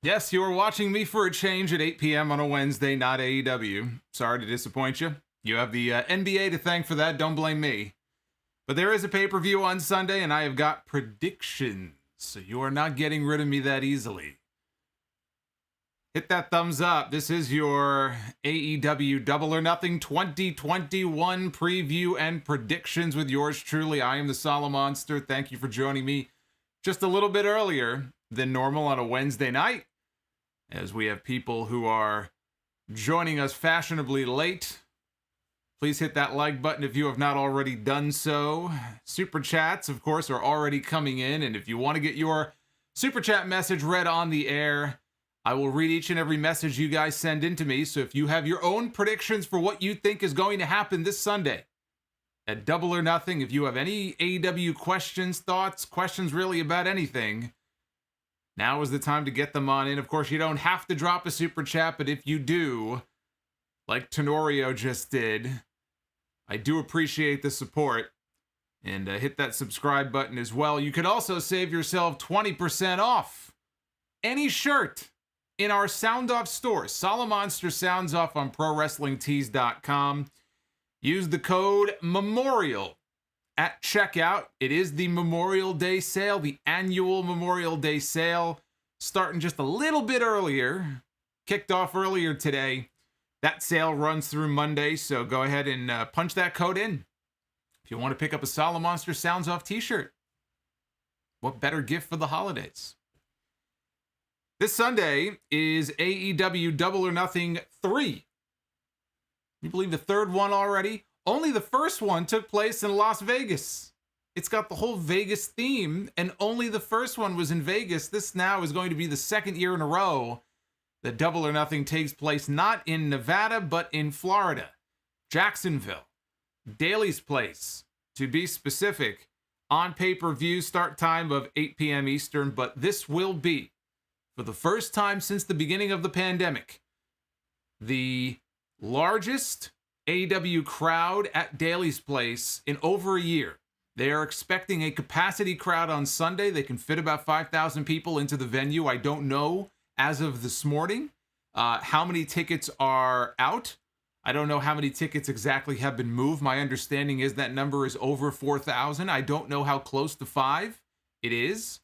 Yes, you are watching me for a change at 8 p.m. on a Wednesday, not AEW. Sorry to disappoint you. You have the NBA to thank for that. Don't blame me. But there is a pay-per-view on Sunday, and I have got predictions, so you are not getting rid of me that easily. Hit that thumbs up. This is your AEW Double or Nothing 2021 preview and predictions with yours truly. I am the Solomonster. Thank you for joining me just a little bit earlier than normal on a Wednesday night, as we have people who are joining us fashionably late. Please hit that like button if you have not already done so. Super chats, of course, are already coming in, and if you want to get your super chat message read on the air, I will read each and every message you guys send in to me. So if you have your own predictions for what you think is going to happen this Sunday at Double or Nothing, if you have any AEW questions, thoughts, questions really about anything, now is the time to get them on in. Of course, you don't have to drop a super chat, but if you do, like Tenorio just did, I do appreciate the support. And hit that subscribe button as well. You could also save yourself 20% off any shirt in our Sound Off store. Solomonster Sounds Off on ProWrestlingTees.com. Use the code MEMORIAL at checkout. It is the Memorial Day sale, the annual Memorial Day sale, starting just a little bit earlier. Kicked off earlier today. That sale runs through Monday, so go ahead and punch that code in if you want to pick up a Solomonster Sounds Off t-shirt. What better gift for the holidays? This Sunday is AEW Double or Nothing 3. You believe the third one already? Only the first one took place in Las Vegas. It's got the whole Vegas theme, and only the first one was in Vegas. This now is going to be the second year in a row that Double or Nothing takes place not in Nevada, but in Florida. Jacksonville. Daly's Place, to be specific, on pay-per-view, start time of 8 p.m. Eastern, but this will be, for the first time since the beginning of the pandemic, the largest AEW crowd at Daly's Place in over a year. They are expecting a capacity crowd on Sunday. They can fit about 5,000 people into the venue. I don't know, as of this morning, how many tickets are out. I don't know how many tickets exactly have been moved. My understanding is that number is over 4,000. I don't know how close to 5 it is.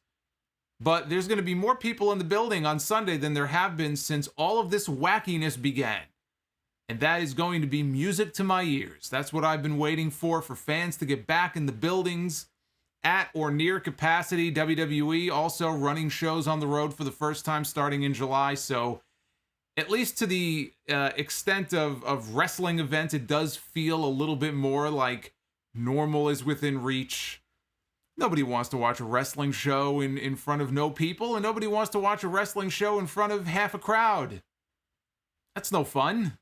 But there's going to be more people in the building on Sunday than there have been since all of this wackiness began. And that is going to be music to my ears. That's what I've been waiting for fans to get back in the buildings at or near capacity. WWE also running shows on the road for the first time starting in July. So at least to the extent of wrestling events, it does feel a little bit more like normal is within reach. Nobody wants to watch a wrestling show in front of no people, and nobody wants to watch a wrestling show in front of half a crowd. That's no fun.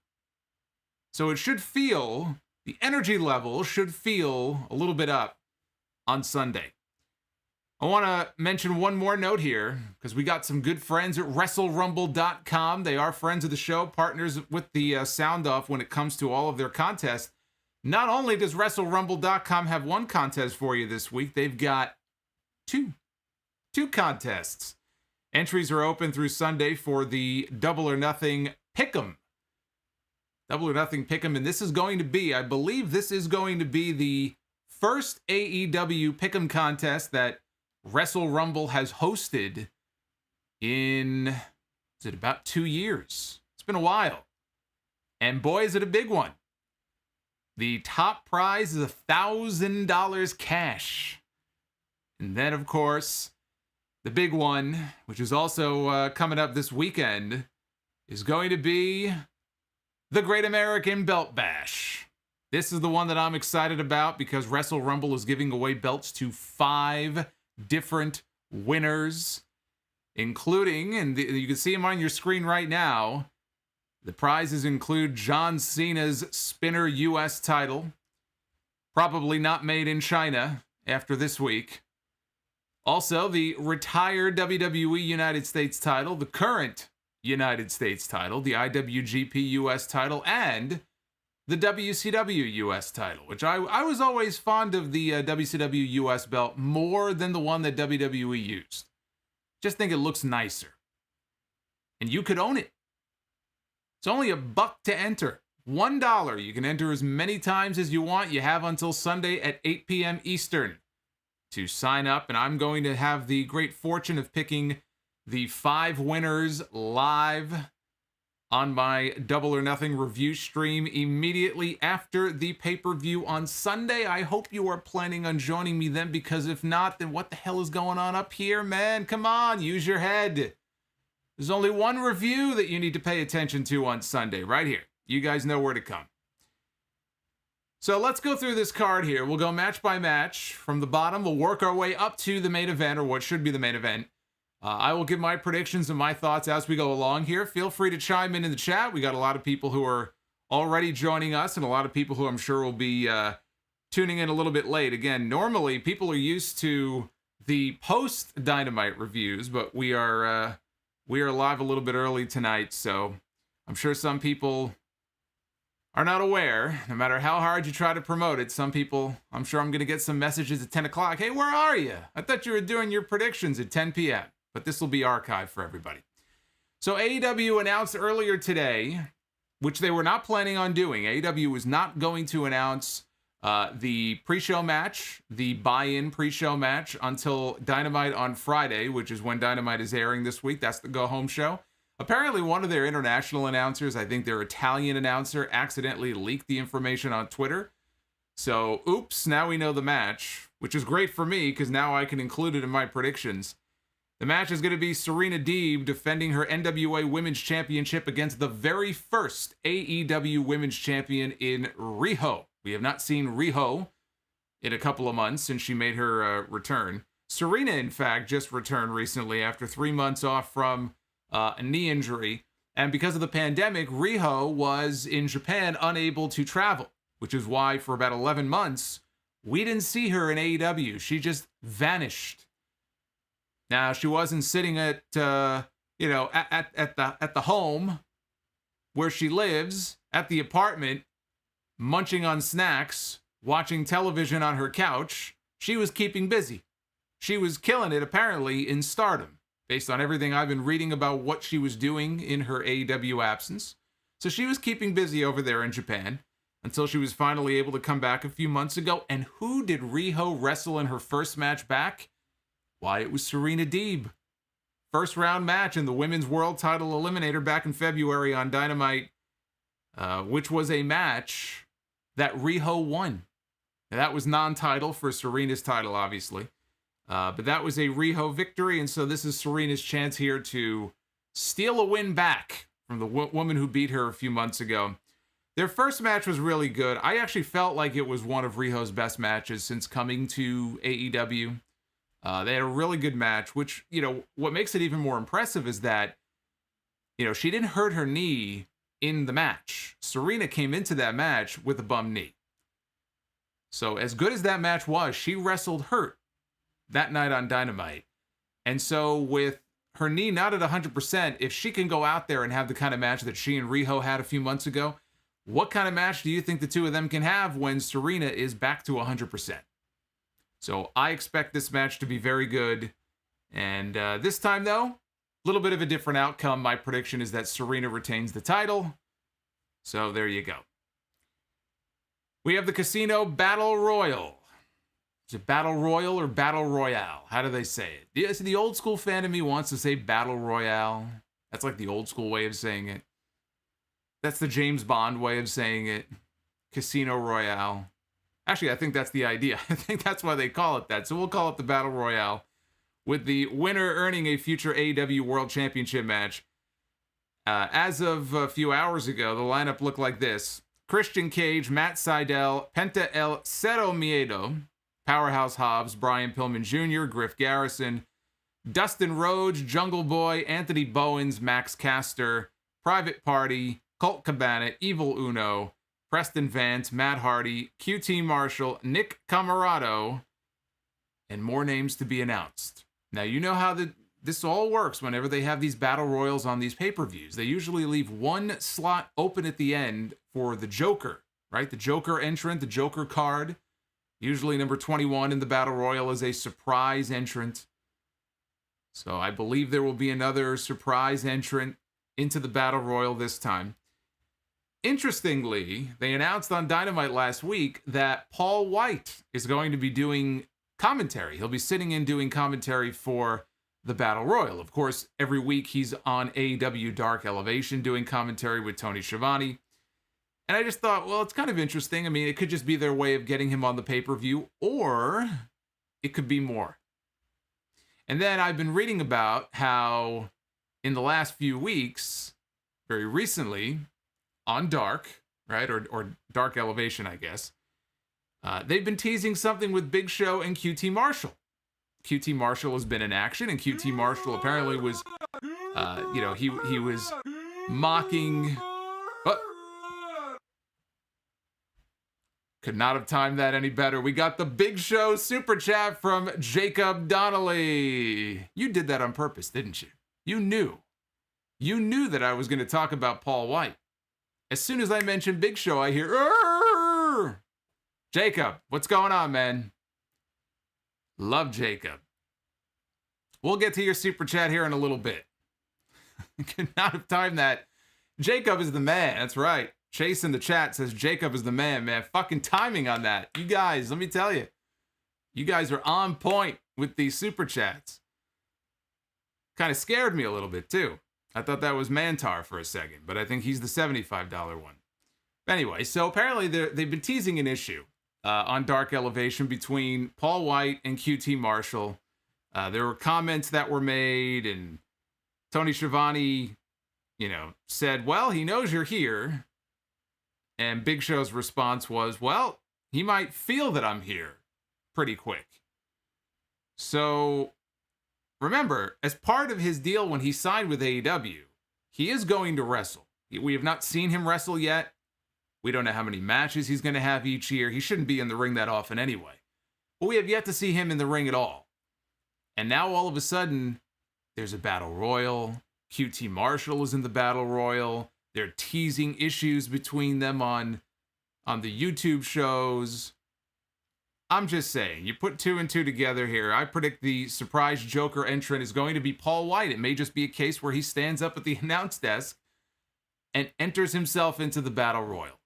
So it should feel, the energy level should feel a little bit up on Sunday. I want to mention one more note here, because we got some good friends at WrestleRumble.com. They are friends of the show, partners with the Sound Off when it comes to all of their contests. Not only does WrestleRumble.com have one contest for you this week, they've got two contests. Entries are open through Sunday for the Double or Nothing Pick'em. Double or Nothing Pick'em, and this is going to be, I believe this is going to be the first AEW Pick'em contest that WrestleRumble has hosted in, is it about 2 years? It's been a while. And boy, is it a big one. The top prize is $1,000 cash. And then, of course, the big one, which is also coming up this weekend, is going to be the Great American Belt Bash. This is the one that I'm excited about because WrestleRumble is giving away belts to 5 different winners, including, and you can see them on your screen right now, the prizes include John Cena's Spinner US title, probably not made in China after this week. Also, the retired WWE United States title, the current United States title, the IWGP US title, and the WCW US title, which I was always fond of the WCW US belt more than the one that WWE used. Just think it looks nicer. and you could own it. It's only $1 to enter. $1. You can enter as many times as you want. You have until Sunday at 8 p.m. Eastern to sign up, and I'm going to have the great fortune of picking the 5 winners live on my Double or Nothing review stream immediately after the pay-per-view on Sunday. I hope you are planning on joining me then, because if not, then what the hell is going on up here, man? Come on, use your head. There's only one review that you need to pay attention to on Sunday, right here. You guys know where to come. So let's go through this card here. We'll go match by match. From the bottom, we'll work our way up to the main event, or what should be the main event. I will give my predictions and my thoughts as we go along here. Feel free to chime in the chat. We got a lot of people who are already joining us, and a lot of people who I'm sure will be tuning in a little bit late. Again, normally people are used to the post-Dynamite reviews, but we are live a little bit early tonight, so I'm sure some people are not aware. No matter how hard you try to promote it, some people, I'm sure I'm going to get some messages at 10 o'clock. Hey, where are you? I thought you were doing your predictions at 10 p.m., but this will be archived for everybody. So AEW announced earlier today, which they were not planning on doing. AEW was not going to announce the pre-show match, the buy-in pre-show match, until Dynamite on Friday, which is when Dynamite is airing this week. That's the go-home show. Apparently, one of their international announcers, I think their Italian announcer, accidentally leaked the information on Twitter. So, oops, now we know the match, which is great for me because now I can include it in my predictions. The match is going to be Serena Deeb defending her NWA Women's Championship against the very first AEW Women's Champion in Riho. We have not seen Riho in a couple of months since she made her return. Serena, in fact, just returned recently after 3 months off from a knee injury. And because of the pandemic, Riho was in Japan unable to travel, which is why for about 11 months, we didn't see her in AEW. She just vanished. Now, she wasn't sitting at the home where she lives, at the apartment, munching on snacks, watching television on her couch. She was keeping busy. She was killing it, apparently, in Stardom, based on everything I've been reading about what she was doing in her AEW absence. So she was keeping busy over there in Japan until she was finally able to come back a few months ago. And who did Riho wrestle in her first match back? Why, it was Serena Deeb. First round match in the Women's World Title Eliminator back in February on Dynamite, which was a match that Riho won. Now, that was non-title for Serena's title, obviously. But that was a Riho victory, and so this is Serena's chance here to steal a win back from the woman who beat her a few months ago. Their first match was really good. I actually felt like it was one of Riho's best matches since coming to AEW. They had a really good match, which, what makes it even more impressive is that, she didn't hurt her knee in the match. Serena came into that match with a bum knee. So as good as that match was, she wrestled hurt that night on Dynamite. And so with her knee not at 100%, if she can go out there and have the kind of match that she and Riho had a few months ago, what kind of match do you think the two of them can have when Serena is back to 100%? So I expect this match to be very good. And this time, though, a little bit of a different outcome. My prediction is that Serena retains the title. So there you go. We have the Casino Battle Royal. Is it Battle Royal or Battle Royale? How do they say it? The old school fan of me wants to say Battle Royale. That's like the old school way of saying it. That's the James Bond way of saying it. Casino Royale. Actually, I think that's the idea. I think that's why they call it that. So we'll call it the Battle Royale, with the winner earning a future AEW World Championship match. As of a few hours ago, the lineup looked like this. Christian Cage, Matt Sydal, Penta El Cero Miedo, Powerhouse Hobbs, Brian Pillman Jr., Griff Garrison, Dustin Rhodes, Jungle Boy, Anthony Bowens, Max Caster, Private Party, Colt Cabana, Evil Uno, Preston Vance, Matt Hardy, QT Marshall, Nick Camarado, and more names to be announced. Now, you know how this all works whenever they have these battle royals on these pay-per-views. They usually leave one slot open at the end for the Joker, right? The Joker entrant, the Joker card. Usually number 21 in the battle royal is a surprise entrant. So I believe there will be another surprise entrant into the Battle Royal this time. Interestingly, they announced on Dynamite last week that Paul White is going to be doing commentary. He'll be sitting in doing commentary for the Battle Royal. Of course, every week he's on AEW Dark Elevation doing commentary with Tony Schiavone. And I just thought, well, it's kind of interesting. I mean, it could just be their way of getting him on the pay-per-view, or it could be more. And then I've been reading about how in the last few weeks, very recently, on Dark, right, or Dark Elevation, I guess, they've been teasing something with Big Show and QT Marshall. QT Marshall has been in action, and QT Marshall apparently was, he was mocking... Could not have timed that any better. We got the Big Show super chat from Jacob Donnelly. You did that on purpose, didn't you? You knew. You knew that I was going to talk about Paul White. As soon as I mention Big Show, I hear, "Arr!" Jacob, what's going on, man? Love Jacob. We'll get to your super chat here in a little bit. Could not have timed that. Jacob is the man. That's right. Chase in the chat says Jacob is the man, man. Fucking timing on that. You guys, let me tell you. You guys are on point with these super chats. Kind of scared me a little bit, too. I thought that was Mantar for a second, but I think he's the $75 one. Anyway, so apparently they've been teasing an issue on Dark Elevation between Paul White and QT Marshall. There were comments that were made, and Tony Schiavone, said, well, he knows you're here. And Big Show's response was, well, he might feel that I'm here pretty quick. So, remember, as part of his deal when he signed with AEW, he is going to wrestle. We have not seen him wrestle yet. We don't know how many matches he's going to have each year. He shouldn't be in the ring that often anyway. But we have yet to see him in the ring at all. And now all of a sudden, there's a battle royal. QT Marshall is in the battle royal. They're teasing issues between them on the YouTube shows. I'm just saying, you put two and two together here. I predict the surprise Joker entrant is going to be Paul White. It may just be a case where he stands up at the announce desk and enters himself into the battle royal.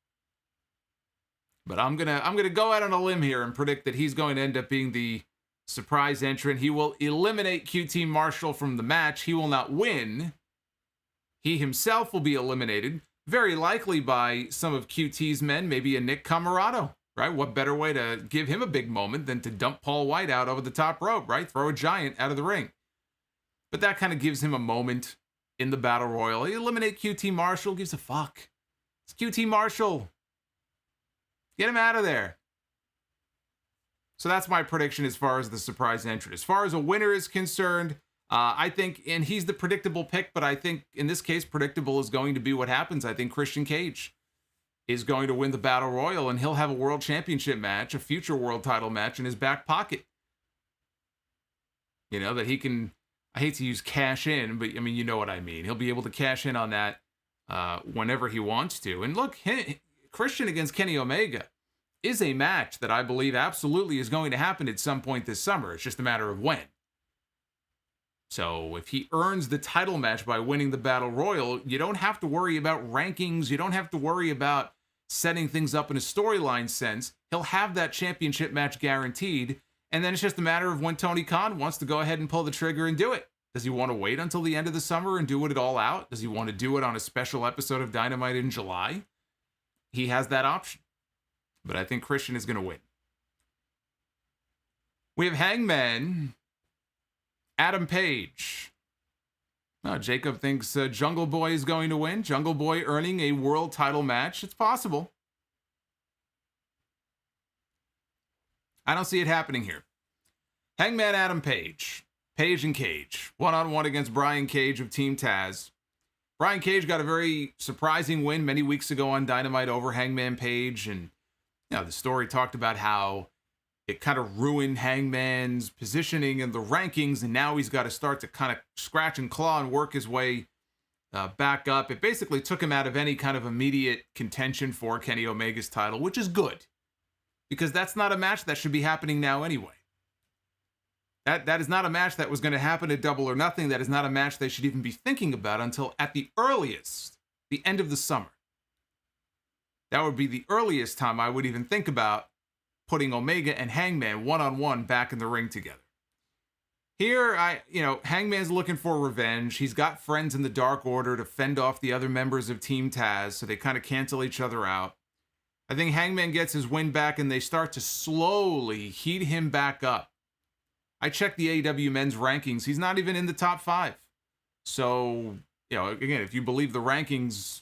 But I'm gonna go out on a limb here and predict that he's going to end up being the surprise entrant. He will eliminate QT Marshall from the match. He will not win. He himself will be eliminated, very likely by some of QT's men, maybe a Nick Camarado, right? What better way to give him a big moment than to dump Paul White out over the top rope, right? Throw a giant out of the ring. But that kind of gives him a moment in the Battle Royal. He eliminate QT Marshall, gives a fuck. It's QT Marshall. Get him out of there. So that's my prediction as far as the surprise entrant. As far as a winner is concerned, I think, and he's the predictable pick, but I think in this case, predictable is going to be what happens. I think Christian Cage is going to win the Battle Royal, and he'll have a world championship match, a future world title match in his back pocket. That he can, I hate to use cash in, but I mean, you know what I mean. He'll be able to cash in on that whenever he wants to. And look, Christian against Kenny Omega is a match that I believe absolutely is going to happen at some point this summer. It's just a matter of when. So if he earns the title match by winning the Battle Royal, you don't have to worry about rankings. You don't have to worry about setting things up in a storyline sense. He'll have that championship match guaranteed. And then it's just a matter of when Tony Khan wants to go ahead and pull the trigger and do it. Does he want to wait until the end of the summer and do it all out? Does he want to do it on a special episode of Dynamite in July? He has that option. But I think Christian is going to win. We have Hangman, Adam Page. Jacob thinks Jungle Boy is going to win. Jungle Boy earning a world title match. It's possible. I don't see it happening here. Hangman Adam Page. Page and Cage. One-on-one against Brian Cage of Team Taz. Brian Cage got a very surprising win many weeks ago on Dynamite over Hangman Page. And the story talked about how it kind of ruined Hangman's positioning in the rankings, and now he's got to start to kind of scratch and claw and work his way back up. It basically took him out of any kind of immediate contention for Kenny Omega's title, which is good, because that's not a match that should be happening now anyway. That is not a match that was going to happen at Double or Nothing. That is not a match they should even be thinking about until at the earliest, the end of the summer. That would be the earliest time I would even think about putting Omega and Hangman one-on-one back in the ring together. Here, Hangman's looking for revenge. He's got friends in the Dark Order to fend off the other members of Team Taz, so they kind of cancel each other out. I think Hangman gets his win back, and they start to slowly heat him back up. I checked the AEW men's rankings. He's not even in the top 5. So, again, if you believe the rankings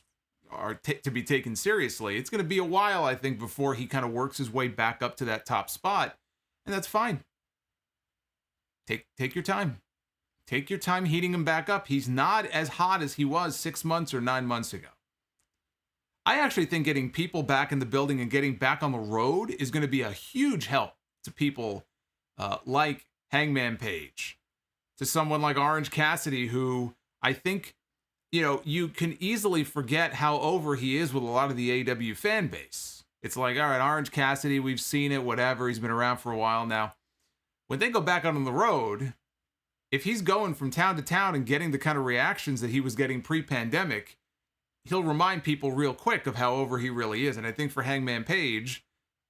are to be taken seriously, it's going to be a while, I think, before he kind of works his way back up to that top spot. And that's fine. Take your time. Take your time heating him back up. He's not as hot as he was 6 months or 9 months ago. I actually think getting people back in the building and getting back on the road is going to be a huge help to people like Hangman Page, to someone like Orange Cassidy, who I think, you can easily forget how over he is with a lot of the AEW fan base. It's like, all right, Orange Cassidy, we've seen it, whatever. He's been around for a while now. When they go back out on the road, if he's going from town to town and getting the kind of reactions that he was getting pre-pandemic, he'll remind people real quick of how over he really is. And I think for Hangman Page,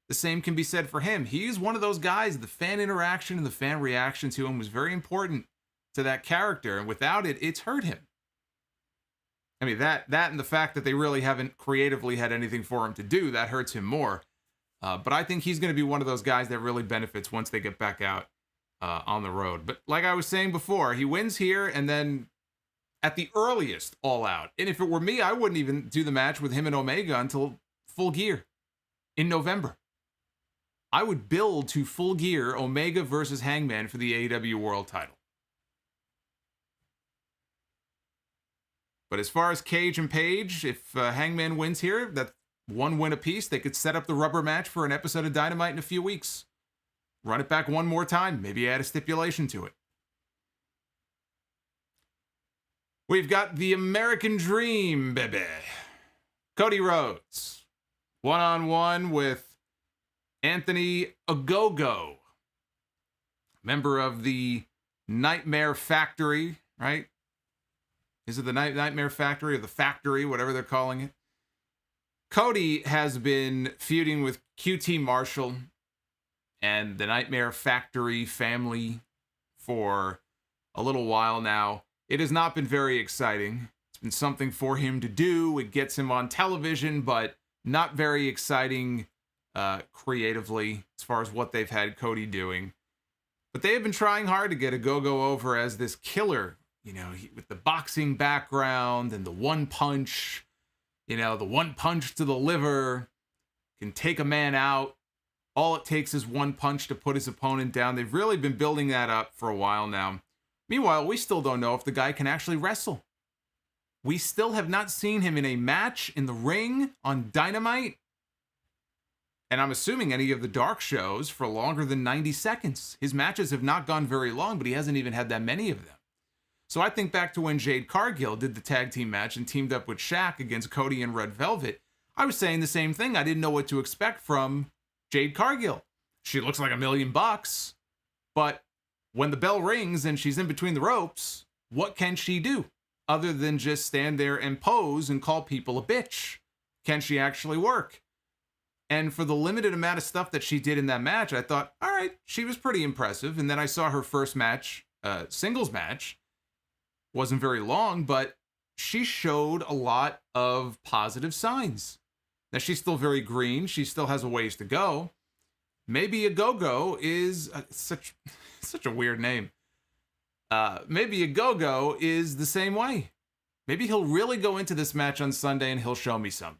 the same can be said for him. He's one of those guys, the fan interaction and the fan reaction to him was very important to that character. And without it, it's hurt him. I mean, that and the fact that they really haven't creatively had anything for him to do, that hurts him more. But I think he's going to be one of those guys that really benefits once they get back out on the road. But like I was saying before, he wins here and then at the earliest All Out. And if it were me, I wouldn't even do the match with him and Omega until Full Gear in November. I would build to Full Gear Omega versus Hangman for the AEW World title. But as far as Cage and Page, if Hangman wins here, that's one win apiece. They could set up the rubber match for an episode of Dynamite in a few weeks. Run it back one more time. Maybe add a stipulation to it. We've got the American Dream, baby. Cody Rhodes. One-on-one with Anthony Ogogo. Member of the Nightmare Factory, right? Is it the Nightmare Factory or the Factory, whatever they're calling it? Cody has been feuding with QT Marshall and the Nightmare Factory family for a little while now. It has not been very exciting. It's been something for him to do. It gets him on television, but not very exciting creatively as far as what they've had Cody doing. But they have been trying hard to get Ogogo over as this killer, with the boxing background and the one punch. The one punch to the liver can take a man out. All it takes is one punch to put his opponent down. They've really been building that up for a while now. Meanwhile, we still don't know if the guy can actually wrestle. We still have not seen him in a match in the ring on Dynamite. And I'm assuming any of the dark shows for longer than 90 seconds. His matches have not gone very long, but he hasn't even had that many of them. So I think back to when Jade Cargill did the tag team match and teamed up with Shaq against Cody and Red Velvet. I was saying the same thing. I didn't know what to expect from Jade Cargill. She looks like $1 million, but when the bell rings and she's in between the ropes, what can she do other than just stand there and pose and call people a bitch? Can she actually work? And for the limited amount of stuff that she did in that match, I thought, all right, she was pretty impressive. And then I saw her first match, singles match. Wasn't very long, but she showed a lot of positive signs. Now, she's still very green. She still has a ways to go. Maybe Ogogo is such a weird name. Maybe Ogogo is the same way. Maybe he'll really go into this match on Sunday and he'll show me something.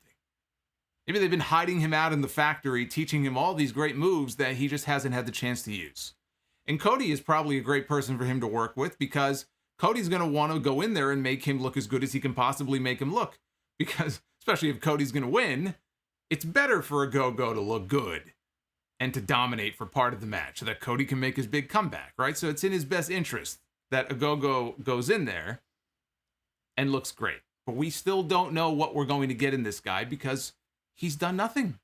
Maybe they've been hiding him out in the factory, teaching him all these great moves that he just hasn't had the chance to use. And Cody is probably a great person for him to work with because Cody's going to want to go in there and make him look as good as he can possibly make him look. Because, especially if Cody's going to win, it's better for Ogogo to look good and to dominate for part of the match so that Cody can make his big comeback, right? So it's in his best interest that Ogogo goes in there and looks great. But we still don't know what we're going to get in this guy because he's done nothing.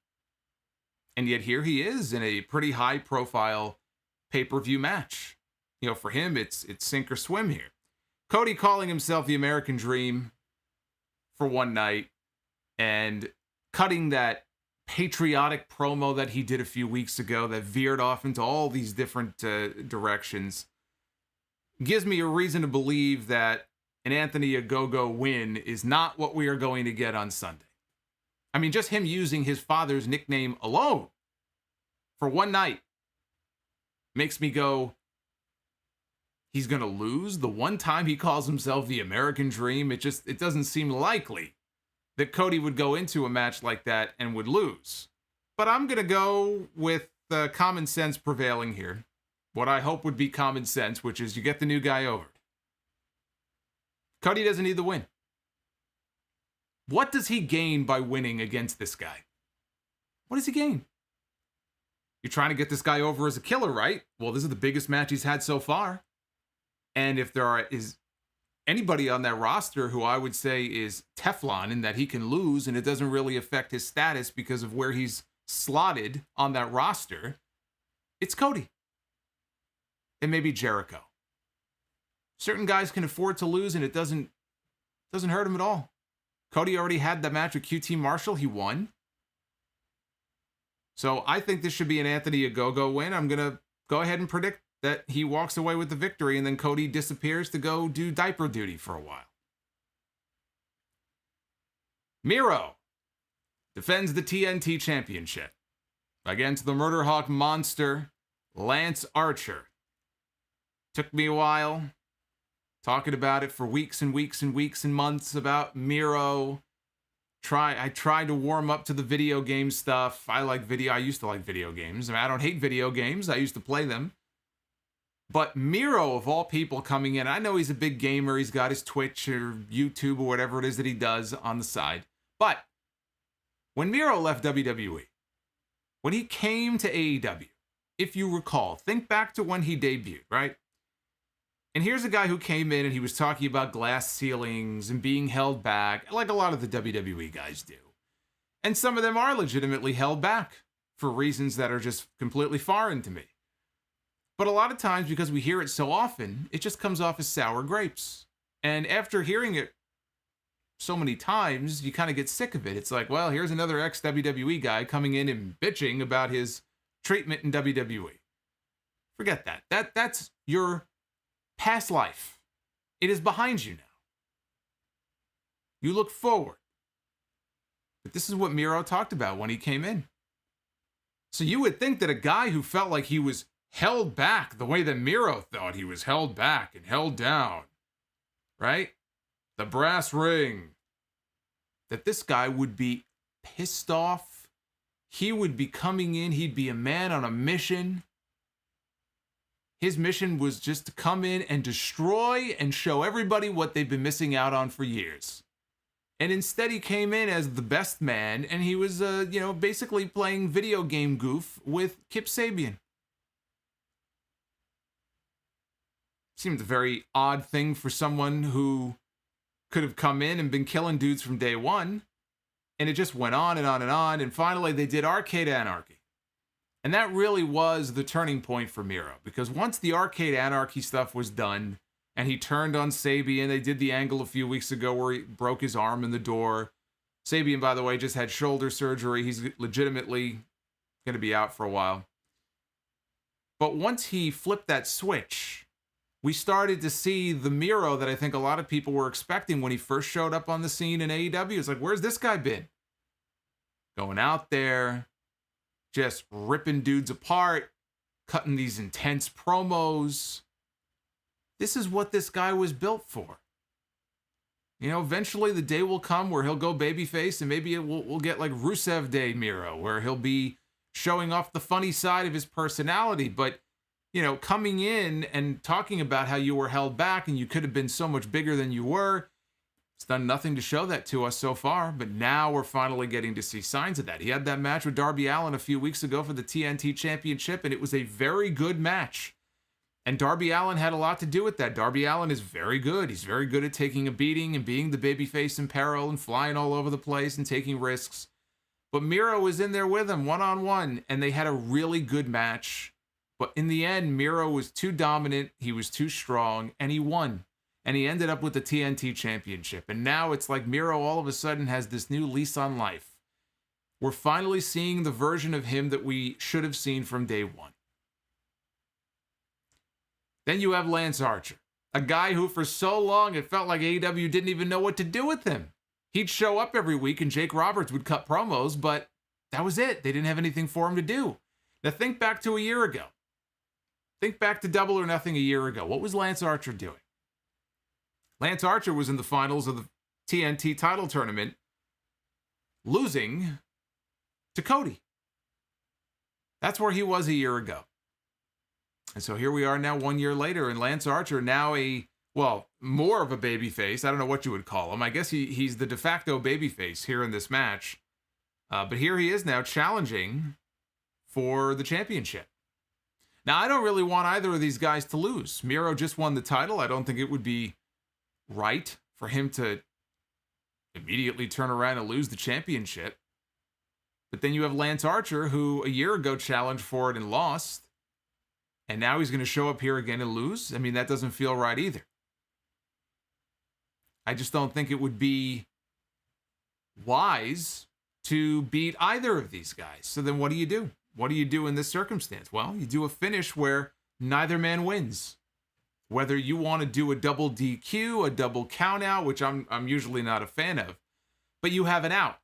And yet here he is in a pretty high-profile pay-per-view match. for him, it's sink or swim here. Cody calling himself the American Dream for one night and cutting that patriotic promo that he did a few weeks ago that veered off into all these different directions gives me a reason to believe that an Anthony Ogogo win is not what we are going to get on Sunday. I mean, just him using his father's nickname alone for one night makes me go, he's going to lose the one time he calls himself the American Dream. It doesn't seem likely that Cody would go into a match like that and would lose. But I'm going to go with common sense prevailing here. What I hope would be common sense, which is you get the new guy over. Cody doesn't need the win. What does he gain by winning against this guy? What does he gain? You're trying to get this guy over as a killer, right? Well, this is the biggest match he's had so far. And if is anybody on that roster who I would say is Teflon in that he can lose and it doesn't really affect his status because of where he's slotted on that roster, it's Cody. And maybe Jericho. Certain guys can afford to lose and it doesn't hurt him at all. Cody already had that match with QT Marshall. He won. So I think this should be an Anthony Ogogo win. I'm going to go ahead and predict that he walks away with the victory and then Cody disappears to go do diaper duty for a while. Miro defends the TNT Championship against the Murder Hawk monster, Lance Archer. Took me a while talking about it for weeks and weeks and weeks and months about Miro. I tried to warm up to the video game stuff. I used to like video games. I don't hate video games. I used to play them. But Miro, of all people, coming in, I know he's a big gamer. He's got his Twitch or YouTube or whatever it is that he does on the side. But when Miro left WWE, when he came to AEW, if you recall, think back to when he debuted, right? And here's a guy who came in and he was talking about glass ceilings and being held back, like a lot of the WWE guys do. And some of them are legitimately held back for reasons that are just completely foreign to me. But a lot of times, because we hear it so often, it just comes off as sour grapes. And after hearing it so many times, you kind of get sick of it. It's like, well, here's another ex-WWE guy coming in and bitching about his treatment in WWE. Forget that. That's your past life. It is behind you now. You look forward. But this is what Miro talked about when he came in. So you would think that a guy who felt like he was held back the way that Miro thought he was held back and held down, right? The brass ring. That this guy would be pissed off. He would be coming in. He'd be a man on a mission. His mission was just to come in and destroy and show everybody what they've been missing out on for years. And instead he came in as the best man and he was, basically playing video game goof with Kip Sabian. Seemed a very odd thing for someone who could have come in and been killing dudes from day one. And it just went on and on and on. And finally they did Arcade Anarchy. And that really was the turning point for Miro. Because once the Arcade Anarchy stuff was done, and he turned on Sabian, they did the angle a few weeks ago where he broke his arm in the door. Sabian, by the way, just had shoulder surgery. He's legitimately going to be out for a while. But once he flipped that switch, we started to see the Miro that I think a lot of people were expecting when he first showed up on the scene in AEW. It's like, where's this guy been? Going out there, just ripping dudes apart, cutting these intense promos. This is what this guy was built for. Eventually the day will come where he'll go babyface and maybe we'll get like Rusev Day Miro, where he'll be showing off the funny side of his personality. But, coming in and talking about how you were held back and you could have been so much bigger than you were, it's done nothing to show that to us so far, but now we're finally getting to see signs of that. He had that match with Darby Allin a few weeks ago for the TNT Championship, and it was a very good match. And Darby Allin had a lot to do with that. Darby Allin is very good. He's very good at taking a beating and being the babyface in peril and flying all over the place and taking risks. But Miro was in there with him one-on-one, and they had a really good match. But in the end, Miro was too dominant, he was too strong, and he won. And he ended up with the TNT Championship. And now it's like Miro all of a sudden has this new lease on life. We're finally seeing the version of him that we should have seen from day one. Then you have Lance Archer, a guy who for so long it felt like AEW didn't even know what to do with him. He'd show up every week and Jake Roberts would cut promos, but that was it. They didn't have anything for him to do. Now think back to a year ago. Think back to Double or Nothing a year ago. What was Lance Archer doing? Lance Archer was in the finals of the TNT title tournament, losing to Cody. That's where he was a year ago. And so here we are now 1 year later, and Lance Archer now more of a babyface. I don't know what you would call him. I guess he's the de facto babyface here in this match. But here he is now challenging for the championship. Now, I don't really want either of these guys to lose. Miro just won the title. I don't think it would be right for him to immediately turn around and lose the championship. But then you have Lance Archer, who a year ago challenged for it and lost. And now he's going to show up here again and lose. I mean, that doesn't feel right either. I just don't think it would be wise to beat either of these guys. So then what do you do? What do you do in this circumstance? Well, you do a finish where neither man wins. Whether you want to do a double DQ, a double count out, which I'm usually not a fan of, but you have an out.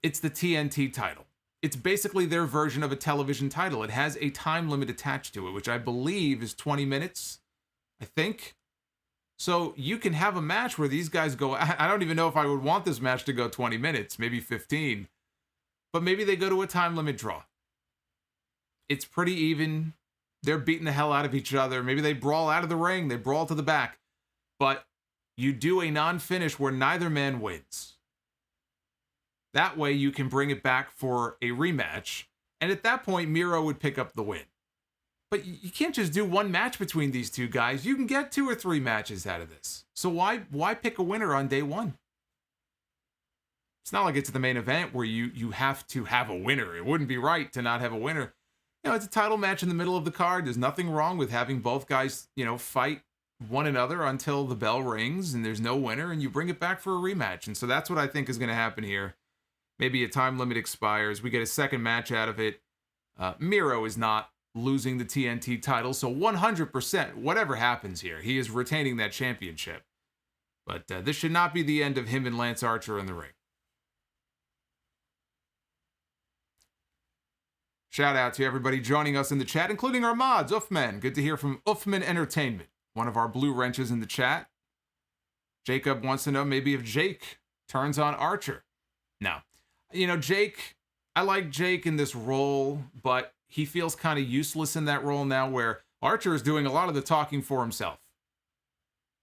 It's the TNT title. It's basically their version of a television title. It has a time limit attached to it, which I believe is 20 minutes, I think. So you can have a match where these guys go, I don't even know if I would want this match to go 20 minutes, maybe 15, but maybe they go to a time limit draw. It's pretty even. They're beating the hell out of each other. Maybe they brawl out of the ring, they brawl to the back, but you do a non-finish where neither man wins. That way you can bring it back for a rematch. And at that point, Miro would pick up the win. But you can't just do one match between these two guys. You can get 2 or 3 matches out of this. So why pick a winner on day one? It's not like it's the main event where you have to have a winner. It wouldn't be right to not have a winner. You know, it's a title match in the middle of the card. There's nothing wrong with having both guys, fight one another until the bell rings and there's no winner and you bring it back for a rematch. And so that's what I think is going to happen here. Maybe a time limit expires. We get a second match out of it. Miro is not losing the TNT title. So 100%, whatever happens here, he is retaining that championship. But this should not be the end of him and Lance Archer in the ring. Shout out to everybody joining us in the chat, including our mods, Uffman. Good to hear from Uffman Entertainment, one of our blue wrenches in the chat. Jacob wants to know maybe if Jake turns on Archer. No. Jake, I like Jake in this role, but he feels kind of useless in that role now where Archer is doing a lot of the talking for himself.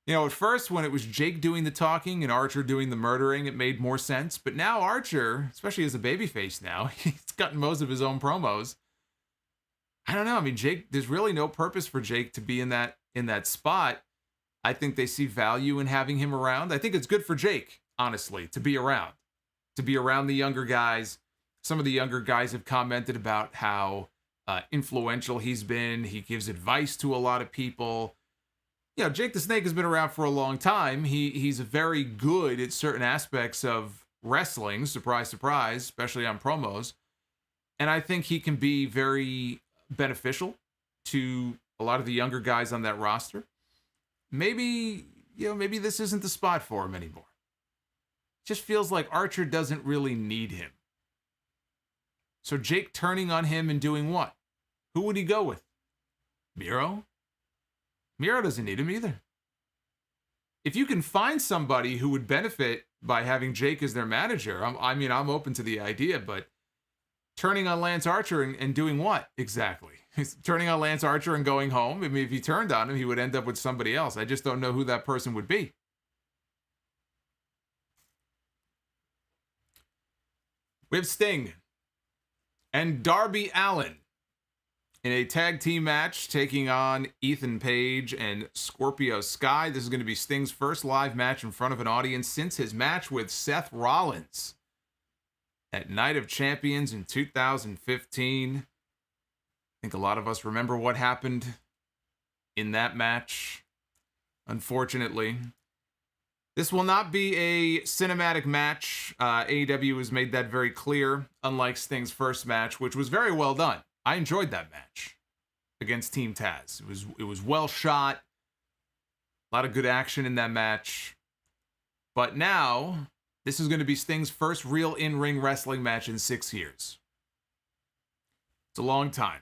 At first when it was Jake doing the talking and Archer doing the murdering, it made more sense. But now Archer, especially as a babyface now, he's gotten most of his own promos. I don't know. I mean, Jake, there's really no purpose for Jake to be in that spot. I think they see value in having him around. I think it's good for Jake, honestly, to be around the younger guys. Some of the younger guys have commented about how influential he's been. He gives advice to a lot of people. Jake the Snake has been around for a long time. He's very good at certain aspects of wrestling, surprise, surprise, especially on promos. And I think he can be very beneficial to a lot of the younger guys on that roster. Maybe this isn't the spot for him anymore. Just feels like Archer doesn't really need him. So Jake turning on him and doing what? Who would he go with? Miro? Miro doesn't need him either. If you can find somebody who would benefit by having Jake as their manager, I'm open to the idea, but turning on Lance Archer and doing what exactly? He's turning on Lance Archer and going home. I mean, if he turned on him, he would end up with somebody else. I just don't know who that person would be. We have Sting and Darby Allin in a tag team match taking on Ethan Page and Scorpio Sky. This is going to be Sting's first live match in front of an audience since his match with Seth Rollins at Night of Champions in 2015. think a lot of us remember what happened in that match, unfortunately. This will not be a cinematic match. AEW has made that very clear, unlike Sting's first match, which was very well done. I enjoyed that match against Team Taz. It was well shot. A lot of good action in that match. But now, this is going to be Sting's first real in-ring wrestling match in 6 years. It's a long time.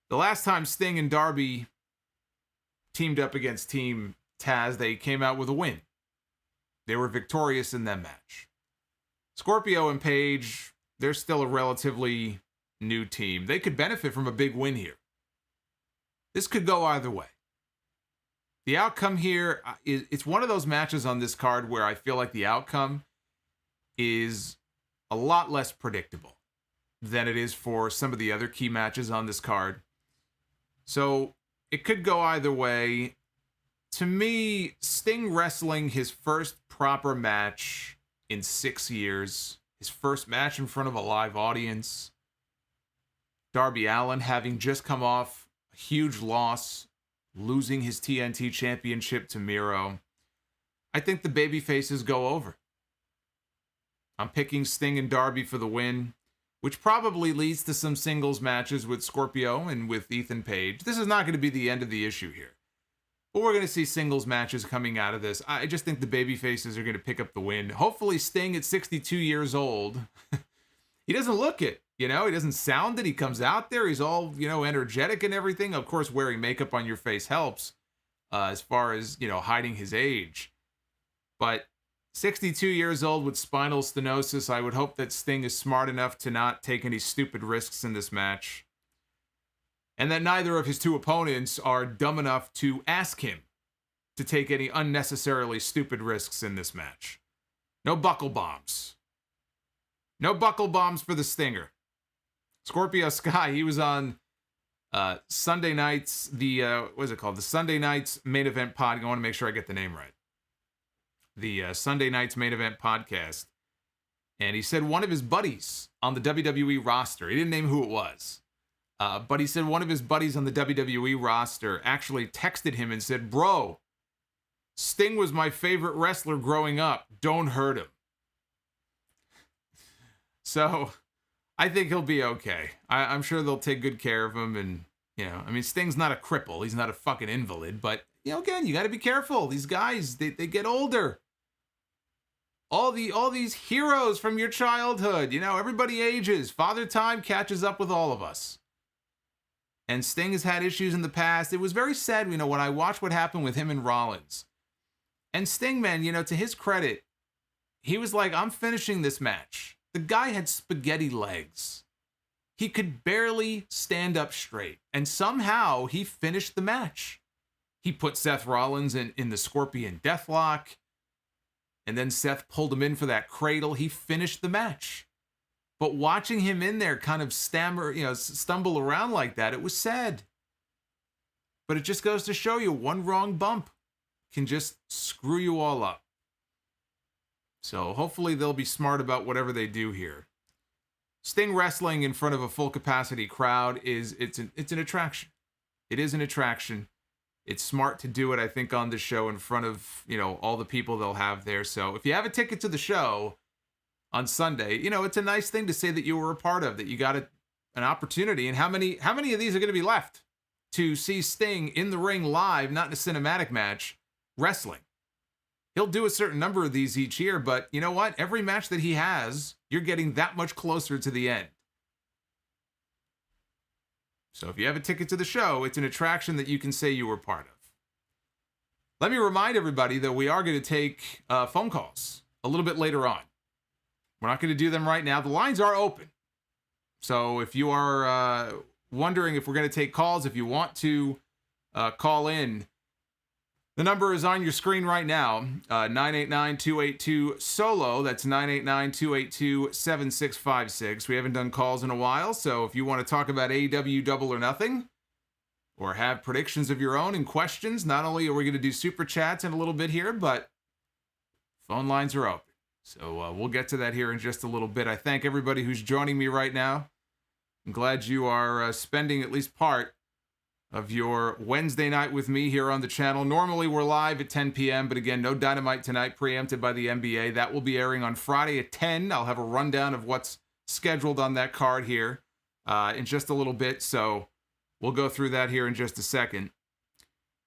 The last time Sting and Darby teamed up against Team Taz, they came out with a win. They were victorious in that match. Scorpio and Paige, they're still a relatively new team. They could benefit from a big win here. This could go either way. The outcome here, it's one of those matches on this card where I feel like the outcome is a lot less predictable than it is for some of the other key matches on this card. So it could go either way. To me, Sting wrestling his first proper match in 6 years, his first match in front of a live audience, Darby Allin having just come off a huge loss, losing his TNT championship to Miro. I think the babyfaces go over. I'm picking Sting and Darby for the win, which probably leads to some singles matches with Scorpio and with Ethan Page. This is not going to be the end of the issue here. But we're going to see singles matches coming out of this. I just think the babyfaces are going to pick up the win. Hopefully Sting at 62 years old, he doesn't look it. He doesn't sound it. He comes out there. He's all, energetic and everything. Of course, wearing makeup on your face helps as far as, hiding his age. But 62 years old with spinal stenosis, I would hope that Sting is smart enough to not take any stupid risks in this match. And that neither of his two opponents are dumb enough to ask him to take any unnecessarily stupid risks in this match. No buckle bombs. No buckle bombs for the Stinger. Scorpio Sky, he was on Sunday nights, what is it called? The Sunday nights main event pod. I want to make sure I get the name right. The Sunday nights main event podcast. And he said one of his buddies on the WWE roster, he didn't name who it was, but he said one of his buddies on the WWE roster actually texted him and said, "Bro, Sting was my favorite wrestler growing up. Don't hurt him." So I think he'll be okay. I'm sure they'll take good care of him. And, Sting's not a cripple. He's not a fucking invalid. But, again, you got to be careful. These guys, they get older. All these heroes from your childhood, everybody ages. Father Time catches up with all of us. And Sting has had issues in the past. It was very sad, when I watched what happened with him and Rollins. And Sting, man, to his credit, he was like, I'm finishing this match. The guy had spaghetti legs. He could barely stand up straight. And somehow he finished the match. He put Seth Rollins in the Scorpion Deathlock. And then Seth pulled him in for that cradle. He finished the match. But watching him in there kind of stumble around like that, it was sad. But it just goes to show you one wrong bump can just screw you all up. So hopefully they'll be smart about whatever they do here. Sting wrestling in front of a full capacity crowd it's an attraction. It is an attraction. It's smart to do it, I think, on the show in front of, all the people they'll have there. So if you have a ticket to the show on Sunday, it's a nice thing to say that you were a part of, that you got an opportunity. And how many of these are going to be left to see Sting in the ring live, not in a cinematic match, wrestling? He'll do a certain number of these each year, but you know what? Every match that he has, you're getting that much closer to the end. So if you have a ticket to the show, it's an attraction that you can say you were part of. Let me remind everybody that we are going to take phone calls a little bit later on. We're not going to do them right now. The lines are open. So if you are wondering if we're going to take calls, if you want to call in, the number is on your screen right now, 989-282-SOLO. That's 989-282-7656. We haven't done calls in a while, so if you want to talk about AEW Double or Nothing, or have predictions of your own and questions, not only are we going to do super chats in a little bit here, but phone lines are open. So we'll get to that here in just a little bit. I thank everybody who's joining me right now I'm glad you are spending at least part of your Wednesday night with me here on the channel. Normally we're live at 10 p.m., but again, no Dynamite tonight, preempted by the NBA. That will be airing on Friday at 10. I'll have a rundown of what's scheduled on that card here in just a little bit, so we'll go through that here in just a second.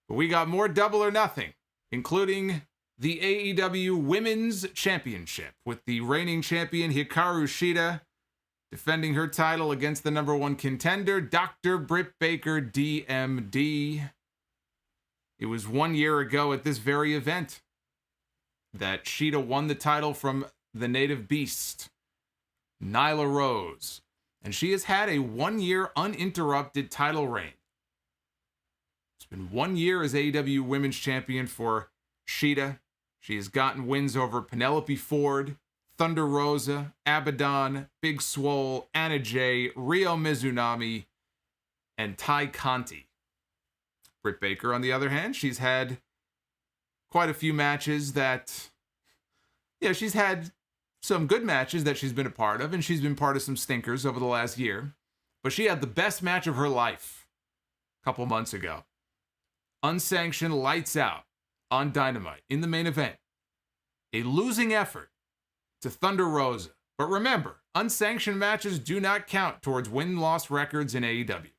But we got more Double or Nothing, including the AEW Women's Championship, with the reigning champion Hikaru Shida defending her title against the number one contender, Dr. Britt Baker, DMD. It was 1 year ago at this very event that Shida won the title from the native beast, Nyla Rose. And she has had a 1 year uninterrupted title reign. It's been 1 year as AEW Women's Champion for Shida. She has gotten wins over Penelope Ford, Thunder Rosa, Abaddon, Big Swole, Anna Jay, Ryo Mizunami, and Tai Conti. Britt Baker, on the other hand, she's had quite a few matches that, she's had some good matches that she's been a part of, and she's been part of some stinkers over the last year. But she had the best match of her life a couple months ago. Unsanctioned lights out on Dynamite in the main event. A losing effort to Thunder Rosa. But remember, unsanctioned matches do not count towards win-loss records in AEW.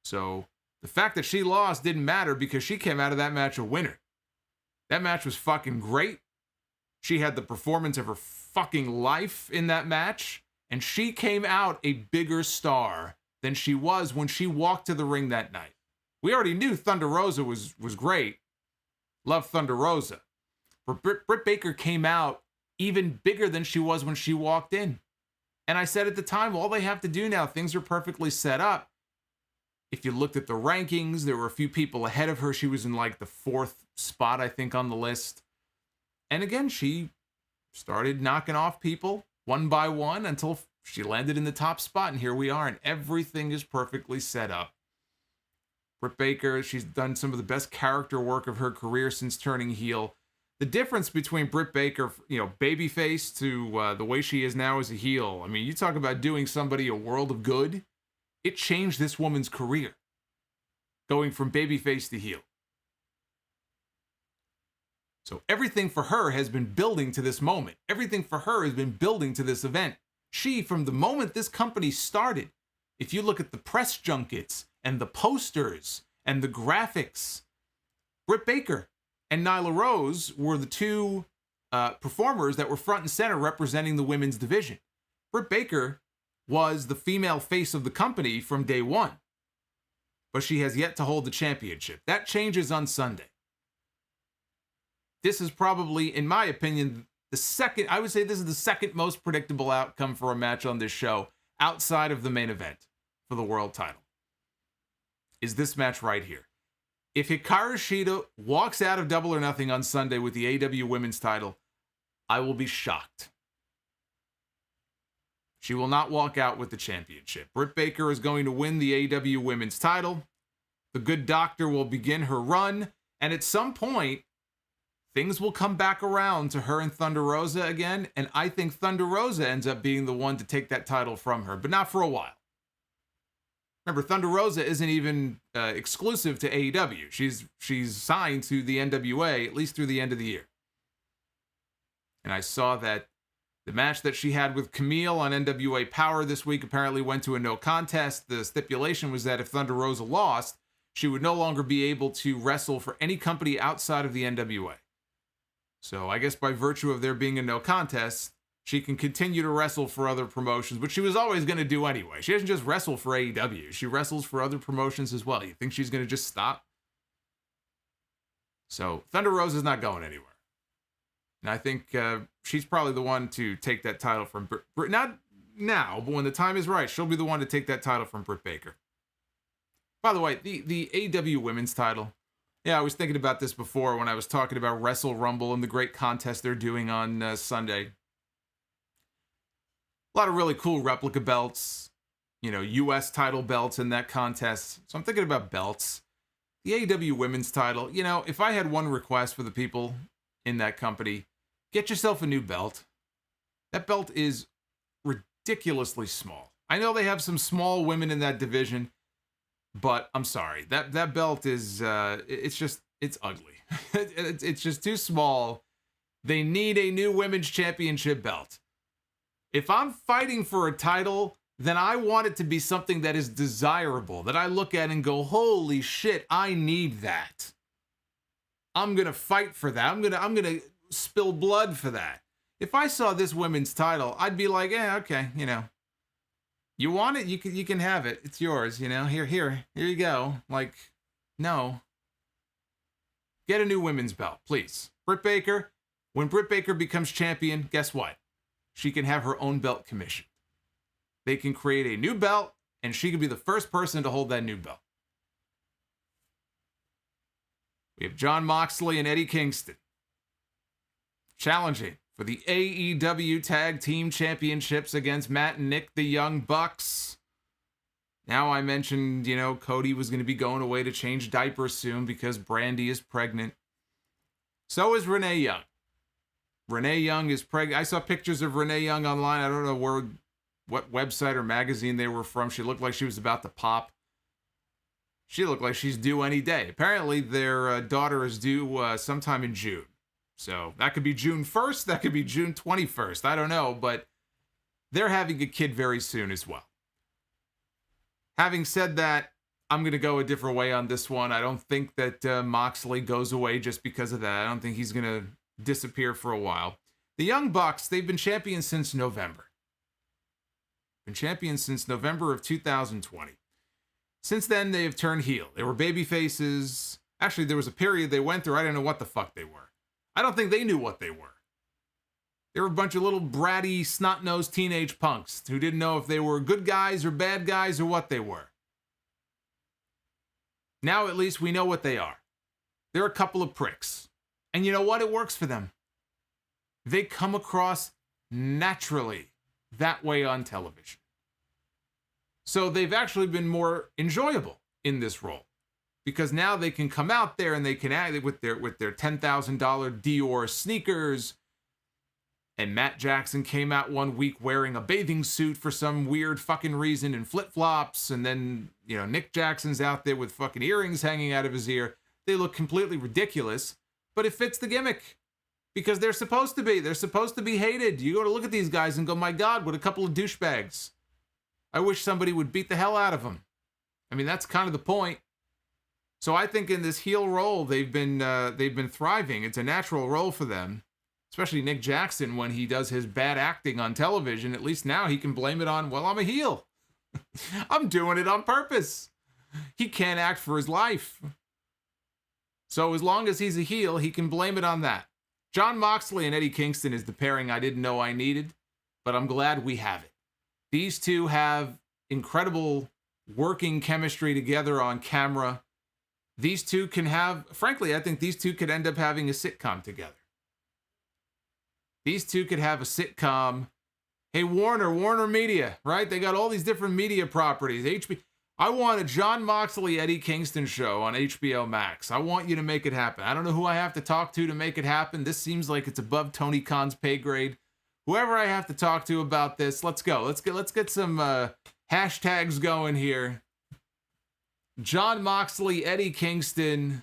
So the fact that she lost didn't matter because she came out of that match a winner. That match was fucking great. She had the performance of her fucking life in that match, and she came out a bigger star than she was when she walked to the ring that night. We already knew Thunder Rosa was great. Love Thunder Rosa. But Britt Baker came out even bigger than she was when she walked in. And I said at the time, all they have to do now, things are perfectly set up. If you looked at the rankings, there were a few people ahead of her. She was in like the 4th spot, I think, on the list. And again, she started knocking off people one by one until she landed in the top spot. And here we are, and everything is perfectly set up. Britt Baker, she's done some of the best character work of her career since turning heel. The difference between Britt Baker, babyface to the way she is now as a heel, I mean, you talk about doing somebody a world of good. It changed this woman's career, going from babyface to heel. So everything for her has been building to this moment. Everything for her has been building to this event. She, from the moment this company started, if you look at the press junkets and the posters and the graphics, Britt Baker and Nyla Rose were the two performers that were front and center representing the women's division. Britt Baker was the female face of the company from day one, but she has yet to hold the championship. That changes on Sunday. This is probably, in my opinion, I would say this is the second most predictable outcome for a match on this show outside of the main event for the world title. Is this match right here. If Hikaru Shida walks out of Double or Nothing on Sunday with the AEW Women's title, I will be shocked. She will not walk out with the championship. Britt Baker is going to win the AEW Women's title. The Good Doctor will begin her run, and at some point, things will come back around to her and Thunder Rosa again, and I think Thunder Rosa ends up being the one to take that title from her, but not for a while. Remember, Thunder Rosa isn't even exclusive to AEW. She's signed to the NWA at least through the end of the year. And I saw that the match that she had with Camille on NWA Power this week apparently went to a no contest. The stipulation was that if Thunder Rosa lost, she would no longer be able to wrestle for any company outside of the NWA. So I guess by virtue of there being a no contest, she can continue to wrestle for other promotions, which she was always going to do anyway. She doesn't just wrestle for AEW. She wrestles for other promotions as well. You think she's going to just stop? So Thunder Rosa is not going anywhere. And I think she's probably the one to take that title from Britt. Not now, but when the time is right, she'll be the one to take that title from Britt Baker. By the way, the AEW Women's title. Yeah, I was thinking about this before when I was talking about Wrestle Rumble and the great contest they're doing on Sunday. A lot of really cool replica belts, U.S. title belts in that contest. So I'm thinking about belts. The AEW Women's title, if I had one request for the people in that company, get yourself a new belt. That belt is ridiculously small. I know they have some small women in that division, but I'm sorry. That belt is, it's ugly. It's just too small. They need a new women's championship belt. If I'm fighting for a title, then I want it to be something that is desirable, that I look at and go, holy shit, I need that. I'm going to fight for that. I'm going to spill blood for that. If I saw this women's title, I'd be like, okay, you want it, you can have it. It's yours, Here you go. Like, no. Get a new women's belt, please. Britt Baker, when Britt Baker becomes champion, guess what? She can have her own belt commissioned. They can create a new belt, and she can be the first person to hold that new belt. We have Jon Moxley and Eddie Kingston challenging for the AEW Tag Team Championships against Matt and Nick, the Young Bucks. Now I mentioned, Cody was going to be going away to change diapers soon because Brandy is pregnant. So is Renee Young. Renee Young is pregnant. I saw pictures of Renee Young online. I don't know what website or magazine they were from. She looked like she was about to pop. She looked like she's due any day. Apparently, their daughter is due sometime in June. So that could be June 1st. That could be June 21st. I don't know, but they're having a kid very soon as well. Having said that, I'm going to go a different way on this one. I don't think that Moxley goes away just because of that. I don't think he's going to disappear for a while. The Young Bucks, they've been champions since November. Been champions since November of 2020. Since then, they have turned heel. They were baby faces. Actually, there was a period they went through. I didn't know what the fuck they were. I don't think they knew what they were. They were a bunch of little bratty, snot-nosed teenage punks who didn't know if they were good guys or bad guys or what they were. Now, at least, we know what they are. They're a couple of pricks. And you know what? It works for them. They come across naturally that way on television. So they've actually been more enjoyable in this role. Because now they can come out there and they can act with their $10,000 Dior sneakers. And Matt Jackson came out one week wearing a bathing suit for some weird fucking reason and flip-flops. And then, Nick Jackson's out there with fucking earrings hanging out of his ear. They look completely ridiculous, but it fits the gimmick. Because they're supposed to be. They're supposed to be hated. You go to look at these guys and go, my God, what a couple of douchebags. I wish somebody would beat the hell out of them. I mean, that's kind of the point. So I think in this heel role, they've been thriving. It's a natural role for them. Especially Nick Jackson, when he does his bad acting on television, at least now he can blame it on, well, I'm a heel. I'm doing it on purpose. He can't act for his life. So as long as he's a heel, he can blame it on that. Jon Moxley and Eddie Kingston is the pairing I didn't know I needed, but I'm glad we have it. These two have incredible working chemistry together on camera. These two can have, frankly, I think these two could end up having a sitcom together. These two could have a sitcom. Hey, Warner Media, right? They got all these different media properties. I want a Jon Moxley, Eddie Kingston show on HBO Max. I want you to make it happen. I don't know who I have to talk to make it happen. This seems like it's above Tony Khan's pay grade. Whoever I have to talk to about this, let's go. Let's get some hashtags going here. Jon Moxley, Eddie Kingston,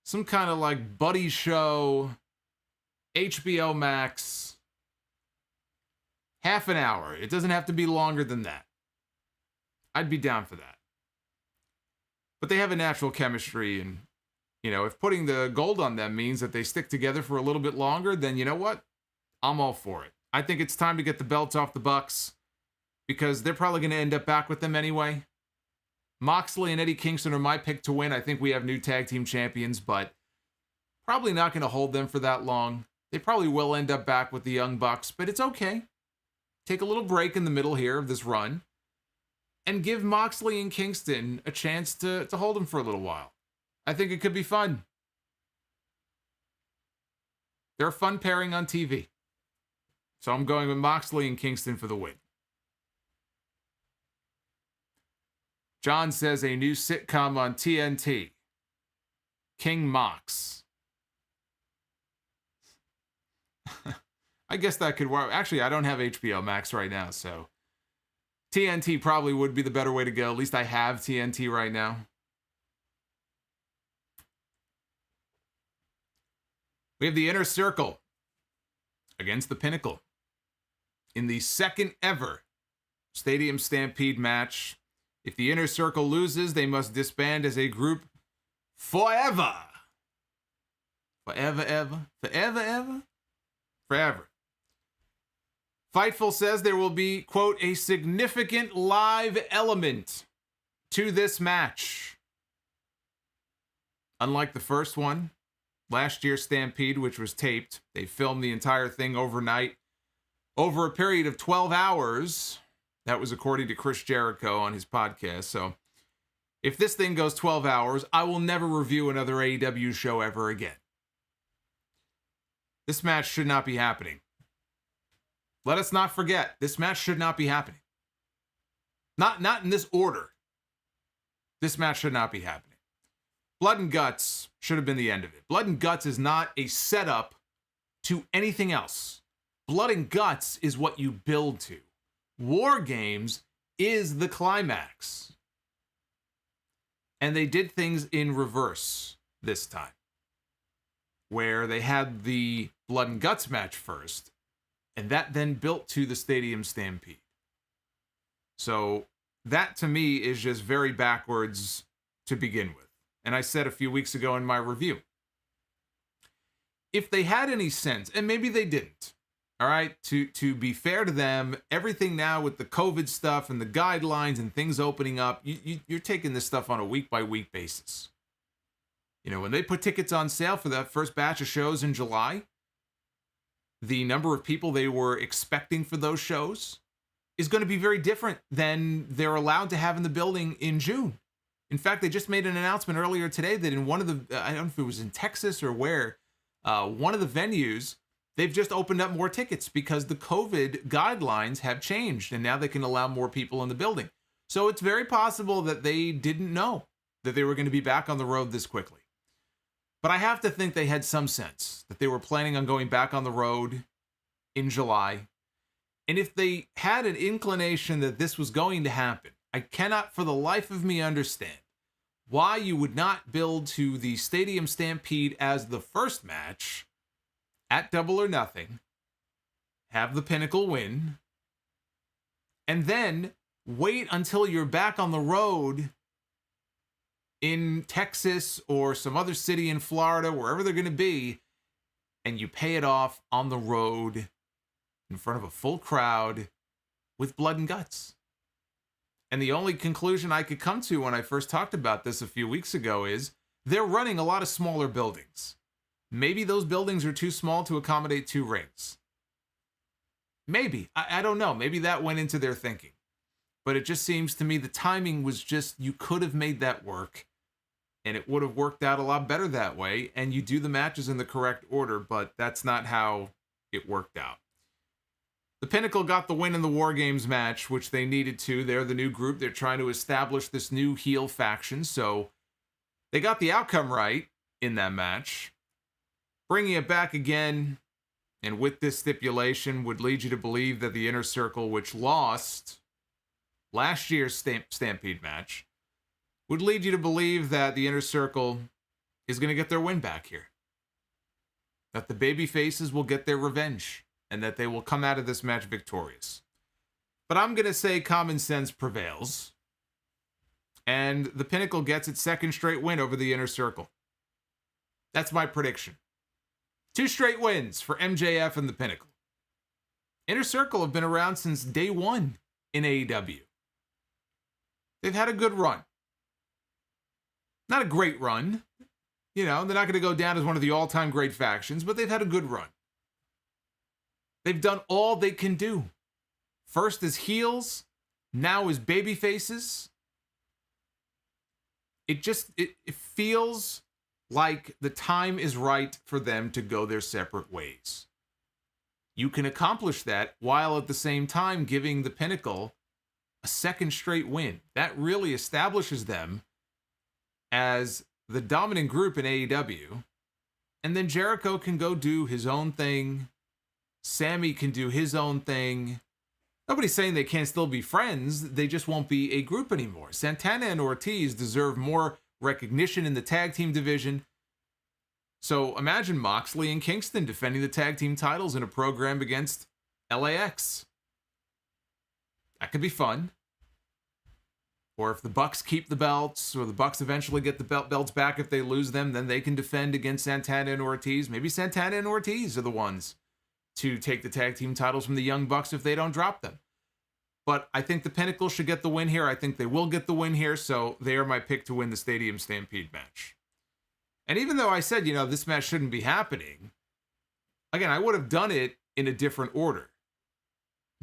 some kind of like buddy show, HBO Max, half an hour. It doesn't have to be longer than that. I'd be down for that. But they have a natural chemistry, and, if putting the gold on them means that they stick together for a little bit longer, then you know what? I'm all for it. I think it's time to get the belts off the Bucks, because they're probably going to end up back with them anyway. Moxley and Eddie Kingston are my pick to win. I think we have new tag team champions, but probably not going to hold them for that long. They probably will end up back with the Young Bucks, but it's okay. Take a little break in the middle here of this run and give Moxley and Kingston a chance to hold them for a little while. I think it could be fun. They're a fun pairing on TV. So I'm going with Moxley and Kingston for the win. John says a new sitcom on TNT. King Mox. I guess that could work. Actually, I don't have HBO Max right now, so TNT probably would be the better way to go. At least I have TNT right now. We have the Inner Circle against the Pinnacle in the second ever Stadium Stampede match. If the Inner Circle loses, they must disband as a group forever. Forever, ever. Forever, ever. Forever. Fightful says there will be, quote, a significant live element to this match. Unlike the first one, last year's Stampede, which was taped, they filmed the entire thing overnight over a period of 12 hours. That was according to Chris Jericho on his podcast. So if this thing goes 12 hours, I will never review another AEW show ever again. This match should not be happening. Let us not forget, this match should not be happening. Not in this order. This match should not be happening. Blood and Guts should have been the end of it. Blood and Guts is not a setup to anything else. Blood and Guts is what you build to. War Games is the climax. And they did things in reverse this time, where they had the Blood and Guts match first, and that then built to the Stadium Stampede. So that to me is just very backwards to begin with. And I said a few weeks ago in my review, if they had any sense, and maybe they didn't, all right, to be fair to them, everything now with the COVID stuff and the guidelines and things opening up, you're taking this stuff on a week-by-week basis. You know, when they put tickets on sale for that first batch of shows in July, the number of people they were expecting for those shows is going to be very different than they're allowed to have in the building in June. In fact, they just made an announcement earlier today that in one of the, I don't know if it was in Texas or where, one of the venues, they've just opened up more tickets because the COVID guidelines have changed and now they can allow more people in the building. So it's very possible that they didn't know that they were going to be back on the road this quickly. But I have to think they had some sense that they were planning on going back on the road in July. And if they had an inclination that this was going to happen, I cannot for the life of me understand why you would not build to the Stadium Stampede as the first match at Double or Nothing, have the Pinnacle win, and then wait until you're back on the road in Texas or some other city in Florida, wherever they're going to be, and you pay it off on the road in front of a full crowd with Blood and Guts. And the only conclusion I could come to when I first talked about this a few weeks ago is they're running a lot of smaller buildings. Maybe those buildings are too small to accommodate 2 rings. Maybe. I don't know. Maybe that went into their thinking. But it just seems to me the timing was just, you could have made that work. And it would have worked out a lot better that way. And you do the matches in the correct order, but that's not how it worked out. The Pinnacle got the win in the War Games match, which they needed to. They're the new group. They're trying to establish this new heel faction. So they got the outcome right in that match. Bringing it back again, and with this stipulation, would lead you to believe that the Inner Circle, which lost last year's Stampede match, would lead you to believe that the Inner Circle is going to get their win back here. That the baby faces will get their revenge, and that they will come out of this match victorious. But I'm going to say common sense prevails, and the Pinnacle gets its second straight win over the Inner Circle. That's my prediction. 2 straight wins for MJF and the Pinnacle. Inner Circle have been around since day one in AEW. They've had a good run. Not a great run. You know, they're not going to go down as one of the all-time great factions, but they've had a good run. They've done all they can do. First as heels, now as baby faces. It feels like the time is right for them to go their separate ways. You can accomplish that while at the same time giving the Pinnacle a second straight win. That really establishes them as the dominant group in AEW. And then Jericho can go do his own thing. Sammy can do his own thing. Nobody's saying they can't still be friends. They just won't be a group anymore. Santana and Ortiz deserve more recognition in the tag team division. So imagine Moxley and Kingston defending the tag team titles in a program against LAX. That could be fun. Or if the Bucks keep the belts, or the Bucks eventually get the belts back if they lose them, then they can defend against Santana and Ortiz. Maybe Santana and Ortiz are the ones to take the tag team titles from the Young Bucks if they don't drop them. But I think the Pinnacle should get the win here. I think they will get the win here, so they are my pick to win the Stadium Stampede match. And even though I said, this match shouldn't be happening, again, I would have done it in a different order.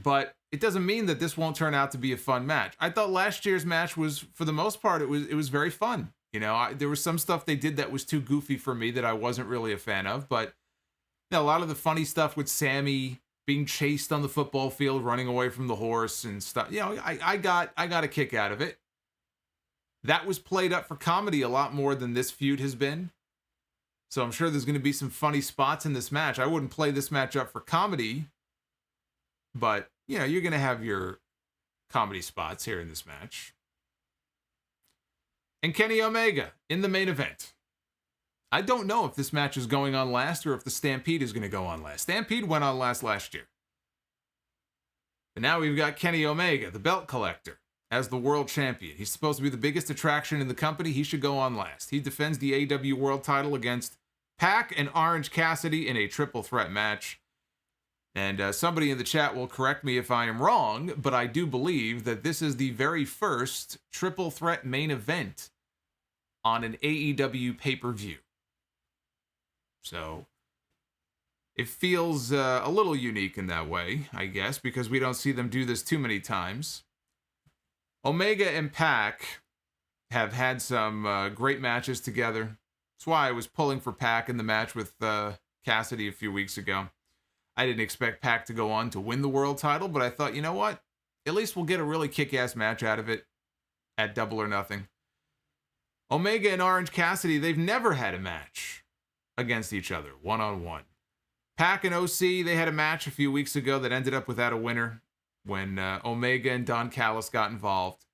But it doesn't mean that this won't turn out to be a fun match. I thought last year's match was, for the most part, it was very fun. There was some stuff they did that was too goofy for me that I wasn't really a fan of. But a lot of the funny stuff with Sammy being chased on the football field, running away from the horse and stuff. I got a kick out of it. That was played up for comedy a lot more than this feud has been. So I'm sure there's going to be some funny spots in this match. I wouldn't play this match up for comedy, but you're going to have your comedy spots here in this match. And Kenny Omega in the main event. I don't know if this match is going on last or if the Stampede is going to go on last. Stampede went on last year. But now we've got Kenny Omega, the belt collector, as the world champion. He's supposed to be the biggest attraction in the company. He should go on last. He defends the AEW world title against Pac and Orange Cassidy in a triple threat match. And somebody in the chat will correct me if I am wrong, but I do believe that this is the very first triple threat main event on an AEW pay-per-view. So it feels a little unique in that way, I guess, because we don't see them do this too many times. Omega and Pac have had some great matches together. That's why I was pulling for Pac in the match with Cassidy a few weeks ago. I didn't expect Pac to go on to win the world title, but I thought, you know what? At least we'll get a really kick-ass match out of it at Double or Nothing. Omega and Orange Cassidy, they've never had a match against each other, one-on-one. Pac and OC, they had a match a few weeks ago that ended up without a winner when Omega and Don Callis got involved.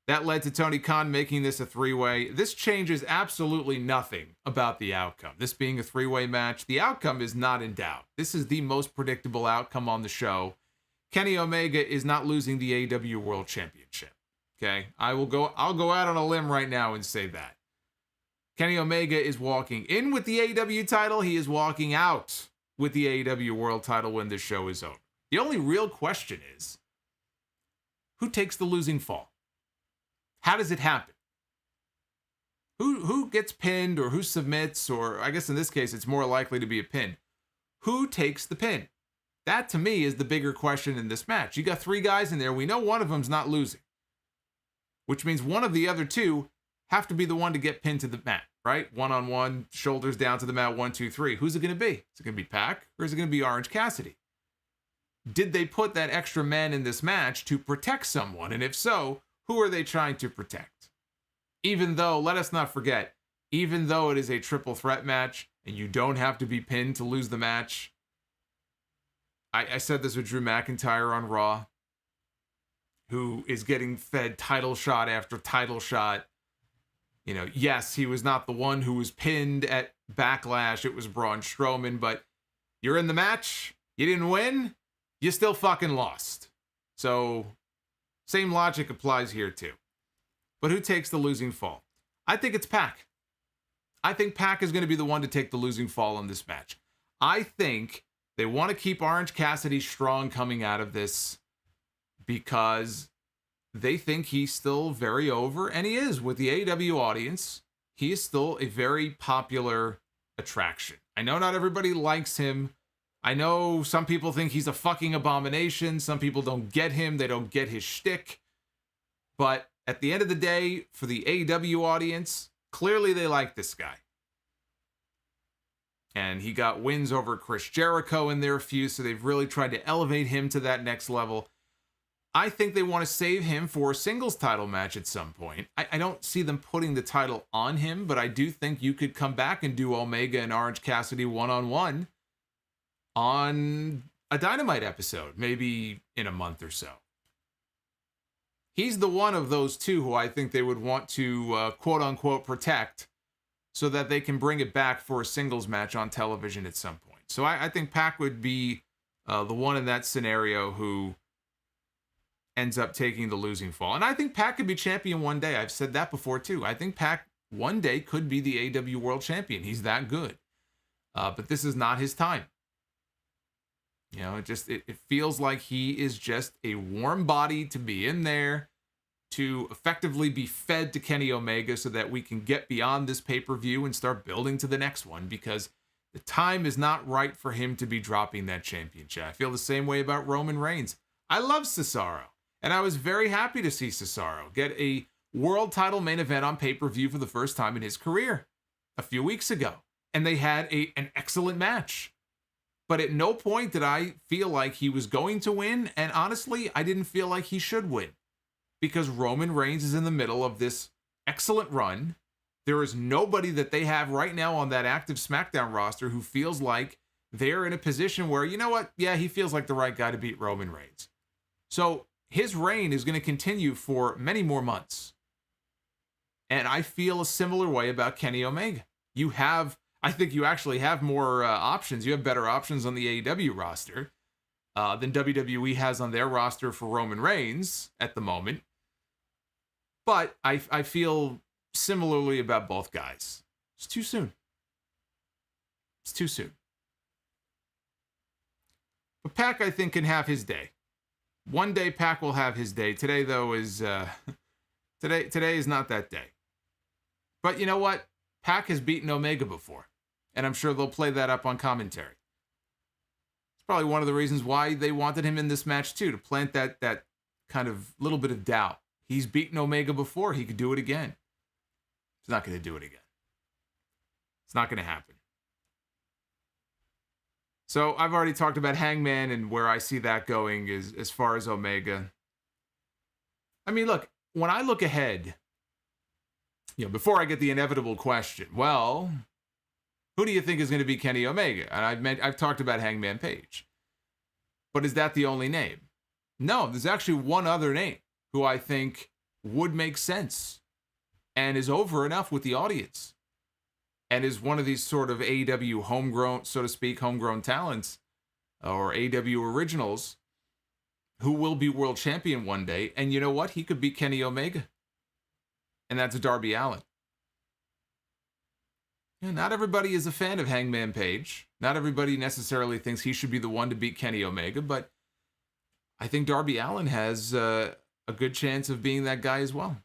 That led to Tony Khan making this a three-way. This changes absolutely nothing about the outcome. This being a three-way match, the outcome is not in doubt. This is the most predictable outcome on the show. Kenny Omega is not losing the AEW World Championship. Okay? I'll go out on a limb right now and say that. Kenny Omega is walking in with the AEW title. He is walking out with the AEW World title when this show is over. The only real question is, who takes the losing fall? How does it happen? Who gets pinned or who submits, or I guess in this case it's more likely to be a pin. Who takes the pin? That to me is the bigger question in this match. You got three guys in there. We know one of them's not losing, which means one of the other two have to be the one to get pinned to the mat, right? One-on-one, shoulders down to the mat, 1, 2, 3. Who's it going to be? Is it going to be Pac or is it going to be Orange Cassidy? Did they put that extra man in this match to protect someone? And if so, who are they trying to protect? Even though, let us not forget, even though it is a triple threat match and you don't have to be pinned to lose the match, I said this with Drew McIntyre on Raw, who is getting fed title shot after title shot. Yes, he was not the one who was pinned at Backlash. It was Braun Strowman, but you're in the match. You didn't win. You still fucking lost. So, same logic applies here too. But who takes the losing fall? I think it's Pac. I think Pac is going to be the one to take the losing fall in this match. I think they want to keep Orange Cassidy strong coming out of this because they think he's still very over, and he is with the AEW audience. He is still a very popular attraction. I know not everybody likes him. I know some people think he's a fucking abomination. Some people don't get him. They don't get his shtick. But at the end of the day, for the AEW audience, clearly they like this guy. And he got wins over Chris Jericho in their feud, so they've really tried to elevate him to that next level. I think they want to save him for a singles title match at some point. I don't see them putting the title on him, but I do think you could come back and do Omega and Orange Cassidy one-on-one on a Dynamite episode, maybe in a month or so. He's the one of those two who I think they would want to quote-unquote protect so that they can bring it back for a singles match on television at some point. So I think Pac would be the one in that scenario who ends up taking the losing fall. And I think Pac could be champion one day. I've said that before too. I think Pac one day could be the AEW World Champion. He's that good. But this is not his time. You know, it feels like he is just a warm body to be in there, to effectively be fed to Kenny Omega so that we can get beyond this pay-per-view and start building to the next one, because the time is not right for him to be dropping that championship. I feel the same way about Roman Reigns. I love Cesaro, and I was very happy to see Cesaro get a world title main event on pay-per-view for the first time in his career a few weeks ago. And they had an excellent match. But at no point did I feel like he was going to win. And honestly, I didn't feel like he should win. Because Roman Reigns is in the middle of this excellent run. There is nobody that they have right now on that active SmackDown roster who feels like they're in a position where, you know what? Yeah, he feels like the right guy to beat Roman Reigns. So his reign is going to continue for many more months. And I feel a similar way about Kenny Omega. I think you actually have more options. You have better options on the AEW roster than WWE has on their roster for Roman Reigns at the moment. But I feel similarly about both guys. It's too soon. It's too soon. But Pac, I think, can have his day. One day Pac will have his day. Today, though, is today is not that day. But you know what? Pac has beaten Omega before. And I'm sure they'll play that up on commentary. It's probably one of the reasons why they wanted him in this match too, to plant that kind of little bit of doubt. He's beaten Omega before. He could do it again. He's not going to do it again. It's not going to happen. So I've already talked about Hangman and where I see that going as far as Omega. I mean, look, when I look ahead, you know, before I get the inevitable question, well, who do you think is going to be Kenny Omega? And I've talked about Hangman Page. But is that the only name? No, there's actually one other name who I think would make sense and is over enough with the audience and is one of these sort of AEW homegrown, so to speak, homegrown talents or AEW originals who will be world champion one day. And you know what? He could beat Kenny Omega. And that's Darby Allin. Yeah, not everybody is a fan of Hangman Page. Not everybody necessarily thinks he should be the one to beat Kenny Omega, but I think Darby Allin has a good chance of being that guy as well.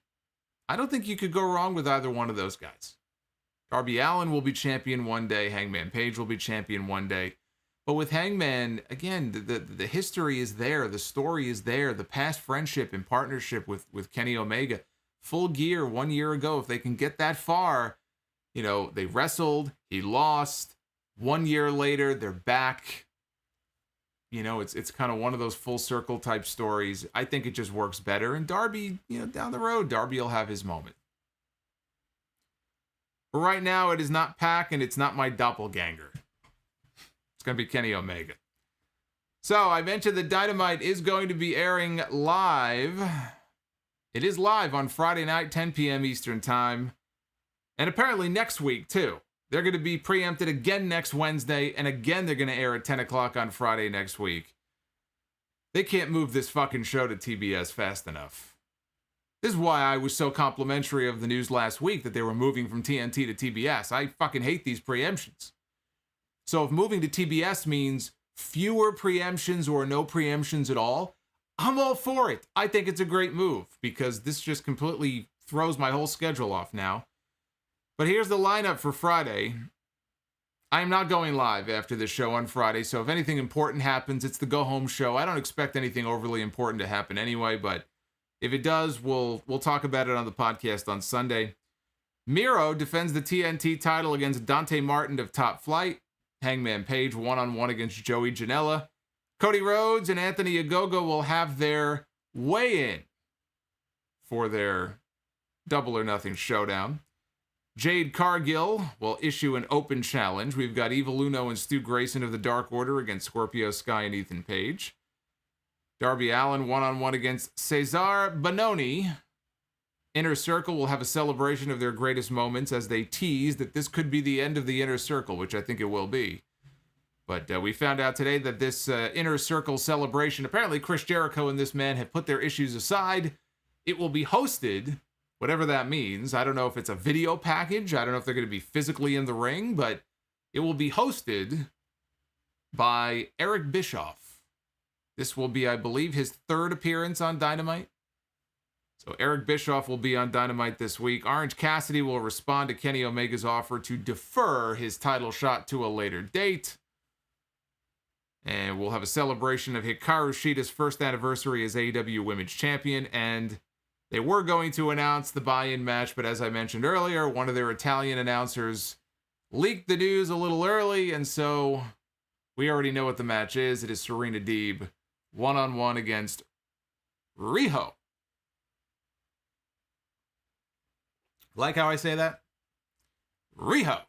I don't think you could go wrong with either one of those guys. Darby Allin will be champion one day. Hangman Page will be champion one day. But with Hangman, again, the history is there. The story is there. The past friendship and partnership with Kenny Omega. Full Gear 1 year ago, if they can get that far, you know, they wrestled, he lost. 1 year later, they're back. You know, it's kind of one of those full circle type stories. I think it just works better. And Darby, you know, down the road, Darby will have his moment. But right now, it is not Pac and it's not my doppelganger. It's going to be Kenny Omega. So I mentioned that Dynamite is going to be airing live. It is live on Friday night, 10 p.m. Eastern Time. And apparently next week, too. They're going to be preempted again next Wednesday, and again they're going to air at 10 o'clock on Friday next week. They can't move this fucking show to TBS fast enough. This is why I was so complimentary of the news last week that they were moving from TNT to TBS. I fucking hate these preemptions. So if moving to TBS means fewer preemptions or no preemptions at all, I'm all for it. I think it's a great move because this just completely throws my whole schedule off now. But here's the lineup for Friday. I am not going live after this show on Friday, so if anything important happens, it's the go-home show. I don't expect anything overly important to happen anyway, but if it does, we'll talk about it on the podcast on Sunday. Miro defends the TNT title against Dante Martin of Top Flight. Hangman Page one-on-one against Joey Janela. Cody Rhodes and Anthony Ogogo will have their weigh-in for their Double or Nothing showdown. Jade Cargill will issue an open challenge. We've got Evil Uno and Stu Grayson of the Dark Order against Scorpio Sky and Ethan Page. Darby Allin one-on-one against Cesar Bononi. Inner Circle will have a celebration of their greatest moments as they tease that this could be the end of the Inner Circle, which I think it will be. But we found out today that this Inner Circle celebration, apparently Chris Jericho and this man have put their issues aside. It will be hosted, whatever that means. I don't know if it's a video package. I don't know if they're going to be physically in the ring, but it will be hosted by Eric Bischoff. This will be, I believe, his third appearance on Dynamite. So Eric Bischoff will be on Dynamite this week. Orange Cassidy will respond to Kenny Omega's offer to defer his title shot to a later date. And we'll have a celebration of Hikaru Shida's first anniversary as AEW Women's Champion. And they were going to announce the buy-in match, but as I mentioned earlier, one of their Italian announcers leaked the news a little early, and so we already know what the match is. It is Serena Deeb one-on-one against Riho. Like how I say that? Riho.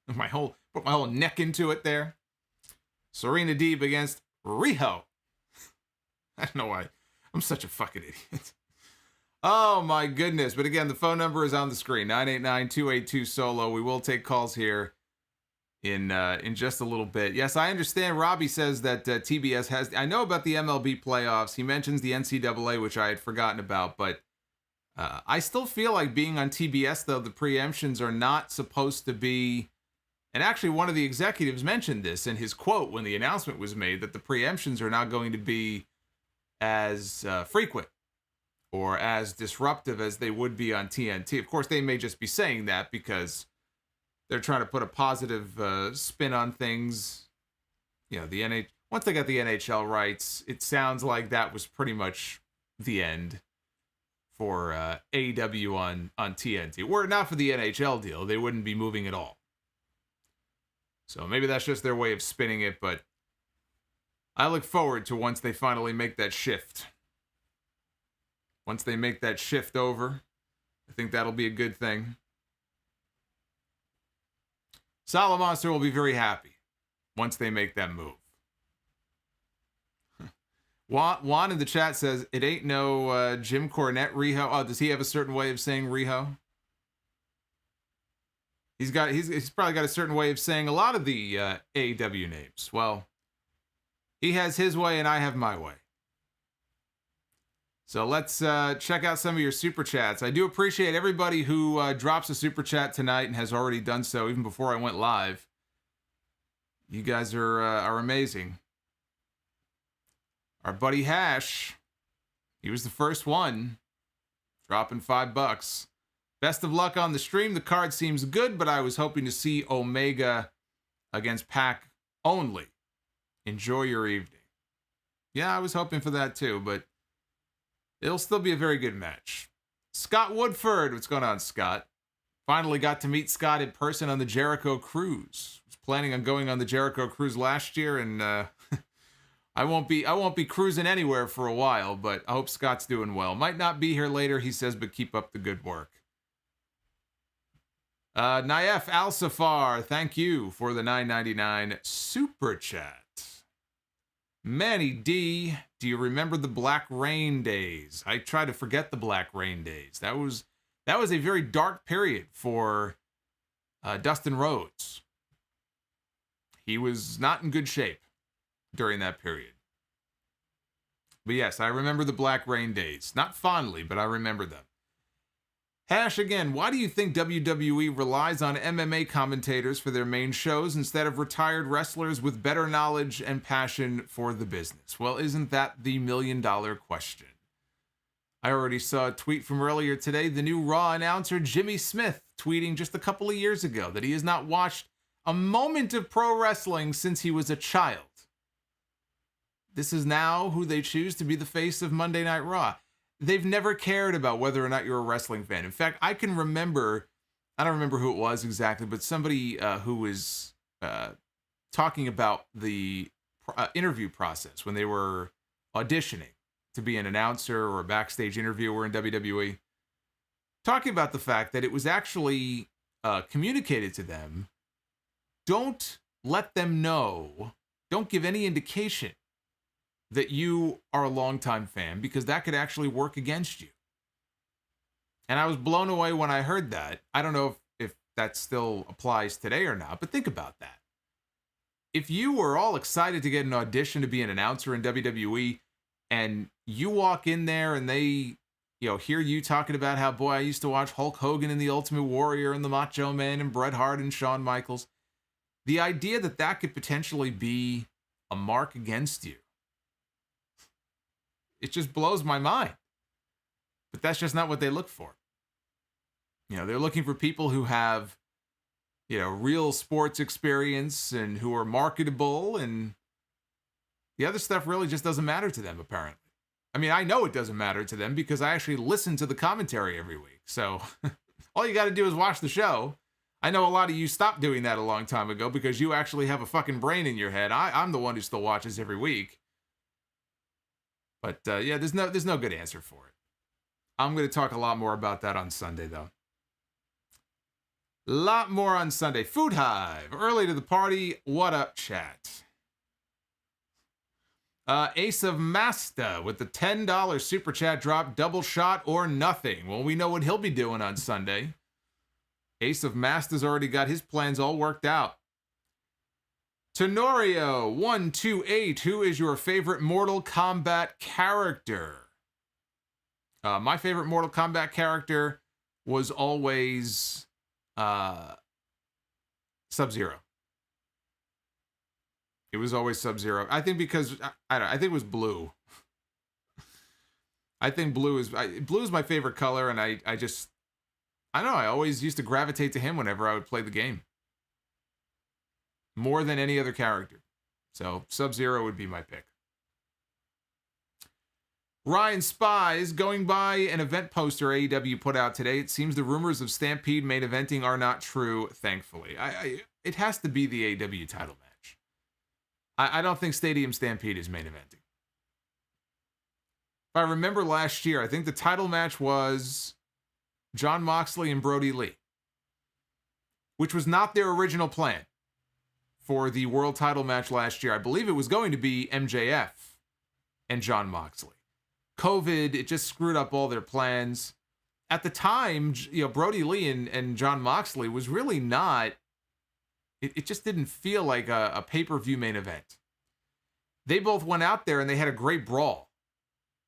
Put my whole neck into it there. Serena Deeb against Riho. I don't know why. I'm such a fucking idiot. Oh my goodness. But again, the phone number is on the screen. 989-282-SOLO. We will take calls here in just a little bit. Yes, I understand. Robbie says that TBS has... I know about the MLB playoffs. He mentions the NCAA, which I had forgotten about. But I still feel like being on TBS, though, the preemptions are not supposed to be... And actually, one of the executives mentioned this in his quote when the announcement was made, that the preemptions are not going to be as frequent or as disruptive as they would be on TNT. Of course, they may just be saying that because they're trying to put a positive spin on things. You know, once they got the NHL rights, it sounds like that was pretty much the end for AEW on TNT. Were it not for the NHL deal, they wouldn't be moving at all. So maybe that's just their way of spinning it, but I look forward to once they finally make that shift. Once they make that shift over, I think that'll be a good thing. Solomonster will be very happy once they make that move. Juan in the chat says, it ain't no Jim Cornette Riho. Oh, does he have a certain way of saying Riho? He's probably got a certain way of saying a lot of the AEW names. Well, he has his way and I have my way. So let's check out some of your super chats. I do appreciate everybody who drops a super chat tonight and has already done so even before I went live. You guys are amazing. Our buddy Hash, he was the first one, dropping $5. Best of luck on the stream. The card seems good, but I was hoping to see Omega against Pac only. Enjoy your evening. Yeah, I was hoping for that too, but it'll still be a very good match. Scott Woodford. What's going on, Scott? Finally got to meet Scott in person on the Jericho Cruise. Was planning on going on the Jericho Cruise last year, and I won't be cruising anywhere for a while, but I hope Scott's doing well. Might not be here later, he says, but keep up the good work. Naif Al-Safar, thank you for the $9.99 super chat. Manny D, do you remember the Black Rain days? I try to forget the Black Rain days. That was a very dark period for Dustin Rhodes. He was not in good shape during that period. But yes, I remember the Black Rain days. Not fondly, but I remember them. Hash again, why do you think WWE relies on MMA commentators for their main shows instead of retired wrestlers with better knowledge and passion for the business? Well, isn't that the million-dollar question? I already saw a tweet from earlier today, the new Raw announcer Jimmy Smith tweeting just a couple of years ago that he has not watched a moment of pro wrestling since he was a child. This is now who they choose to be the face of Monday Night Raw. They've never cared about whether or not you're a wrestling fan. In fact, I can remember, I don't remember who it was exactly, but somebody who was talking about the interview process when they were auditioning to be an announcer or a backstage interviewer in WWE. talking about the fact that it was actually communicated to them. Don't let them know, don't give any indication that you are a longtime fan, because that could actually work against you. And I was blown away when I heard that. I don't know if that still applies today or not, but think about that. If you were all excited to get an audition to be an announcer in WWE, and you walk in there and they, hear you talking about how, boy, I used to watch Hulk Hogan and the Ultimate Warrior and the Macho Man and Bret Hart and Shawn Michaels, the idea that that could potentially be a mark against you, it just blows my mind. But that's just not what they look for. They're looking for people who have, real sports experience and who are marketable, and the other stuff really just doesn't matter to them, apparently. I mean, I know it doesn't matter to them because I actually listen to the commentary every week. So all you got to do is watch the show. I know a lot of you stopped doing that a long time ago because you actually have a fucking brain in your head. I'm the one who still watches every week. But yeah, there's no good answer for it. I'm going to talk a lot more about that on Sunday, though. Lot more on Sunday. Food Hive, early to the party. What up, chat? Ace of Masta with the $10 super chat drop. Double shot or nothing. Well, we know what he'll be doing on Sunday. Ace of Masta's already got his plans all worked out. Tenorio128, who is your favorite Mortal Kombat character? My favorite Mortal Kombat character was always Sub-Zero. It was always Sub-Zero. I think because, I think it was blue. I think blue is my favorite color, and I don't know, I always used to gravitate to him whenever I would play the game. More than any other character. So Sub-Zero would be my pick. Ryan Spies, going by an event poster AEW put out today, it seems the rumors of Stampede main eventing are not true, thankfully. It has to be the AEW title match. I don't think Stadium Stampede is main eventing. If I remember last year, I think the title match was Jon Moxley and Brody Lee, which was not their original plan for the world title match last year. I believe it was going to be MJF and Jon Moxley. COVID, it just screwed up all their plans. At the time, Brody Lee and Jon Moxley was really not, it just didn't feel like a pay-per-view main event. They both went out there and they had a great brawl.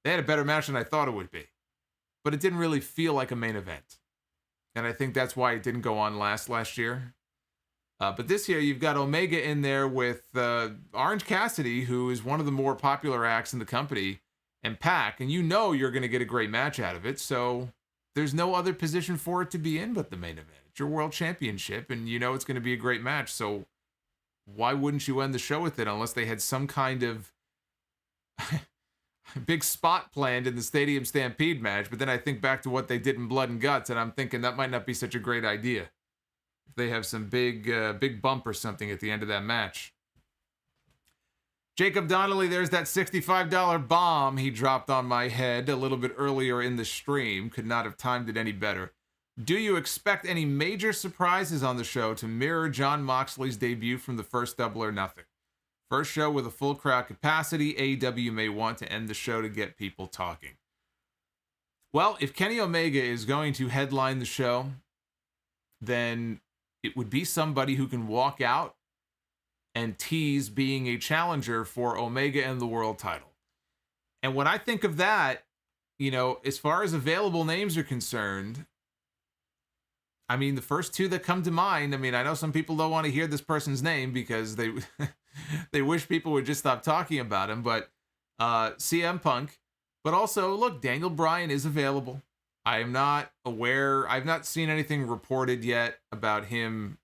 They had a better match than I thought it would be. But it didn't really feel like a main event. And I think that's why it didn't go on last year. But this year, you've got Omega in there with Orange Cassidy, who is one of the more popular acts in the company, and Pac, and you're going to get a great match out of it, so there's no other position for it to be in but the main event. It's your world championship, and it's going to be a great match, so why wouldn't you end the show with it unless they had some kind of big spot planned in the Stadium Stampede match? But then I think back to what they did in Blood and Guts, and I'm thinking that might not be such a great idea. If they have some big bump or something at the end of that match. Jacob Donnelly, there's that $65 bomb he dropped on my head a little bit earlier in the stream. Could not have timed it any better. Do you expect any major surprises on the show to mirror Jon Moxley's debut from the first Double or Nothing? First show with a full crowd capacity, AEW may want to end the show to get people talking. Well, if Kenny Omega is going to headline the show, then it would be somebody who can walk out and tease being a challenger for Omega and the world title. And when I think of that, as far as available names are concerned, I mean, the first two that come to mind, I mean, I know some people don't want to hear this person's name because they they wish people would just stop talking about him, but CM Punk. But also, look, Daniel Bryan is available. I am not aware, I've not seen anything reported yet about him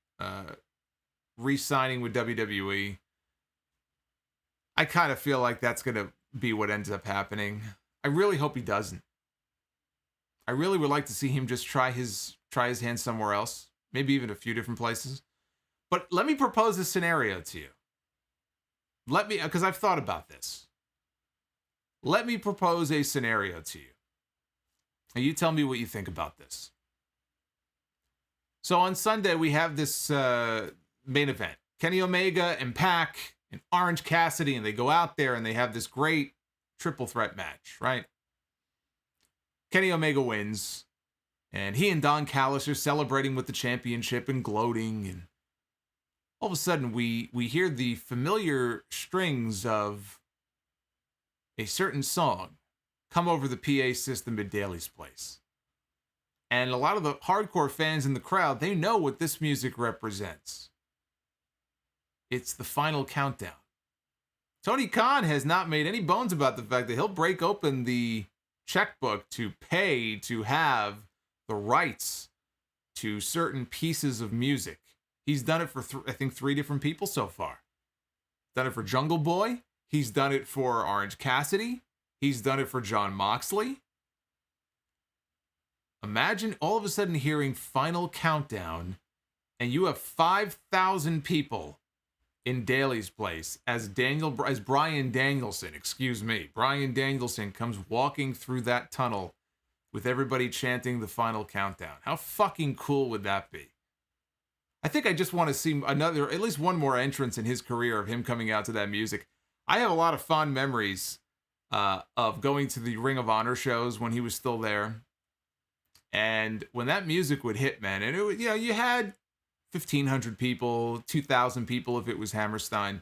re-signing with WWE. I kind of feel like that's going to be what ends up happening. I really hope he doesn't. I really would like to see him just try his hand somewhere else, maybe even a few different places. But let me propose a scenario to you. Because I've thought about this. Let me propose a scenario to you. And you tell me what you think about this. So on Sunday, we have this main event. Kenny Omega and Pac and Orange Cassidy, and they go out there and they have this great triple threat match, right? Kenny Omega wins, and he and Don Callis are celebrating with the championship and gloating, and all of a sudden we hear the familiar strings of a certain song come over the PA system at Daly's place. And a lot of the hardcore fans in the crowd, they know what this music represents. It's the final countdown. Tony Khan has not made any bones about the fact that he'll break open the checkbook to pay to have the rights to certain pieces of music. He's done it for, I think, 3 different people so far. Done it for Jungle Boy. He's done it for Orange Cassidy. He's done it for Jon Moxley. Imagine all of a sudden hearing Final Countdown, and you have 5,000 people in Daly's place as Bryan Danielson, Bryan Danielson comes walking through that tunnel with everybody chanting the Final Countdown. How fucking cool would that be? I think I just want to see at least one more entrance in his career of him coming out to that music. I have a lot of fond memories of going to the Ring of Honor shows when he was still there. And when that music would hit, man, and it would, you had 1,500 people, 2,000 people if it was Hammerstein.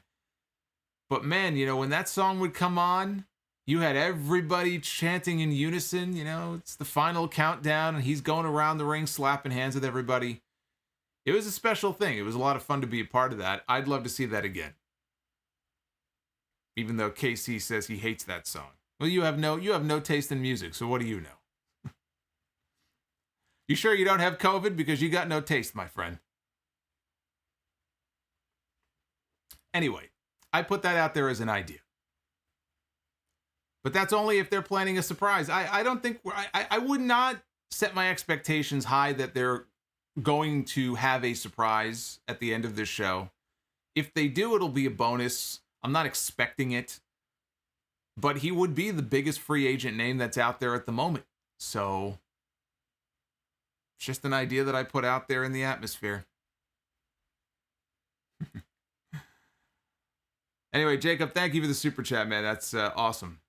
But man, when that song would come on, you had everybody chanting in unison. It's the final countdown, and he's going around the ring slapping hands with everybody. It was a special thing. It was a lot of fun to be a part of that. I'd love to see that again. Even though KC says he hates that song. Well, you have no taste in music, so what do you know? You sure you don't have COVID? Because you got no taste, my friend. Anyway, I put that out there as an idea. But that's only if they're planning a surprise. I don't think... I would not set my expectations high that they're going to have a surprise at the end of this show. If they do, it'll be a bonus. I'm not expecting it. But he would be the biggest free agent name that's out there at the moment. So... it's just an idea that I put out there in the atmosphere. Anyway, Jacob, thank you for the super chat, man. That's awesome.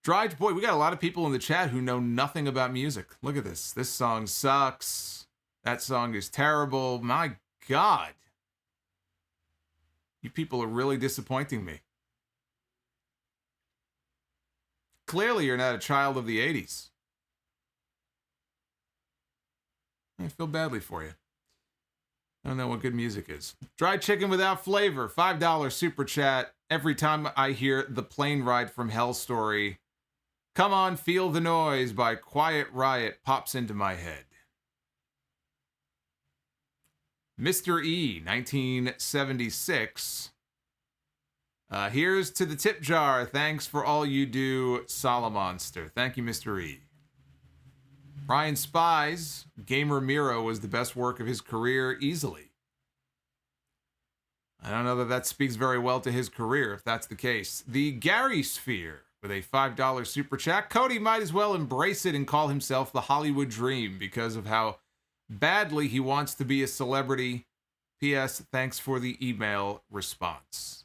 Dry, boy, we got a lot of people in the chat who know nothing about music. Look at this. This song sucks. That song is terrible. My God. You people are really disappointing me. Clearly, you're not a child of the 80s. I feel badly for you. I don't know what good music is. Dried chicken without flavor. $5 super chat. Every time I hear the plane ride from hell story, Come On, Feel the Noise by Quiet Riot pops into my head. Mr. E, 1976. Here's to the tip jar. Thanks for all you do, Solomonster. Thank you, Mr. E. Ryan Spies, Gamer Miro was the best work of his career easily. I don't know that speaks very well to his career, if that's the case. The Gary Sphere with a $5 super chat. Cody might as well embrace it and call himself the Hollywood Dream because of how badly he wants to be a celebrity. P.S. Thanks for the email response.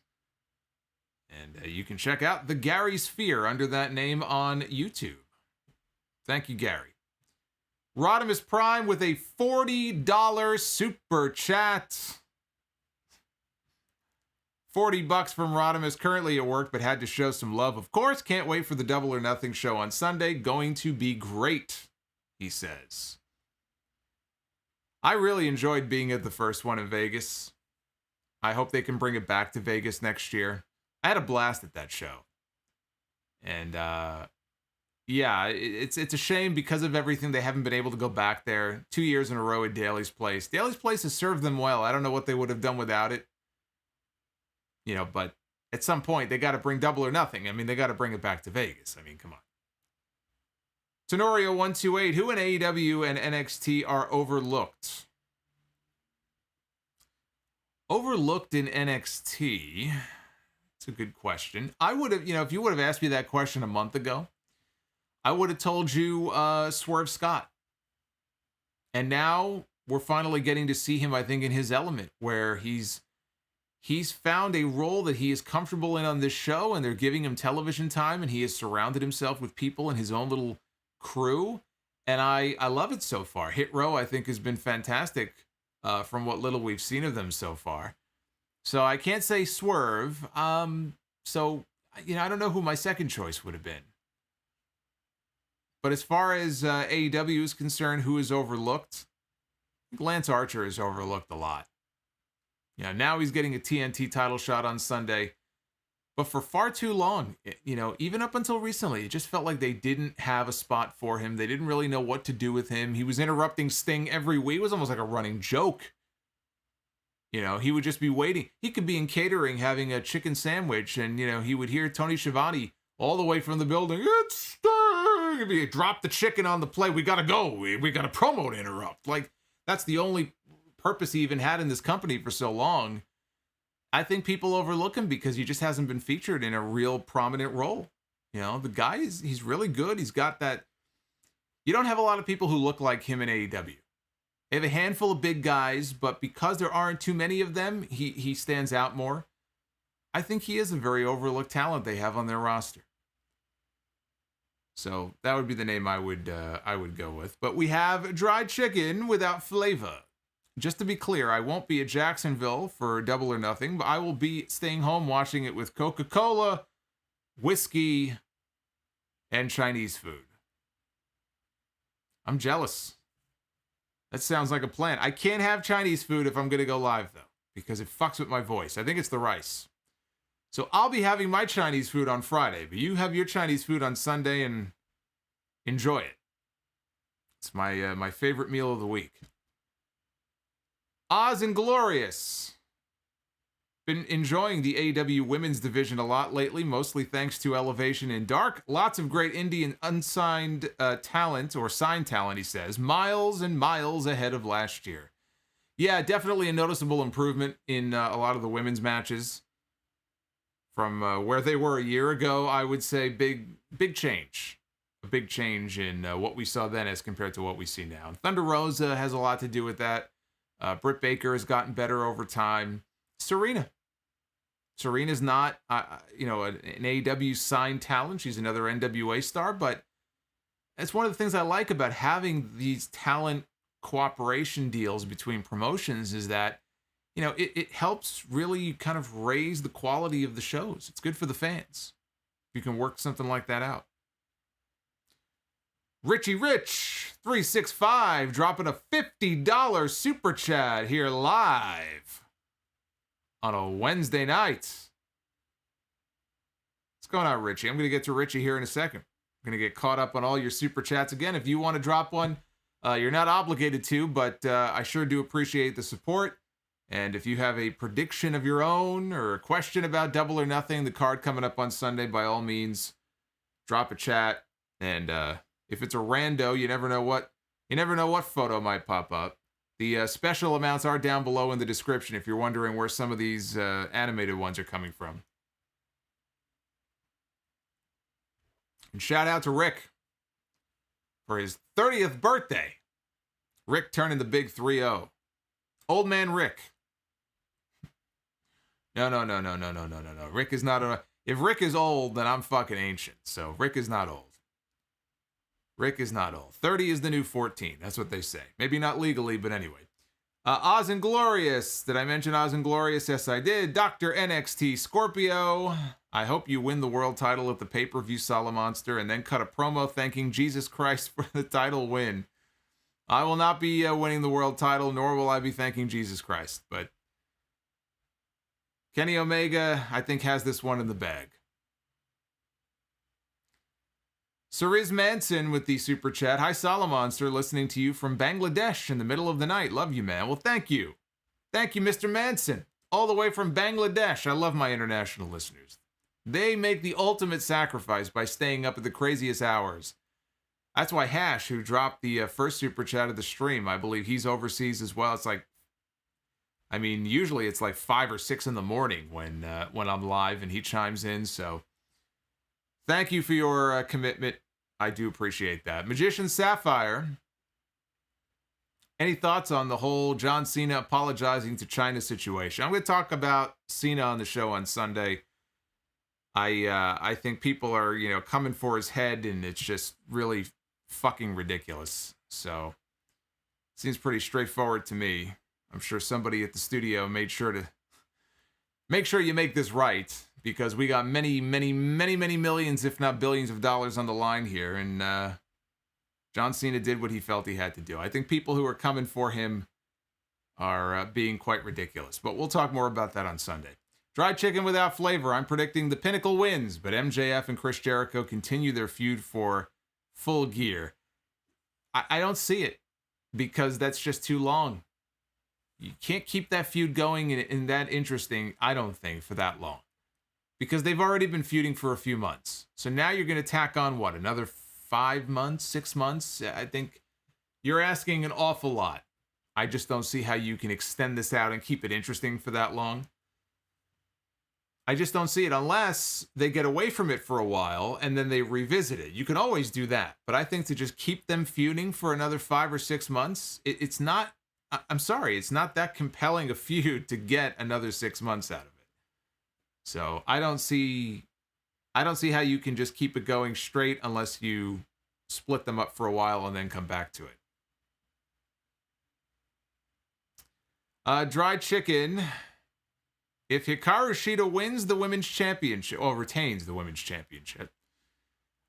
And you can check out the Gary Sphere under that name on YouTube. Thank you, Gary. Rodimus Prime with a $40 super chat. $40 from Rodimus, currently at work, but had to show some love. Of course, can't wait for the Double or Nothing show on Sunday. Going to be great, he says. I really enjoyed being at the first one in Vegas. I hope they can bring it back to Vegas next year. I had a blast at that show. And, yeah, it's a shame because of everything they haven't been able to go back there 2 years in a row at Daly's Place. Daly's Place has served them well. I don't know what they would have done without it. But at some point, they got to bring Double or Nothing. I mean, they got to bring it back to Vegas. I mean, come on. Tenorio128, who in AEW and NXT are overlooked? Overlooked in NXT? That's a good question. I would have, if you would have asked me that question a month ago, I would have told you Swerve Scott. And now we're finally getting to see him, I think, in his element, where he's found a role that he is comfortable in on this show, and they're giving him television time, and he has surrounded himself with people in his own little crew. And I love it so far. Hit Row, I think, has been fantastic from what little we've seen of them so far. So I can't say Swerve. So, I don't know who my second choice would have been. But as far as AEW is concerned, who is overlooked? I think Lance Archer is overlooked a lot. Now he's getting a TNT title shot on Sunday. But for far too long, even up until recently, it just felt like they didn't have a spot for him. They didn't really know what to do with him. He was interrupting Sting every week. It was almost like a running joke. He would just be waiting. He could be in catering having a chicken sandwich, and, he would hear Tony Schiavone all the way from the building. It's Sting! He'd be, drop the chicken on the plate. We got to go. We got a promo to interrupt. Like, that's the only purpose he even had in this company for so long. I think people overlook him because he just hasn't been featured in a real prominent role. The guy he's really good. He's got that. You don't have a lot of people who look like him in AEW. They have a handful of big guys, but because there aren't too many of them, he stands out more. I think he is a very overlooked talent they have on their roster. So that would be the name I would go with. But we have dried chicken without flavor. Just to be clear, I won't be at Jacksonville for Double or Nothing, but I will be staying home watching it with Coca-Cola, whiskey, and Chinese food. I'm jealous. That sounds like a plan. I can't have Chinese food if I'm going to go live, though, because it fucks with my voice. I think it's the rice. So I'll be having my Chinese food on Friday, but you have your Chinese food on Sunday and enjoy it. It's my favorite meal of the week. Oz and Glorious. Been enjoying the AEW women's division a lot lately, mostly thanks to Elevation in Dark. Lots of great indie and unsigned talent, or signed talent, he says. Miles and miles ahead of last year. Yeah, definitely a noticeable improvement in a lot of the women's matches. From where they were a year ago, I would say big change. A big change in what we saw then as compared to what we see now. Thunder Rosa has a lot to do with that. Britt Baker has gotten better over time. Serena's not, an AEW signed talent. She's another NWA star, but that's one of the things I like about having these talent cooperation deals between promotions is that, it helps really kind of raise the quality of the shows. It's good for the fans. You can work something like that out. Richie Rich 365 dropping a $50 super chat here live on a Wednesday night. What's going on, Richie? I'm going to get to Richie here in a second. I'm going to get caught up on all your super chats again. If you want to drop one, you're not obligated to, but I sure do appreciate the support. And if you have a prediction of your own or a question about Double or Nothing, the card coming up on Sunday, by all means, drop a chat. And if it's a rando, you never know what photo might pop up. The special amounts are down below in the description if you're wondering where some of these animated ones are coming from. And shout out to Rick for his 30th birthday. Rick turning the big 3-0. Old man Rick. No. Rick is not if Rick is old, then I'm fucking ancient. So Rick is not old. 30 is the new 14. That's what they say. Maybe not legally, but anyway. Oz and Glorious. Did I mention Oz and Glorious? Yes, I did. Dr. NXT Scorpio. I hope you win the world title at the pay-per-view Solomonster and then cut a promo thanking Jesus Christ for the title win. I will not be winning the world title, nor will I be thanking Jesus Christ. But Kenny Omega, I think, has this one in the bag. Ceriz Manson with the super chat. Hi, Solomonster, listening to you from Bangladesh in the middle of the night. Love you, man. Well, thank you. Thank you, Mr. Manson. All the way from Bangladesh. I love my international listeners. They make the ultimate sacrifice by staying up at the craziest hours. That's why Hash, who dropped the first super chat of the stream, I believe he's overseas as well. It's like, usually it's like 5 or 6 in the morning when I'm live and he chimes in. So thank you for your commitment. I do appreciate that. Magician Sapphire Any thoughts on the whole John Cena apologizing to China situation? I'm going to talk about Cena on the show on Sunday. I think people are, coming for his head, and it's just really fucking ridiculous. So, seems pretty straightforward to me. I'm sure somebody at the studio made sure to make sure you make this right, because we got many, many, many, many millions, if not billions of dollars on the line here, and John Cena did what he felt he had to do. I think people who are coming for him are being quite ridiculous, but we'll talk more about that on Sunday. Dry chicken without flavor. I'm predicting the Pinnacle wins, but MJF and Chris Jericho continue their feud for Full Gear. I don't see it, because that's just too long. You can't keep that feud going and that interesting, I don't think, for that long. Because they've already been feuding for a few months. So now you're going to tack on, what, another 5 months, 6 months? I think you're asking an awful lot. I just don't see how you can extend this out and keep it interesting for that long. I just don't see it, unless they get away from it for a while and then they revisit it. You can always do that. But I think to just keep them feuding for another 5 or 6 months, it's not, I'm sorry, it's not that compelling a feud to get another 6 months out of it. So I don't see how you can just keep it going straight unless you split them up for a while and then come back to it. Dry chicken. If Hikaru Shida wins the women's championship, or retains the women's championship,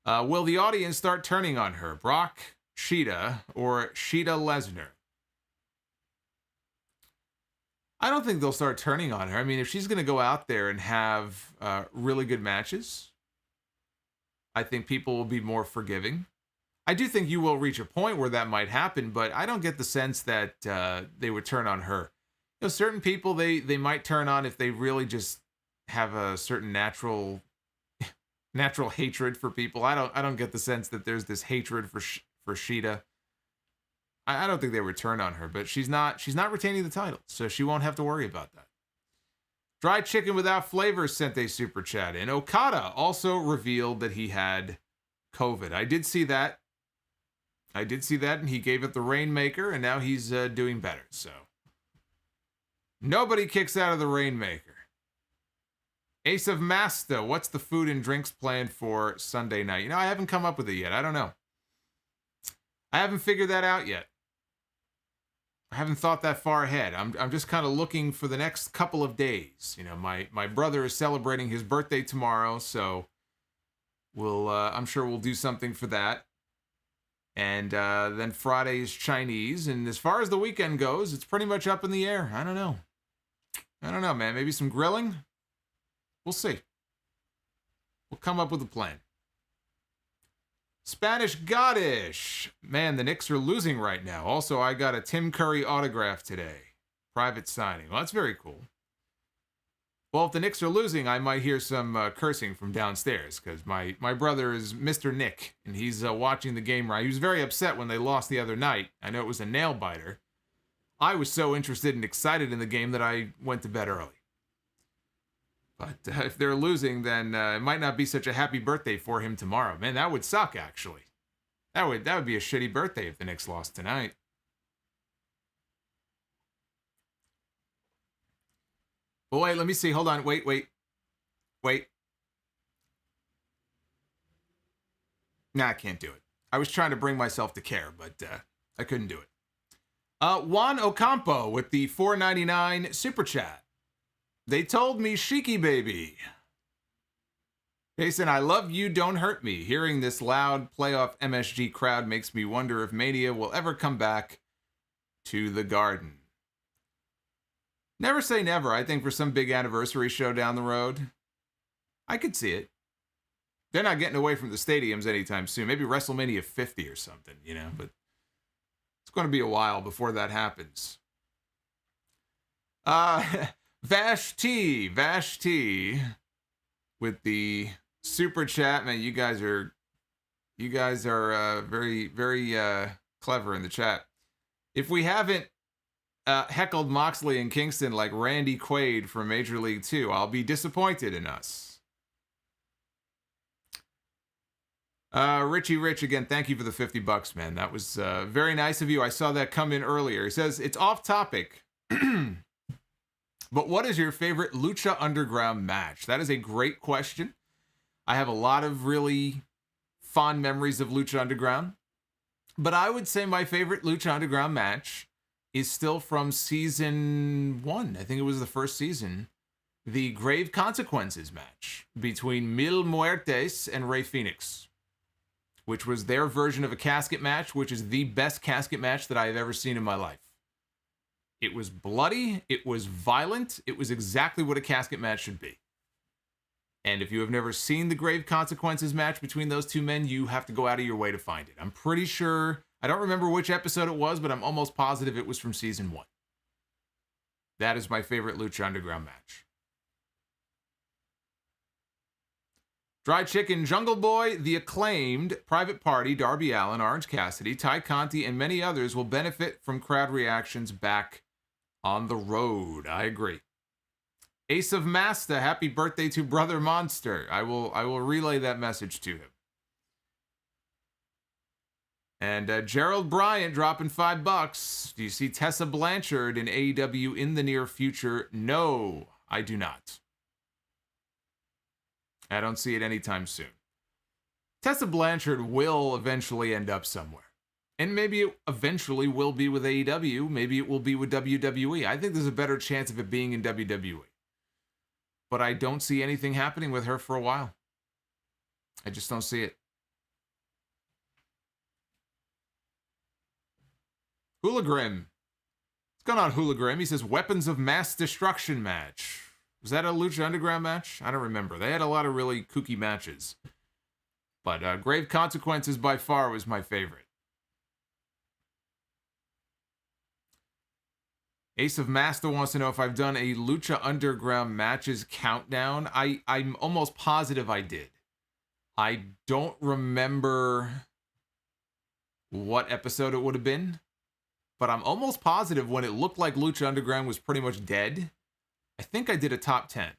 will the audience start turning on her? Brock, Shida, or Shida Lesnar? I don't think they'll start turning on her. I mean, if she's going to go out there and have really good matches, I think people will be more forgiving. I do think you will reach a point where that might happen, but I don't get the sense that they would turn on her. Certain people they might turn on if they really just have a certain natural hatred for people. I don't get the sense that there's this hatred for Shida. I don't think they would turn on her, but she's not retaining the title, so she won't have to worry about that. Dry chicken without flavor sent a super chat in. Okada also revealed that he had COVID. I did see that, and he gave it the Rainmaker, and now he's doing better. So nobody kicks out of the Rainmaker. Ace of Masta, what's the food and drinks plan for Sunday night? I haven't come up with it yet. I don't know. I haven't figured that out yet. I haven't thought that far ahead. I'm just kind of looking for the next couple of days. My brother is celebrating his birthday tomorrow, so I'm sure we'll do something for that. And then Friday is Chinese, and as far as the weekend goes, it's pretty much up in the air. I don't know, man. Maybe some grilling? We'll see. We'll come up with a plan. Spanish Goddish. Man, the Knicks are losing right now. Also, I got a Tim Curry autograph today. Private signing. Well, that's very cool. Well, if the Knicks are losing, I might hear some cursing from downstairs, because my brother is Mr. Nick, and he's watching the game right. He was very upset when they lost the other night. I know it was a nail-biter. I was so interested and excited in the game that I went to bed early. But if they're losing, then it might not be such a happy birthday for him tomorrow. Man, that would suck, actually. That would be a shitty birthday if the Knicks lost tonight. But wait, let me see. Hold on. Wait. Nah, I can't do it. I was trying to bring myself to care, but I couldn't do it. Juan Ocampo with the $4.99 super chat. They told me Shiki baby. Jason, I love you, don't hurt me. Hearing this loud playoff MSG crowd makes me wonder if Mania will ever come back to the Garden. Never say never. I think for some big anniversary show down the road, I could see it. They're not getting away from the stadiums anytime soon. Maybe WrestleMania 50 or something, but it's going to be a while before that happens. Vash T with the super chat. Man, you guys are very, very clever in the chat. If we haven't heckled Moxley and Kingston like Randy Quaid from Major League 2, I'll be disappointed in us. Richie Rich, again, thank you for the $50, man. That was very nice of you. I saw that come in earlier. He says, it's off topic, but what is your favorite Lucha Underground match? That is a great question. I have a lot of really fond memories of Lucha Underground, but I would say my favorite Lucha Underground match is still from season 1. I think it was the first season. The Grave Consequences match between Mil Muertes and Rey Fenix, which was their version of a casket match, which is the best casket match that I have ever seen in my life. It was bloody, it was violent, it was exactly what a casket match should be. And if you have never seen the Grave Consequences match between those two men, you have to go out of your way to find it. I'm pretty sure, I don't remember which episode it was, but I'm almost positive it was from season 1. That is my favorite Lucha Underground match. Dry Chicken, Jungle Boy, The Acclaimed, Private Party, Darby Allin, Orange Cassidy, Ty Conti, and many others will benefit from crowd reactions back on the road. I agree. Ace of Masta, happy birthday to Brother Monster. I will relay that message to him. And Gerald Bryant dropping $5. Do you see Tessa Blanchard in AEW in the near future? No, I do not. I don't see it anytime soon. Tessa Blanchard will eventually end up somewhere. And maybe it eventually will be with AEW. Maybe it will be with WWE. I think there's a better chance of it being in WWE. But I don't see anything happening with her for a while. I just don't see it. Hoolagrim. What's going on, Hoolagrim? He says, Weapons of Mass Destruction match. Was that a Lucha Underground match? I don't remember. They had a lot of really kooky matches. But Grave Consequences by far was my favorite. Ace of Master wants to know if I've done a Lucha Underground matches countdown. I'm almost positive I did. I don't remember what episode it would have been. But I'm almost positive when it looked like Lucha Underground was pretty much dead, I think I did a top 10.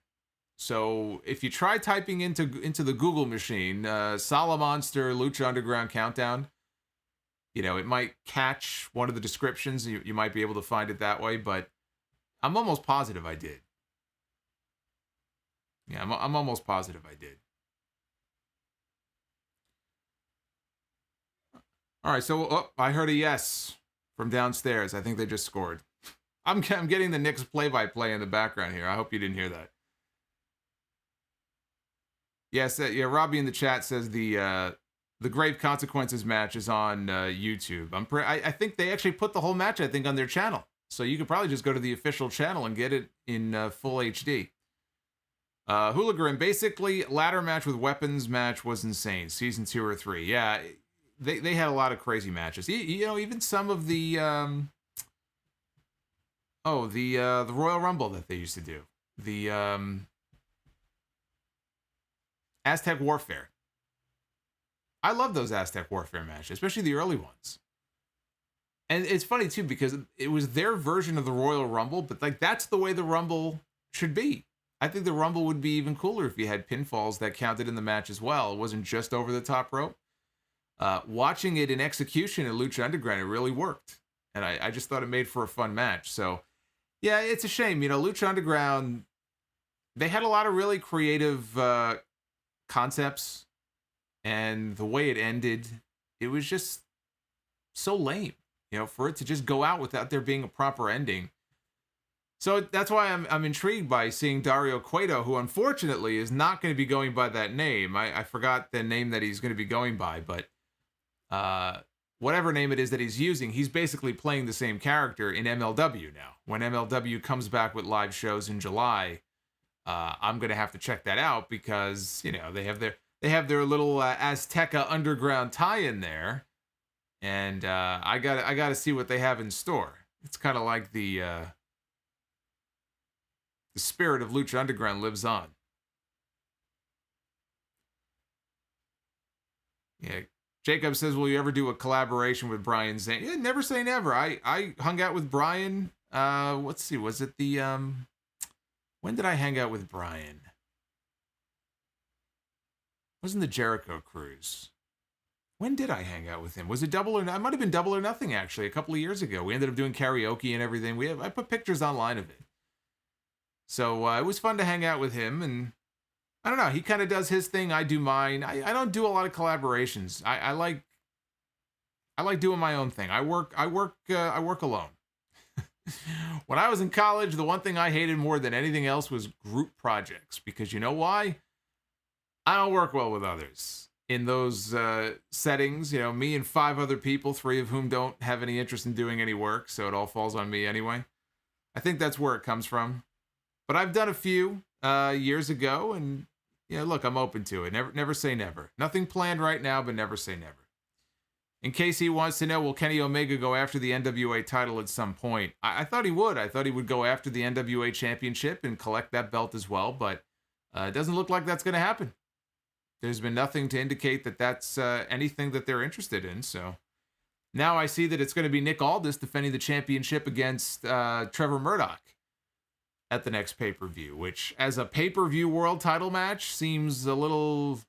So if you try typing into the Google machine, Solomonster Lucha Underground Countdown, you know, it might catch one of the descriptions. You might be able to find it that way, but I'm almost positive I did. Yeah, I'm almost positive I did. All right, so I heard a yes from downstairs. I think they just scored. I'm getting the Knicks play-by-play in the background here. I hope you didn't hear that. Yes, yeah. Robbie in the chat says the Grave Consequences match is on YouTube. I think they actually put the whole match, I think, on their channel. So you could probably just go to the official channel and get it in full HD. Hooligan, basically, ladder match with weapons match was insane. Season 2 or 3. Yeah, they had a lot of crazy matches. You know, even some of the the Royal Rumble that they used to do. The Aztec Warfare. I love those Aztec Warfare matches, especially the early ones. And it's funny, too, because it was their version of the Royal Rumble, but like that's the way the Rumble should be. I think the Rumble would be even cooler if you had pinfalls that counted in the match as well. It wasn't just over the top rope. Watching it in execution at Lucha Underground, it really worked. And I just thought it made for a fun match. So, yeah, it's a shame. You know, Lucha Underground, they had a lot of really creative concepts. And the way it ended, it was just so lame. You know, for it to just go out without there being a proper ending. So that's why I'm intrigued by seeing Dario Cueto, who unfortunately is not going to be going by that name. I forgot the name that he's going to be going by, but whatever name it is that he's using, he's basically playing the same character in MLW now. When MLW comes back with live shows in July, I'm going to have to check that out because, you know, they have their little Azteca Underground tie-in there, and I got to see what they have in store. It's kind of like the spirit of Lucha Underground lives on. Yeah, Jacob says, will you ever do a collaboration with Brian Zane? Yeah, never say never. I hung out with Brian. Let's see, was it the when did I hang out with Brian? Wasn't the Jericho Cruise? When did I hang out with him? Was it Double or Nothing? It might have been Double or Nothing, actually, a couple of years ago. We ended up doing karaoke and everything. I put pictures online of it. So it was fun to hang out with him, and I don't know. He kind of does his thing. I do mine. I don't do a lot of collaborations. I like doing my own thing. I work alone. When I was in college, the one thing I hated more than anything else was group projects, because you know why? I don't work well with others in those settings. You know, me and 5 other people, 3 of whom don't have any interest in doing any work, so it all falls on me anyway. I think that's where it comes from. But I've done a few years ago, and look, I'm open to it. Never say never. Nothing planned right now, but never say never. In case he wants to know, will Kenny Omega go after the NWA title at some point? I thought he would. I thought he would go after the NWA championship and collect that belt as well, but it doesn't look like that's going to happen. There's been nothing to indicate that that's anything that they're interested in, so now I see that it's going to be Nick Aldis defending the championship against Trevor Murdoch at the next pay-per-view, which, as a pay-per-view world title match, seems a little...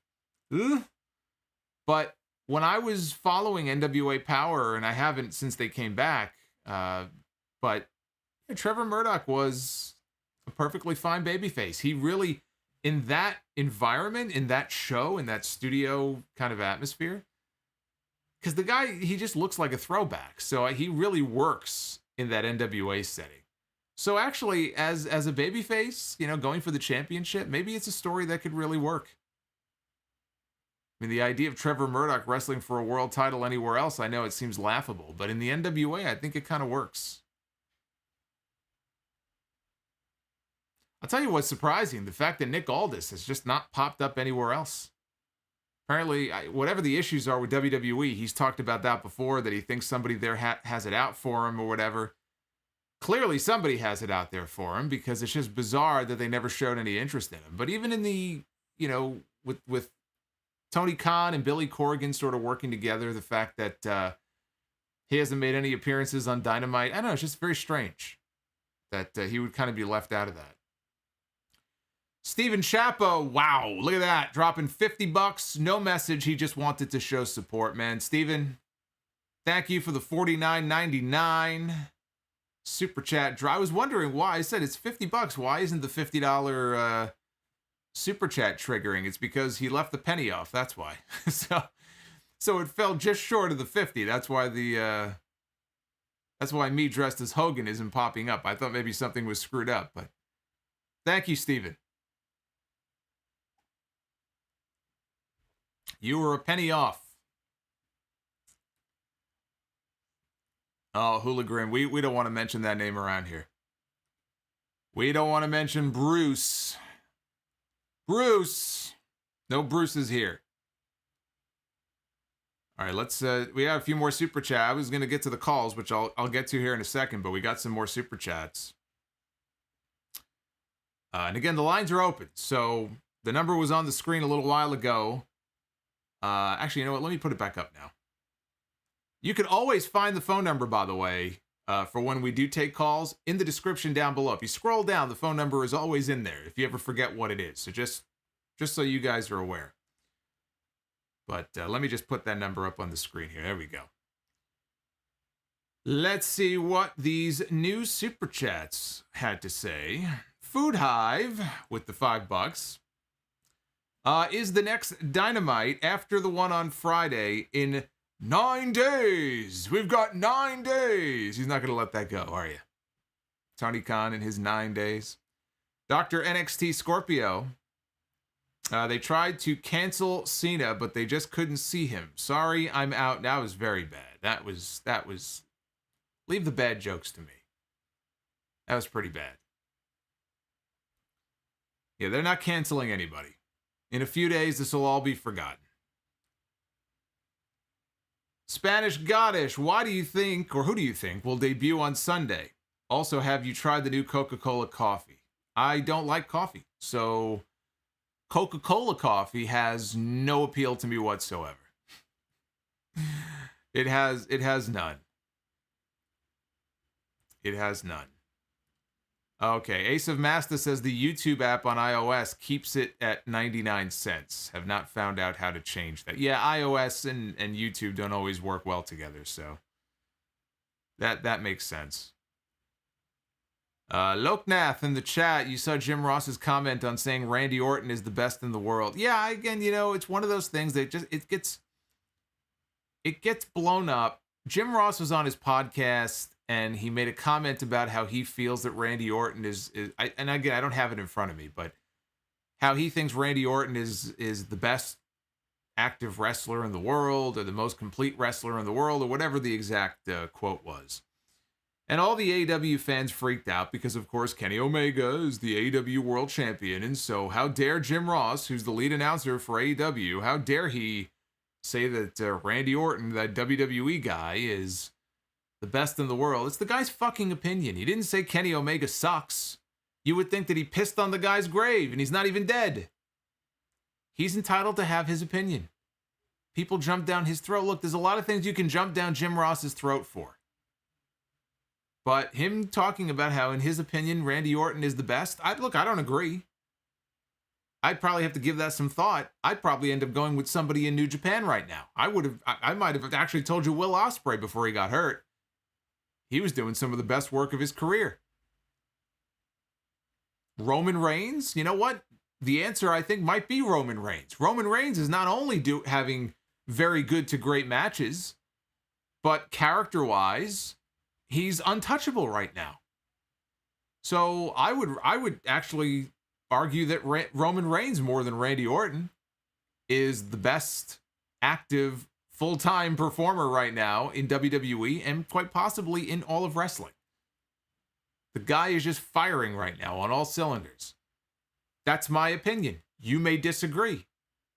But when I was following NWA Power, and I haven't since they came back, but Trevor Murdoch was a perfectly fine babyface. He really, in that environment, in that show, in that studio kind of atmosphere, because the guy, he just looks like a throwback. So he really works in that NWA setting. So actually, as a babyface, going for the championship, maybe it's a story that could really work. I mean, the idea of Trevor Murdoch wrestling for a world title anywhere else, I know it seems laughable, but in the NWA, I think it kind of works. I'll tell you what's surprising, the fact that Nick Aldis has just not popped up anywhere else. Apparently, whatever the issues are with WWE, he's talked about that before, that he thinks somebody there has it out for him or whatever. Clearly, somebody has it out there for him, because it's just bizarre that they never showed any interest in him. But even in the, with Tony Khan and Billy Corgan sort of working together, the fact that he hasn't made any appearances on Dynamite, I don't know, it's just very strange that he would kind of be left out of that. Steven Chapo, wow, look at that, dropping $50, no message, he just wanted to show support, man. Steven, thank you for the $49.99 super chat. I was wondering why. I said it's $50. Why isn't the $50 super chat triggering? It's because he left the penny off. That's why. so it fell just short of the 50. That's why that's why me dressed as Hogan isn't popping up. I thought maybe something was screwed up, but thank you, Steven. You were a penny off. Oh, Hooligan, we don't want to mention that name around here. We don't want to mention Bruce. Bruce! No Bruce is here. All right, let's, we have a few more super chats. I was going to get to the calls, which I'll get to here in a second, but we got some more super chats. And again, the lines are open. So the number was on the screen a little while ago. Actually, you know what? Let me put it back up now. You can always find the phone number, by the way, for when we do take calls in the description down below. If you scroll down, the phone number is always in there if you ever forget what it is. So just so you guys are aware. But let me just put that number up on the screen here. There we go. Let's see what these new super chats had to say. Food Hive with the $5. Is the next Dynamite after the one on Friday in 9 days? We've got 9 days. He's not going to let that go, are you? Tony Khan and his 9 days. Dr. NXT Scorpio. They tried to cancel Cena, but they just couldn't see him. Sorry, I'm out. That was very bad. That was... Leave the bad jokes to me. That was pretty bad. Yeah, they're not canceling anybody. In a few days, this will all be forgotten. Spanish Goddess, why do you think, or who do you think, will debut on Sunday? Also, have you tried the new Coca-Cola coffee? I don't like coffee, so Coca-Cola coffee has no appeal to me whatsoever. It has none. It has none. Okay, Ace of Master says the YouTube app on iOS keeps it at 99 cents. Have not found out how to change that. Yeah, iOS and YouTube don't always work well together, so that makes sense. Loknath in the chat, you saw Jim Ross's comment on saying Randy Orton is the best in the world. Yeah, again, it's one of those things that just it gets blown up. Jim Ross was on his podcast and he made a comment about how he feels that Randy Orton and again, I don't have it in front of me, but how he thinks Randy Orton is the best active wrestler in the world, or the most complete wrestler in the world, or whatever the exact quote was. And all the AEW fans freaked out because, of course, Kenny Omega is the AEW World Champion, and so how dare Jim Ross, who's the lead announcer for AEW, how dare he say that Randy Orton, that WWE guy, is the best in the world? It's the guy's fucking opinion. He didn't say Kenny Omega sucks. You would think that he pissed on the guy's grave, and he's not even dead. He's entitled to have his opinion. People jump down his throat. Look, there's a lot of things you can jump down Jim Ross's throat for. But him talking about how, in his opinion, Randy Orton is the best, I don't agree. I'd probably have to give that some thought. I'd probably end up going with somebody in New Japan right now. I might have actually told you Will Ospreay before he got hurt. He was doing some of the best work of his career. Roman Reigns, you know what? The answer, I think, might be Roman Reigns. Roman Reigns is not only having very good to great matches, but character-wise, he's untouchable right now. So I would actually argue that Roman Reigns, more than Randy Orton, is the best active full-time performer right now in WWE and quite possibly in all of wrestling. The guy is just firing right now on all cylinders. That's my opinion. You may disagree.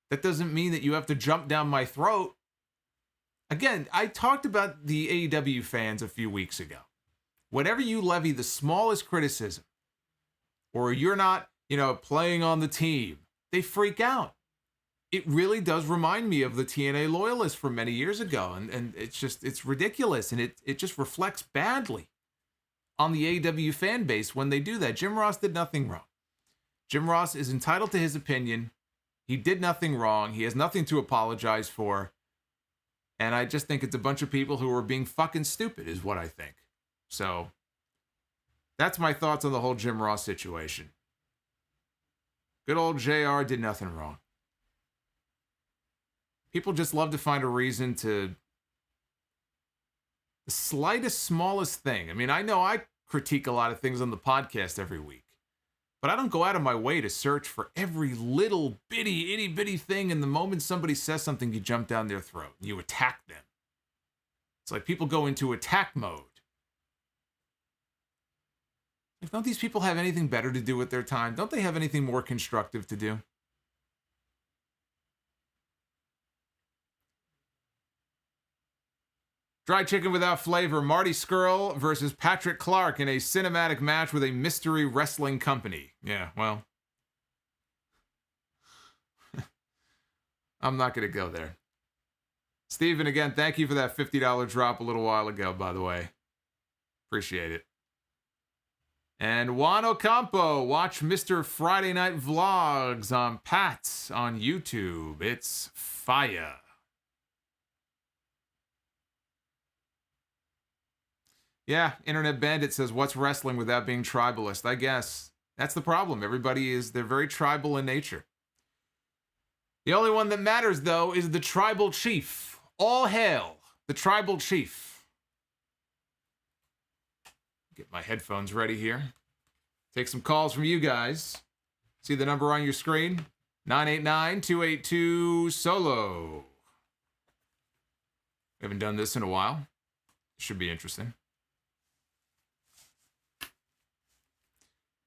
That doesn't mean that you have to jump down my throat. Again, I talked about the AEW fans a few weeks ago. Whenever you levy the smallest criticism, or you're not, playing on the team, they freak out. It really does remind me of the TNA loyalists from many years ago. And it's ridiculous. And it just reflects badly on the AEW fan base when they do that. Jim Ross did nothing wrong. Jim Ross is entitled to his opinion. He did nothing wrong. He has nothing to apologize for. And I just think it's a bunch of people who are being fucking stupid is what I think. So that's my thoughts on the whole Jim Ross situation. Good old JR did nothing wrong. People just love to find a reason to the slightest, smallest thing. I mean, I know I critique a lot of things on the podcast every week, but I don't go out of my way to search for every little bitty, itty bitty thing. And the moment somebody says something, you jump down their throat and you attack them. It's like people go into attack mode. Like, don't these people have anything better to do with their time? Don't they have anything more constructive to do? Dry chicken without flavor. Marty Scurll versus Patrick Clark in a cinematic match with a mystery wrestling company. Yeah, well, I'm not going to go there. Steven, again, thank you for that $50 drop a little while ago, by the way. Appreciate it. And Juan Ocampo, watch Mr. Friday Night Vlogs on Pat's on YouTube. It's fire. Yeah, Internet Bandit says, what's wrestling without being tribalist? I guess that's the problem. They're very tribal in nature. The only one that matters, though, is the tribal chief. All hail the tribal chief. Get my headphones ready here. Take some calls from you guys. See the number on your screen? 989-282-SOLO. We haven't done this in a while. Should be interesting.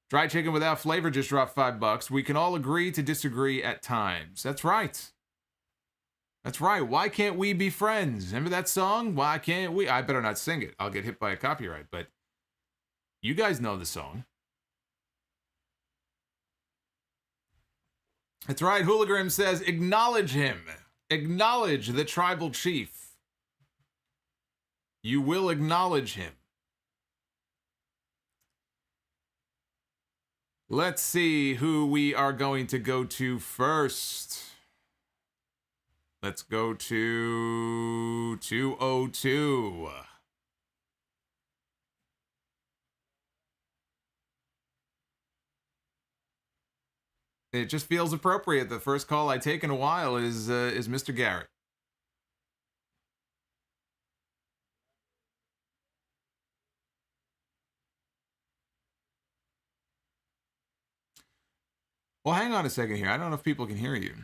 Dry chicken without flavor just dropped $5. We can all agree to disagree at times. That's right. That's right. Why can't we be friends? Remember that song? Why can't we? I better not sing it. I'll get hit by a copyright, but you guys know the song. That's right. Hooligram says, acknowledge him. Acknowledge the tribal chief. You will acknowledge him. Let's see who we are going to go to first. Let's go to 202. It just feels appropriate. The first call I take in a while is Mr. Garrett. Well, hang on a second here. I don't know if people can hear you.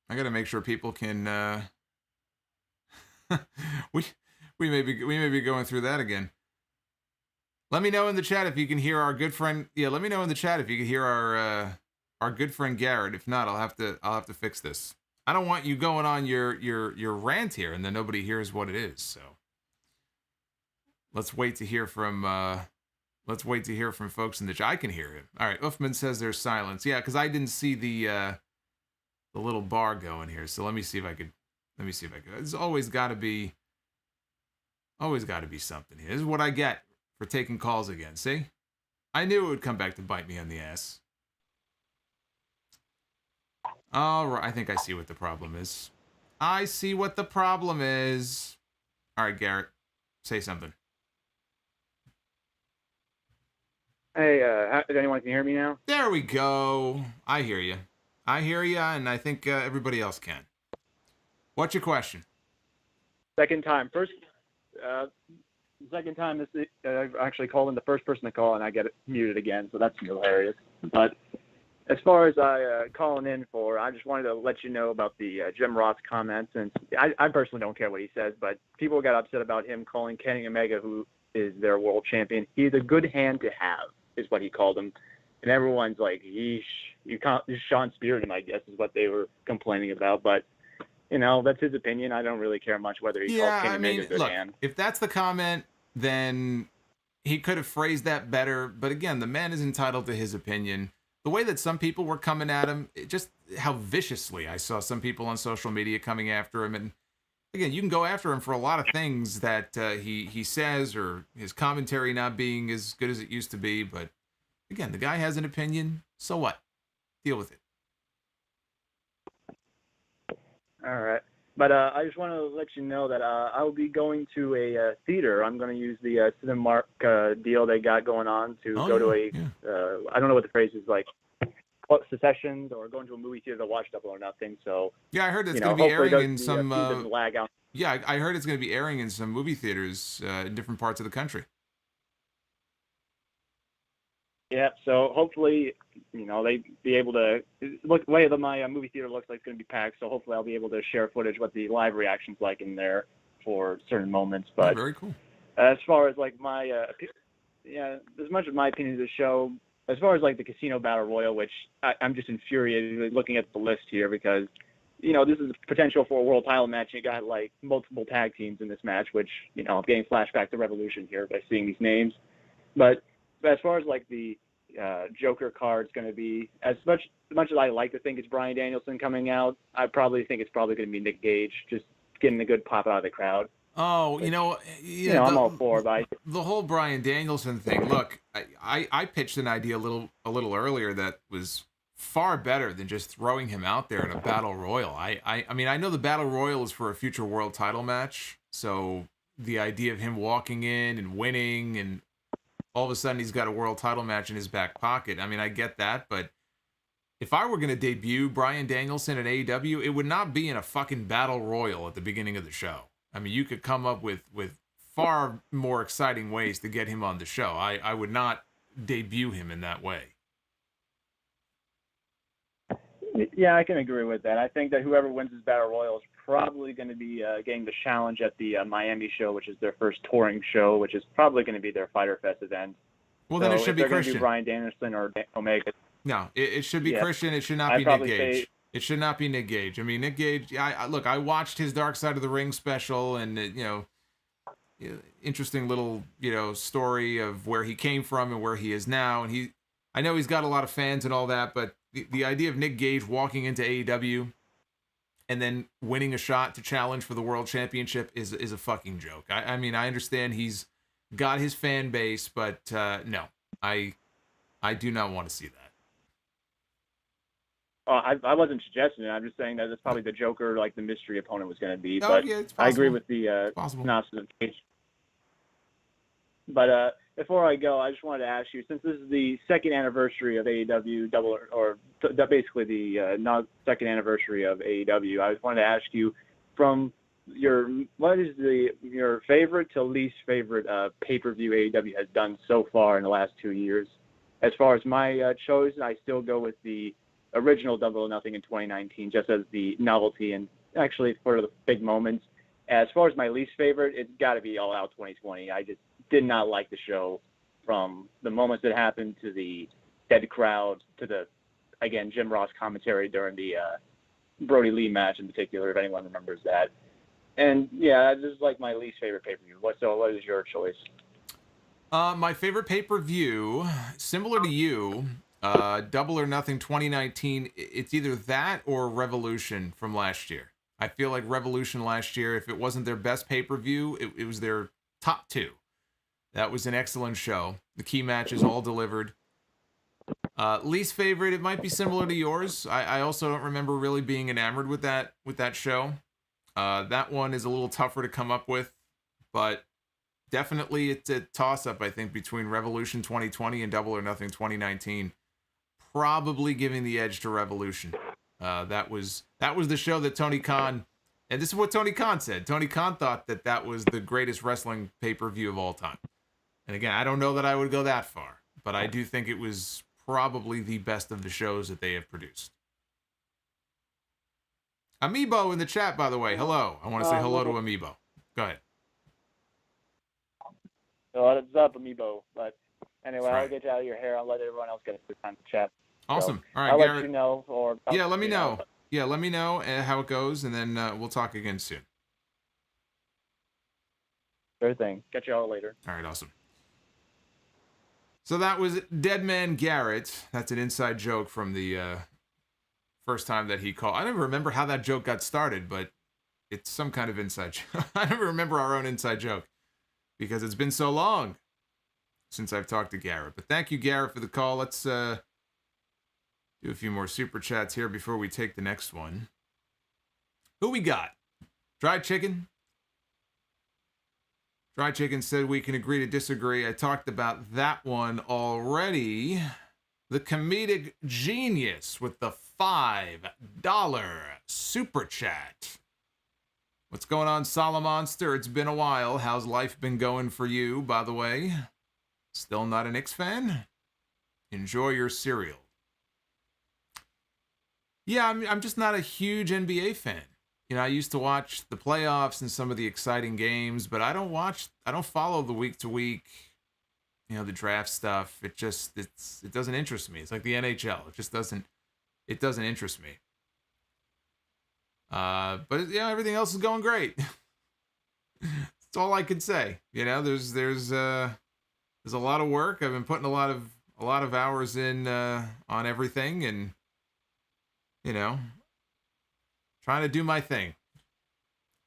I got to make sure people can. we may be going through that again. Let me know in the chat if you can hear our good friend. Yeah, let me know in the chat if you can hear our good friend Garrett. If not, I'll have to fix this. I don't want you going on your rant here and then nobody hears what it is. So let's wait to hear from folks in the chat. I can hear him. All right, Uffman says there's silence. Yeah, because I didn't see the little bar going here. So let me see if I could. There's always got to be something here. This is what I get for taking calls again. See, I knew it would come back to bite me on the ass. All right, I think I see what the problem is. All right, Garrett, say something. Hey, does anyone can hear me now? There we go. I hear you, and I think everybody else can. What's your question? Second time I've actually called in the first person to call, and I get it muted again, so that's hilarious. But as far as calling in for, I just wanted to let you know about the Jim Ross comments, and I personally don't care what he says, but people got upset about him calling Kenny Omega, who is their world champion. He's a good hand to have, is what he called him. And everyone's like, yeesh, you Sean Speared him, I guess, is what they were complaining about. But, you know, that's his opinion. I don't really care much whether he calls Kenny Omega a good hand. If that's the comment, then he could have phrased that better. But again, the man is entitled to his opinion. The way that some people were coming at him, just how viciously I saw some people on social media coming after him. And again, you can go after him for a lot of things that he says, or his commentary not being as good as it used to be. But again, the guy has an opinion. So what? Deal with it. All right. But I just want to let you know that I'll be going to a theater. I'm going to use the Cinemark deal they got going on to go to I don't know what the phrase is, like sessions or going to a movie theater to watch Double or Nothing. So yeah, I heard it's going to be airing in some. Lag out. Yeah, I heard it's going to be airing in some movie theaters in different parts of the country. Yeah, so hopefully, you know, they be able to look. The way that my movie theater looks like it's going to be packed, so hopefully I'll be able to share footage what the live reaction's like in there for certain moments. But very cool. As far as like my as much of my opinion of the show, as far as like the Casino Battle Royal, which I'm just infuriated looking at the list here because, you know, this is potential for a world title match. You got like multiple tag teams in this match, which, you know, I'm getting flashback to Revolution here by seeing these names. But as far as like the Joker card's going to be, as much as I like to think it's Bryan Danielson coming out, I probably think it's probably going to be Nick Gage just getting a good pop out of the crowd. Oh, but, you know, I'm all for it. But the whole Bryan Danielson thing. Look, I pitched an idea a little earlier that was far better than just throwing him out there in a battle royal. I mean, I know the battle royal is for a future world title match, so the idea of him walking in and winning and all of a sudden he's got a world title match in his back pocket. I mean, I get that, but if I were going to debut Bryan Danielson at AEW, it would not be in a fucking battle royal at the beginning of the show. I mean, you could come up with far more exciting ways to get him on the show. I would not debut him in that way. Yeah, I can agree with that. I think that whoever wins this battle royal is probably going to be getting the challenge at the Miami show, which is their first touring show, which is probably going to be their Fyter Fest event. Well, then it should be Christian. Bryan Danielson or Omega. No, it should be Christian. It should not be Nick Gage. It should not be Nick Gage. I mean, Nick Gage. Look, I watched his Dark Side of the Ring special, and interesting little story of where he came from and where he is now. And I know he's got a lot of fans and all that, but the idea of Nick Gage walking into AEW and then winning a shot to challenge for the world championship is a fucking joke. I mean, I understand he's got his fan base, but no, I I do not want to see that. I wasn't suggesting it. I'm just saying that it's probably the Joker, like the mystery opponent was going to be. Oh, but yeah, it's I agree possible. with the Possible. synopsis of Cage. But before I go, I just wanted to ask you, since this is the second anniversary of AEW, basically the second anniversary of AEW, I just wanted to ask you, what is your favorite to least favorite pay-per-view AEW has done so far in the last 2 years? As far as my choice, I still go with the original Double or Nothing in 2019, just as the novelty and actually for the big moments. As far as my least favorite, it's got to be All Out 2020. I just did not like the show from the moments that happened to the dead crowd to the, again, Jim Ross commentary during the Brody Lee match in particular, if anyone remembers that. And yeah, this is like my least favorite pay-per-view. What is your choice? My favorite pay-per-view, similar to you, Double or Nothing 2019, it's either that or Revolution from last year. I feel like Revolution last year, if it wasn't their best pay-per-view, it was their top 2. That was an excellent show. The key matches all delivered. Least favorite, it might be similar to yours. I also don't remember really being enamored with that show. That one is a little tougher to come up with, but definitely it's a toss-up, I think, between Revolution 2020 and Double or Nothing 2019. Probably giving the edge to Revolution. That was the show that Tony Khan, and this is what Tony Khan said. Tony Khan thought that was the greatest wrestling pay-per-view of all time. And again, I don't know that I would go that far, but I do think it was probably the best of the shows that they have produced. Amiibo in the chat, by the way. Hello. I want to say hello to Amiibo. Go ahead. What's up, Amiibo? But anyway, Right. I'll get you out of your hair. I'll let everyone else get a good time to chat. Awesome. So, All right, I'll Garrett. let you know. Let me know. Yeah, let me know how it goes, and then we'll talk again soon. Sure thing. Catch you all later. All right, awesome. So that was Deadman Garrett. That's an inside joke from the first time that he called. I never remember how that joke got started, but it's some kind of inside joke. I never remember our own inside joke because it's been so long since I've talked to Garrett. But thank you, Garrett, for the call. Let's do a few more super chats here before we take the next one. Who we got? Dried Chicken? Dried Chicken said we can agree to disagree. I talked about that one already. The comedic genius with the $5 super chat. What's going on, Solomonster? It's been a while. How's life been going for you, by the way? Still not an Knicks fan? Enjoy your cereal. Yeah, I'm just not a huge NBA fan. You know, I used to watch the playoffs and some of the exciting games, but I don't follow the week to week, the draft stuff. It doesn't interest me. It's like the NHL. It just doesn't interest me. But yeah, everything else is going great. That's all I could say. There's a lot of work. I've been putting a lot of hours in on everything, and trying to do my thing.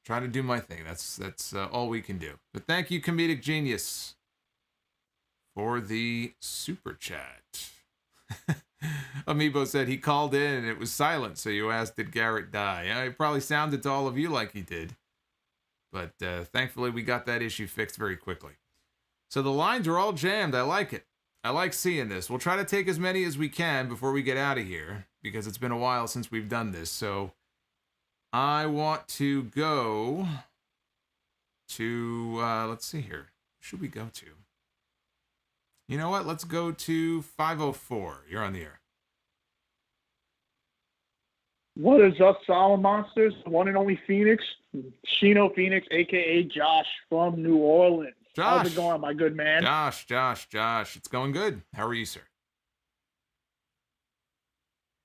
That's all we can do. But thank you, Comedic Genius, for the super chat. Amiibo said he called in and it was silent, so you asked, did Garrett die? Yeah, it probably sounded to all of you like he did. But thankfully, we got that issue fixed very quickly. So the lines are all jammed. I like it. I like seeing this. We'll try to take as many as we can before we get out of here, because it's been a while since we've done this. So I want to go to, let's see here. Who should we go to? You know what? Let's go to 504. You're on the air. What is up, Solomonsters? One and only Phoenix. Chino Phoenix, a.k.a. Josh from New Orleans. Josh. How's it going, my good man? Josh. It's going good. How are you, sir?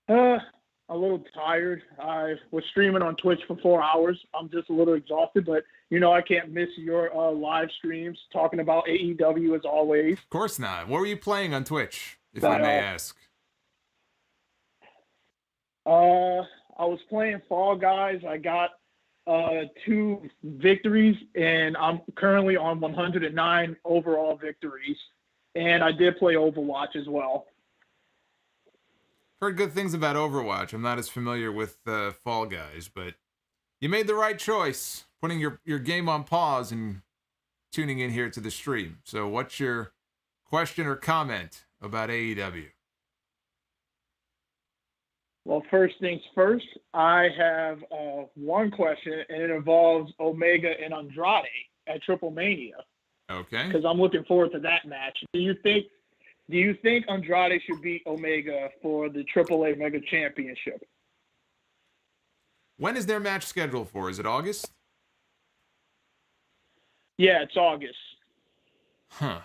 A little tired. I was streaming on Twitch for 4 hours. I'm just a little exhausted, but I can't miss your live streams talking about AEW as always. Of course not. What were you playing on Twitch, if I may ask? I was playing Fall Guys. I got 2 victories, and I'm currently on 109 overall victories. And I did play Overwatch as well. Heard good things about Overwatch. I'm not as familiar with Fall Guys, but you made the right choice, putting your game on pause and tuning in here to the stream. So what's your question or comment about AEW? Well, first things first, I have one question, and it involves Omega and Andrade at Triple Mania. Okay. Because I'm looking forward to that match. Do you think Andrade should beat Omega for the AAA Mega Championship? When is their match scheduled for? Is it August? Yeah, it's August. Huh.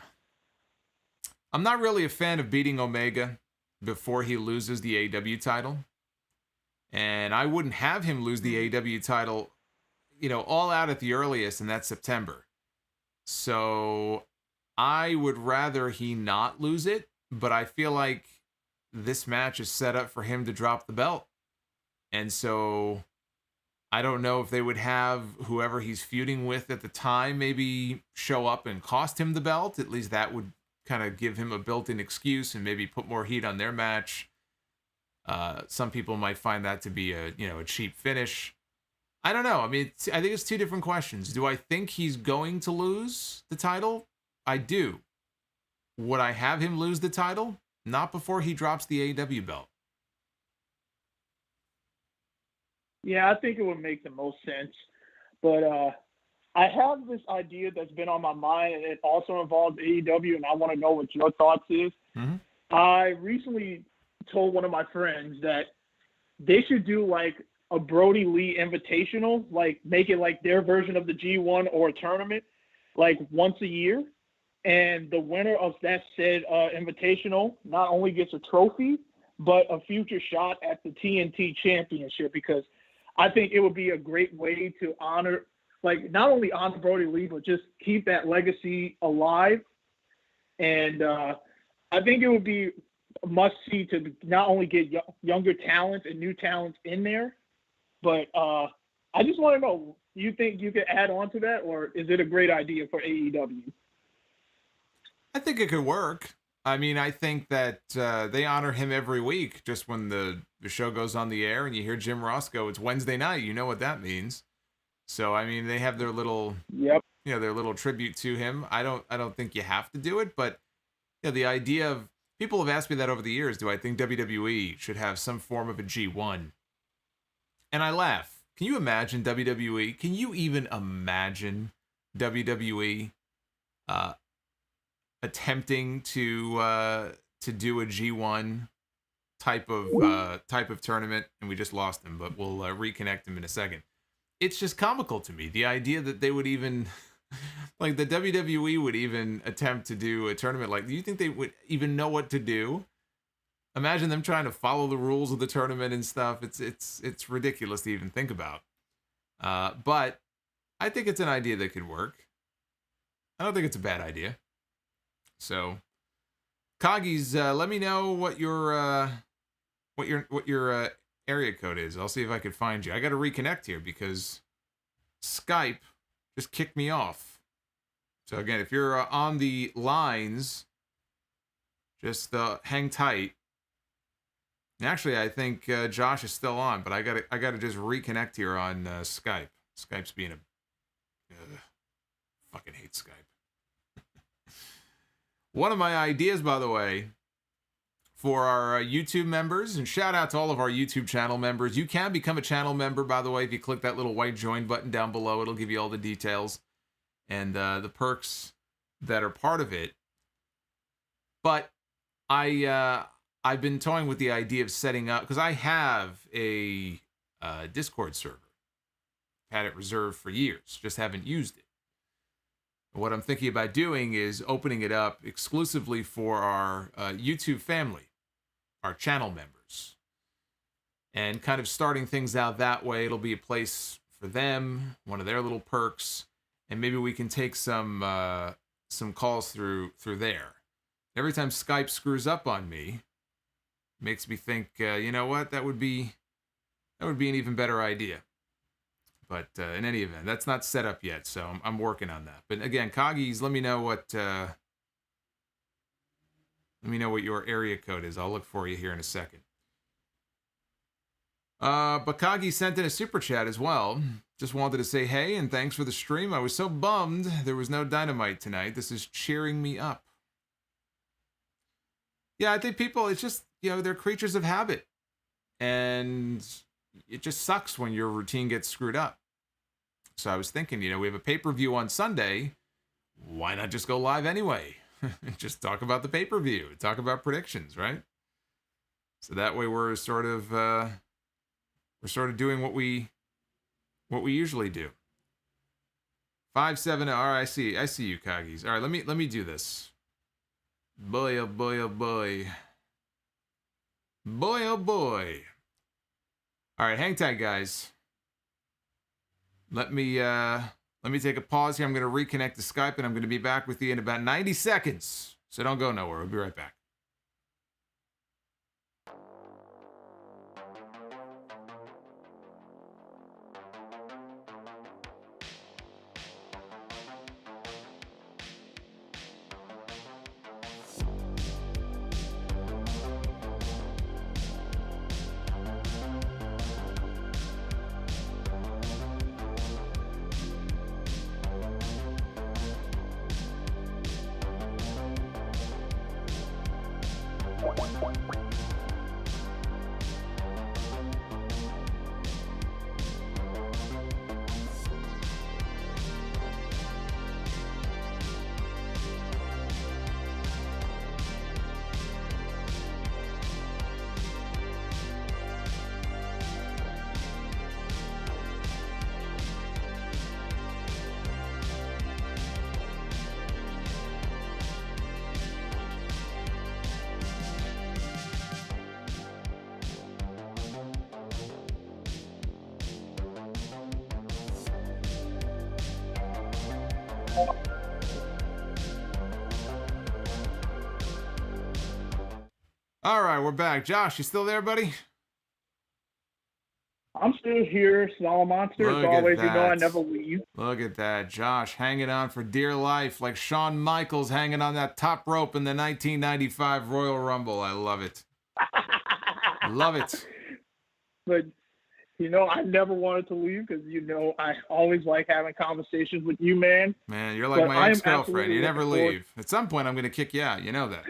I'm not really a fan of beating Omega before he loses the AEW title. And I wouldn't have him lose the AEW title, all out at the earliest, and that's September. So I would rather he not lose it, but I feel like this match is set up for him to drop the belt. And so I don't know if they would have whoever he's feuding with at the time maybe show up and cost him the belt. At least that would kind of give him a built-in excuse and maybe put more heat on their match. Some people might find that to be a cheap finish. I don't know. I mean, I think it's two different questions. Do I think he's going to lose the title? I do. Would I have him lose the title? Not before he drops the AEW belt. Yeah, I think it would make the most sense. But I have this idea that's been on my mind, and it also involves AEW, and I want to know what your thoughts is. Mm-hmm. I recently told one of my friends that they should do like a Brody Lee Invitational, like make it like their version of the G1 or a tournament, like once a year. And the winner of that said Invitational not only gets a trophy, but a future shot at the TNT Championship, because I think it would be a great way to honor, like not only honor Brody Lee, but just keep that legacy alive. And I think it would be a must-see to not only get younger talents and new talents in there, but I just want to know, do you think you could add on to that, or is it a great idea for AEW? I think it could work. I mean, I think that they honor him every week. Just when the show goes on the air and you hear Jim Ross go, "It's Wednesday night," you know what that means. So I mean, they have their little, their little tribute to him. I don't think you have to do it, but the idea of, people have asked me that over the years. Do I think WWE should have some form of a G1? And I laugh. Can you imagine WWE? Can you even imagine WWE attempting to do a G1 type of tournament? And we just lost him, but we'll reconnect him in a second. It's just comical to me, the idea that they would even, like the WWE would even attempt to do a tournament. Like, do you think they would even know what to do? Imagine them trying to follow the rules of the tournament and stuff. It's ridiculous to even think about. But I think it's an idea that could work. I don't think it's a bad idea. So, Coggies, let me know what your area code is. I'll see if I can find you. I got to reconnect here because Skype just kicked me off. So again, if you're on the lines, just hang tight. And actually, I think Josh is still on, but I gotta just reconnect here on Skype. Skype's being a fucking hate Skype. One of my ideas, by the way, for our YouTube members, and shout out to all of our YouTube channel members. You can become a channel member, by the way, if you click that little white join button down below. It'll give you all the details and the perks that are part of it. But I've been toying with the idea of setting up, because I have a Discord server. Had it reserved for years, just haven't used it. What I'm thinking about doing is opening it up exclusively for our YouTube family, our channel members, and kind of starting things out that way. It'll be a place for them, one of their little perks, and maybe we can take some calls through there. Every time Skype screws up on me, makes me think, you know what, that would be an even better idea. But in any event, that's not set up yet, so I'm working on that. But again, Coggies, let me know what your area code is. I'll look for you here in a second. Bakagi sent in a super chat as well. Just wanted to say hey and thanks for the stream. I was so bummed there was no Dynamite tonight. This is cheering me up. Yeah, I think people, it's just, they're creatures of habit. And it just sucks when your routine gets screwed up. So I was thinking, we have a pay-per-view on Sunday. Why not just go live anyway? Just talk about the pay-per-view. Talk about predictions, right? So that way we're sort of doing what we usually do. 5-7. All right, I see you, Kagis. All right, let me do this. Boy, oh boy, oh boy. Boy, oh boy. All right, hang tight, guys. Let me take a pause here. I'm going to reconnect to Skype, and I'm going to be back with you in about 90 seconds. So don't go nowhere. We'll be right back. All right, we're back. Josh, you still there, buddy? I'm still here, Solomonster. As always, I never leave. Look at that. Josh hanging on for dear life, like Shawn Michaels hanging on that top rope in the 1995 Royal Rumble. I love it. Love it. But, I never wanted to leave because, I always like having conversations with you, man. Man, you're like my ex-girlfriend. You never leave. At some point, I'm going to kick you out. You know that.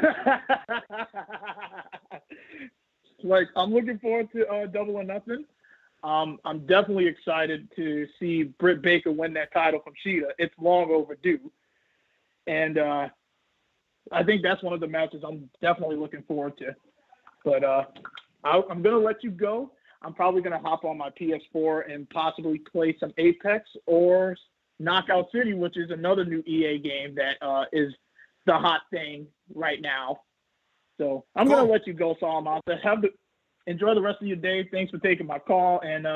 I'm looking forward to Double or Nothing. I'm definitely excited to see Britt Baker win that title from Shida. It's long overdue. And I think that's one of the matches I'm definitely looking forward to. But I'm going to let you go. I'm probably going to hop on my PS4 and possibly play some Apex or Knockout City, which is another new EA game that is the hot thing right now. So I'm going to let you go, Solomonster. Enjoy the rest of your day. Thanks for taking my call, and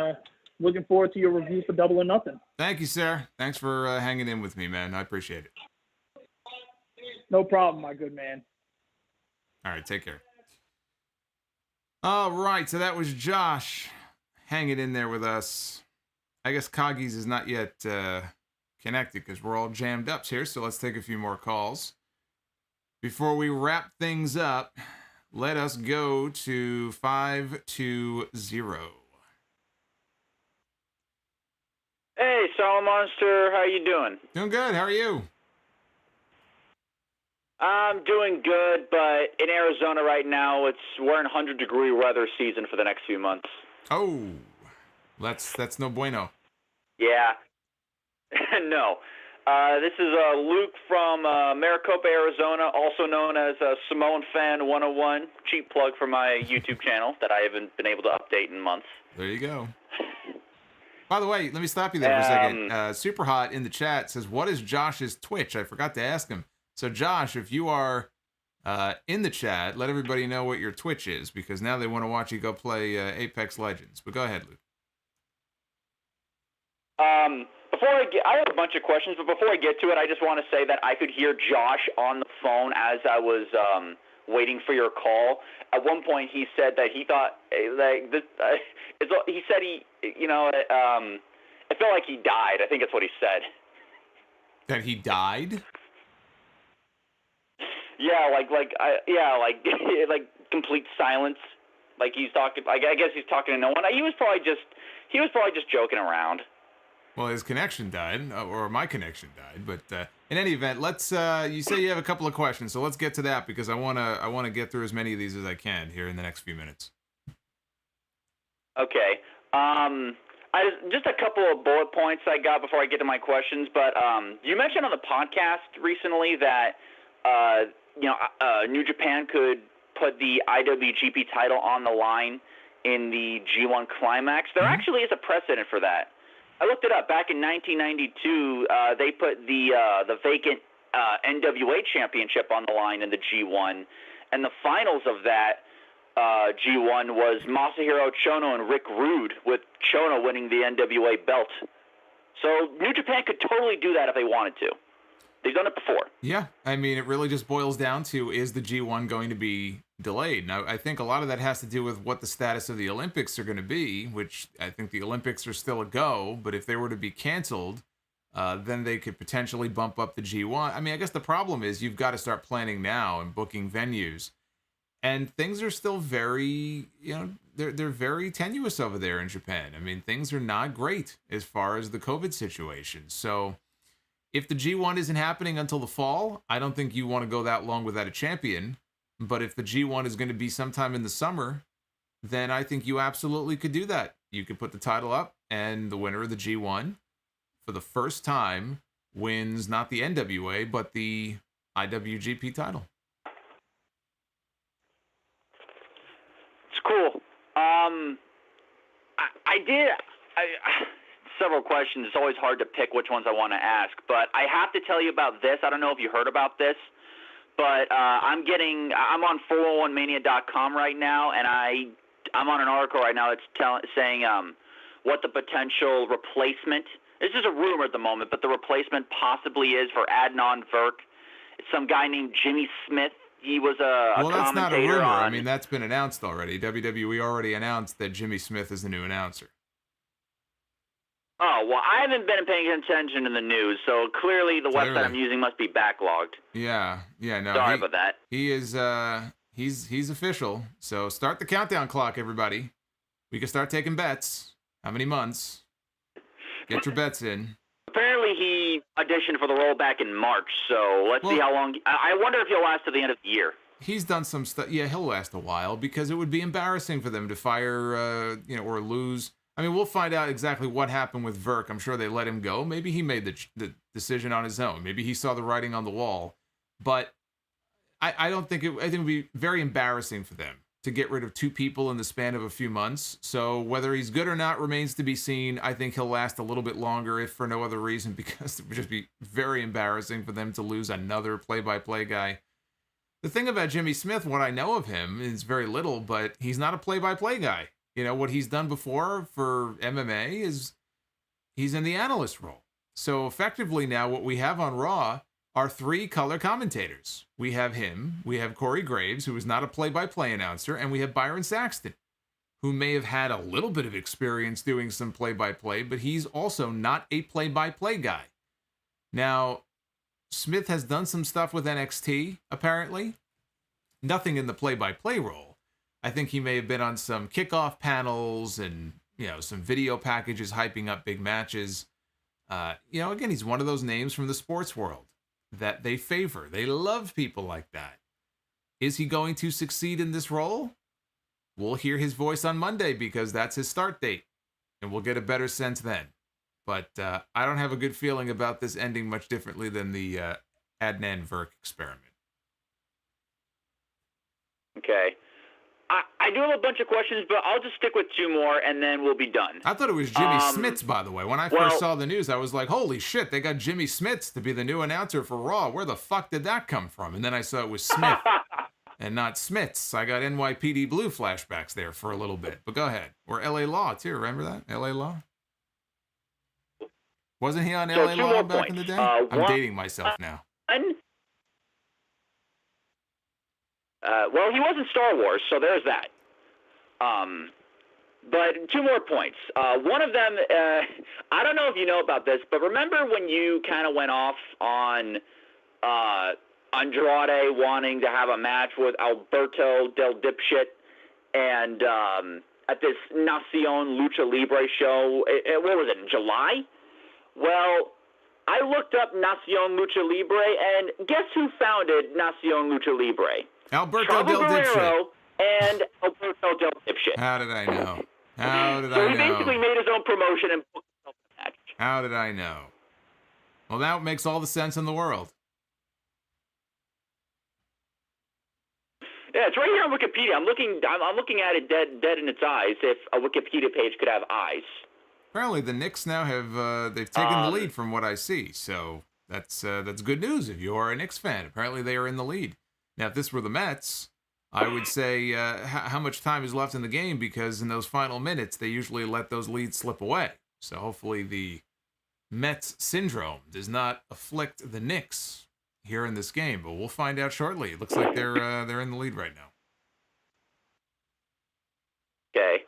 looking forward to your review for Double or Nothing. Thank you, sir. Thanks for hanging in with me, man. I appreciate it. No problem, my good man. All right, take care. All right, so that was Josh hanging in there with us. I guess Coggies is not yet connected because we're all jammed up here, so let's take a few more calls. Before we wrap things up, let us go to 520. Hey, Solomonster, how you doing? Doing good. How are you? I'm doing good, but in Arizona right now, we're in 100-degree weather season for the next few months. Oh, that's no bueno. Yeah. No. This is Luke from Maricopa, Arizona, also known as Samoan Fan 101. Cheap plug for my YouTube channel that I haven't been able to update in months. There you go. By the way, let me stop you there for a second. Superhot in the chat says, what is Josh's Twitch? I forgot to ask him. So, Josh, if you are in the chat, let everybody know what your Twitch is, because now they want to watch you go play Apex Legends. But go ahead, Luke. I have a bunch of questions, but before I get to it, I just want to say that I could hear Josh on the phone as I was waiting for your call. At one point, he said that he thought, he said I felt like he died. I think that's what he said. That he died? Yeah, like complete silence. Like he's talking. I guess he's talking to no one. He was probably just joking around. Well, his connection died, or my connection died. But in any event, let's. You say you have a couple of questions, so let's get to that because I wanna get through as many of these as I can here in the next few minutes. Okay. Just a couple of bullet points I got before I get to my questions. But you mentioned on the podcast recently that New Japan could put the IWGP title on the line in the G1 Climax. There actually is a precedent for that. I looked it up. Back in 1992, they put the vacant NWA Championship on the line in the G1, and the finals of that G1 was Masahiro Chono and Rick Rude, with Chono winning the NWA belt. So New Japan could totally do that if they wanted to. They've done it before. Yeah, I mean, it really just boils down to, is the G1 going to be delayed? Now, I think a lot of that has to do with what the status of the Olympics are going to be, which I think the Olympics are still a go, but if they were to be canceled, then they could potentially bump up the G1. I mean, I guess the problem is you've got to start planning now and booking venues. And things are still very, they're very tenuous over there in Japan. I mean, things are not great as far as the COVID situation. So if the G1 isn't happening until the fall, I don't think you want to go that long without a champion. But if the G1 is going to be sometime in the summer, then I think you absolutely could do that. You could put the title up, and the winner of the G1, for the first time, wins not the NWA, but the IWGP title. It's cool. Several questions. It's always hard to pick which ones I want to ask, but I have to tell you about this. I don't know if you heard about this, but I'm on 401mania.com right now, and I'm on an article right now that's saying what the potential replacement. This is a rumor at the moment, but the replacement possibly is for Adnan Virk. It's some guy named Jimmy Smith. He was a commentator. Well, that's not a rumor. I mean, that's been announced already. WWE already announced that Jimmy Smith is the new announcer. Oh, well, I haven't been paying attention to the news, so clearly the website I'm using must be backlogged. Yeah, no. Sorry about that. He is, he's official. So start the countdown clock, everybody. We can start taking bets. How many months? Get your bets in. Apparently he auditioned for the role back in March, so let's see how long. I wonder if he'll last to the end of the year. He's done some stuff. Yeah, he'll last a while because it would be embarrassing for them to fire, or lose. I mean, we'll find out exactly what happened with Virk. I'm sure they let him go. Maybe he made the decision on his own. Maybe he saw the writing on the wall. But I don't think I think it would be very embarrassing for them to get rid of two people in the span of a few months. So whether he's good or not remains to be seen. I think he'll last a little bit longer, if for no other reason, because it would just be very embarrassing for them to lose another play-by-play guy. The thing about Jimmy Smith, what I know of him, is very little, but he's not a play-by-play guy. You know, what he's done before for MMA is he's in the analyst role. So effectively now what we have on Raw are three color commentators. We have him, we have Corey Graves, who is not a play-by-play announcer, and we have Byron Saxton, who may have had a little bit of experience doing some play-by-play, but he's also not a play-by-play guy. Now, Smith has done some stuff with NXT, apparently. Nothing in the play-by-play role. I think he may have been on some kickoff panels and, some video packages hyping up big matches. Again, he's one of those names from the sports world that they favor. They love people like that. Is he going to succeed in this role? We'll hear his voice on Monday because that's his start date, and we'll get a better sense then. But I don't have a good feeling about this ending much differently than the Adnan Virk experiment. Okay. I do have a bunch of questions, but I'll just stick with two more, and then we'll be done. I thought it was Jimmy Smits, by the way. When I first saw the news, I was like, holy shit, they got Jimmy Smits to be the new announcer for Raw. Where the fuck did that come from? And then I saw it was Smith and not Smits. I got NYPD Blue flashbacks there for a little bit. But go ahead. Or LA Law, too. Remember that? LA Law? Wasn't he on LA Law back in the day? I'm dating myself now. Well, he was in Star Wars, so there's that. But two more points. One of them, I don't know if you know about this, but remember when you kind of went off on Andrade wanting to have a match with Alberto Del Dipshit and at this Nacion Lucha Libre show. What was it, in July? Well, I looked up Nacion Lucha Libre, and guess who founded Nacion Lucha Libre? Alberto Del Dipshit. And Alberto Del Dipshit. How did I know? How did so I know? he basically made his own promotion and booked himself a match. How did I know? Well, that makes all the sense in the world. Yeah, it's right here on Wikipedia. I'm looking at it dead in its eyes. If a Wikipedia page could have eyes. Apparently, the Knicks now have they've taken the lead from what I see. So that's good news if you are a Knicks fan. Apparently, they are in the lead. Now, if this were the Mets, I would say how much time is left in the game, because in those final minutes, they usually let those leads slip away. So hopefully the Mets syndrome does not afflict the Knicks here in this game, but we'll find out shortly. It looks like they're in the lead right now. Okay.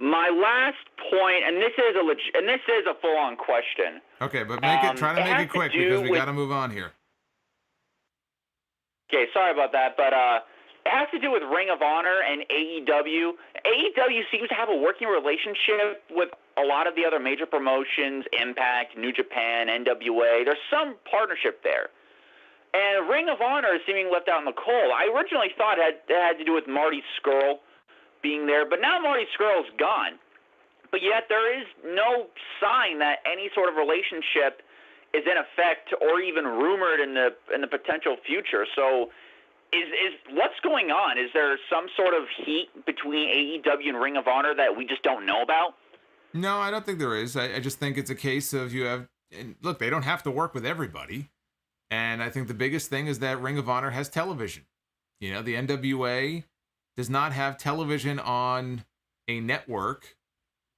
My last point, and this is a full-on question. Okay, but try to make it quick because we got to move on here. Okay, sorry about that, but it has to do with Ring of Honor and AEW. AEW seems to have a working relationship with a lot of the other major promotions, Impact, New Japan, NWA. There's some partnership there. And Ring of Honor is seeming left out in the cold. I originally thought it had to do with Marty Scurll being there, but now Marty Scurll's gone. But yet there is no sign that any sort of relationship is in effect or even rumored in the potential future. So is what's going on? Is there some sort of heat between AEW and Ring of Honor that we just don't know about? No, I don't think there is. I just think it's a case of look, they don't have to work with everybody. And I think the biggest thing is that Ring of Honor has television. You know, the NWA does not have television on a network.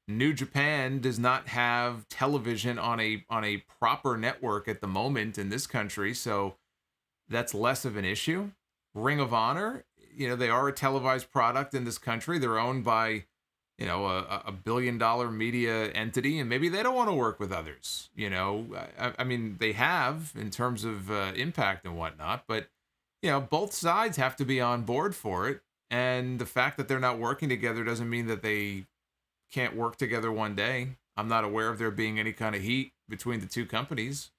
New Japan does not have television on a proper network at the moment in this country, so that's less of an issue. Ring of Honor, you know, they are a televised product in this country. They're owned by, you know, a billion-dollar media entity, and maybe they don't want to work with others. You know, I mean, they have in terms of impact and whatnot, but, you know, both sides have to be on board for it, and the fact that they're not working together doesn't mean that they can't work together one day. I'm not aware of there being any kind of heat between the two companies.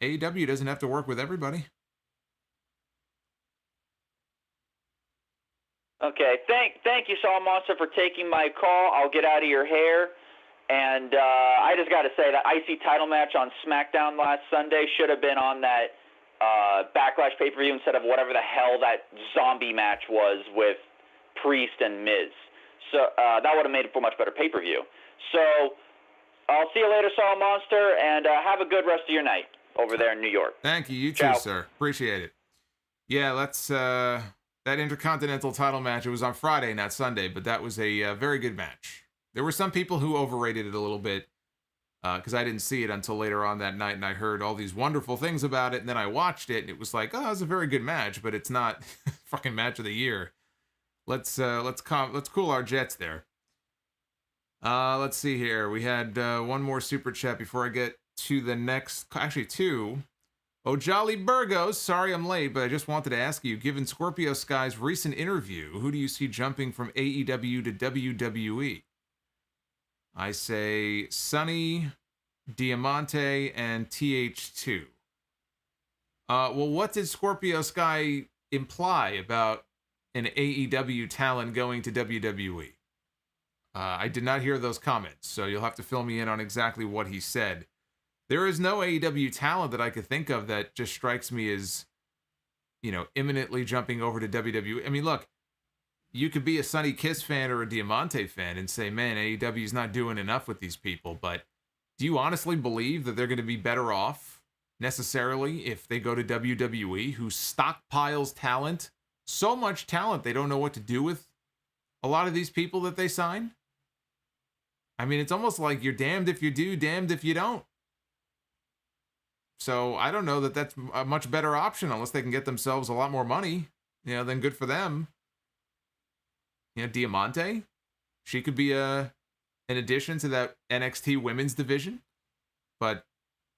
AEW doesn't have to work with everybody. Okay, thank you, Solomonster, for taking my call. I'll get out of your hair. And I just got to say, that IC title match on SmackDown last Sunday should have been on that Backlash pay-per-view instead of whatever the hell that zombie match was with Priest and Miz. So that would have made it for a much better pay-per-view. So I'll see you later, Solomonster, and have a good rest of your night over there in New York. Thank you. You Ciao. too, sir. Appreciate it. Yeah, let's... that Intercontinental title match, it was on Friday, not Sunday, but that was a very good match. There were some people who overrated it a little bit because I didn't see it until later on that night, and I heard all these wonderful things about it, and then I watched it, and it was like, oh, it was a very good match, but it's not fucking match of the year. Let's cool our jets there. Let's see here. We had one more super chat before I get to the next, actually two. Oh, Jolly Burgos, sorry I'm late, but I just wanted to ask you, given Scorpio Sky's recent interview, who do you see jumping from AEW to WWE? I say Sonny, Diamante, and TH2. Well, what did Scorpio Sky imply about an AEW talent going to WWE? I did not hear those comments, so you'll have to fill me in on exactly what he said. There is no AEW talent that I could think of that just strikes me as, you know, imminently jumping over to WWE. I mean, look, you could be a Sonny Kiss fan or a Diamante fan and say, man, AEW's not doing enough with these people. But do you honestly believe that they're going to be better off necessarily if they go to WWE, who stockpiles talent? So much talent, they don't know what to do with a lot of these people that they sign. I mean, it's almost like you're damned if you do, damned if you don't. So I don't know that that's a much better option unless they can get themselves a lot more money. You know, then good for them. You know, Diamante, she could be an addition to that NXT women's division. But,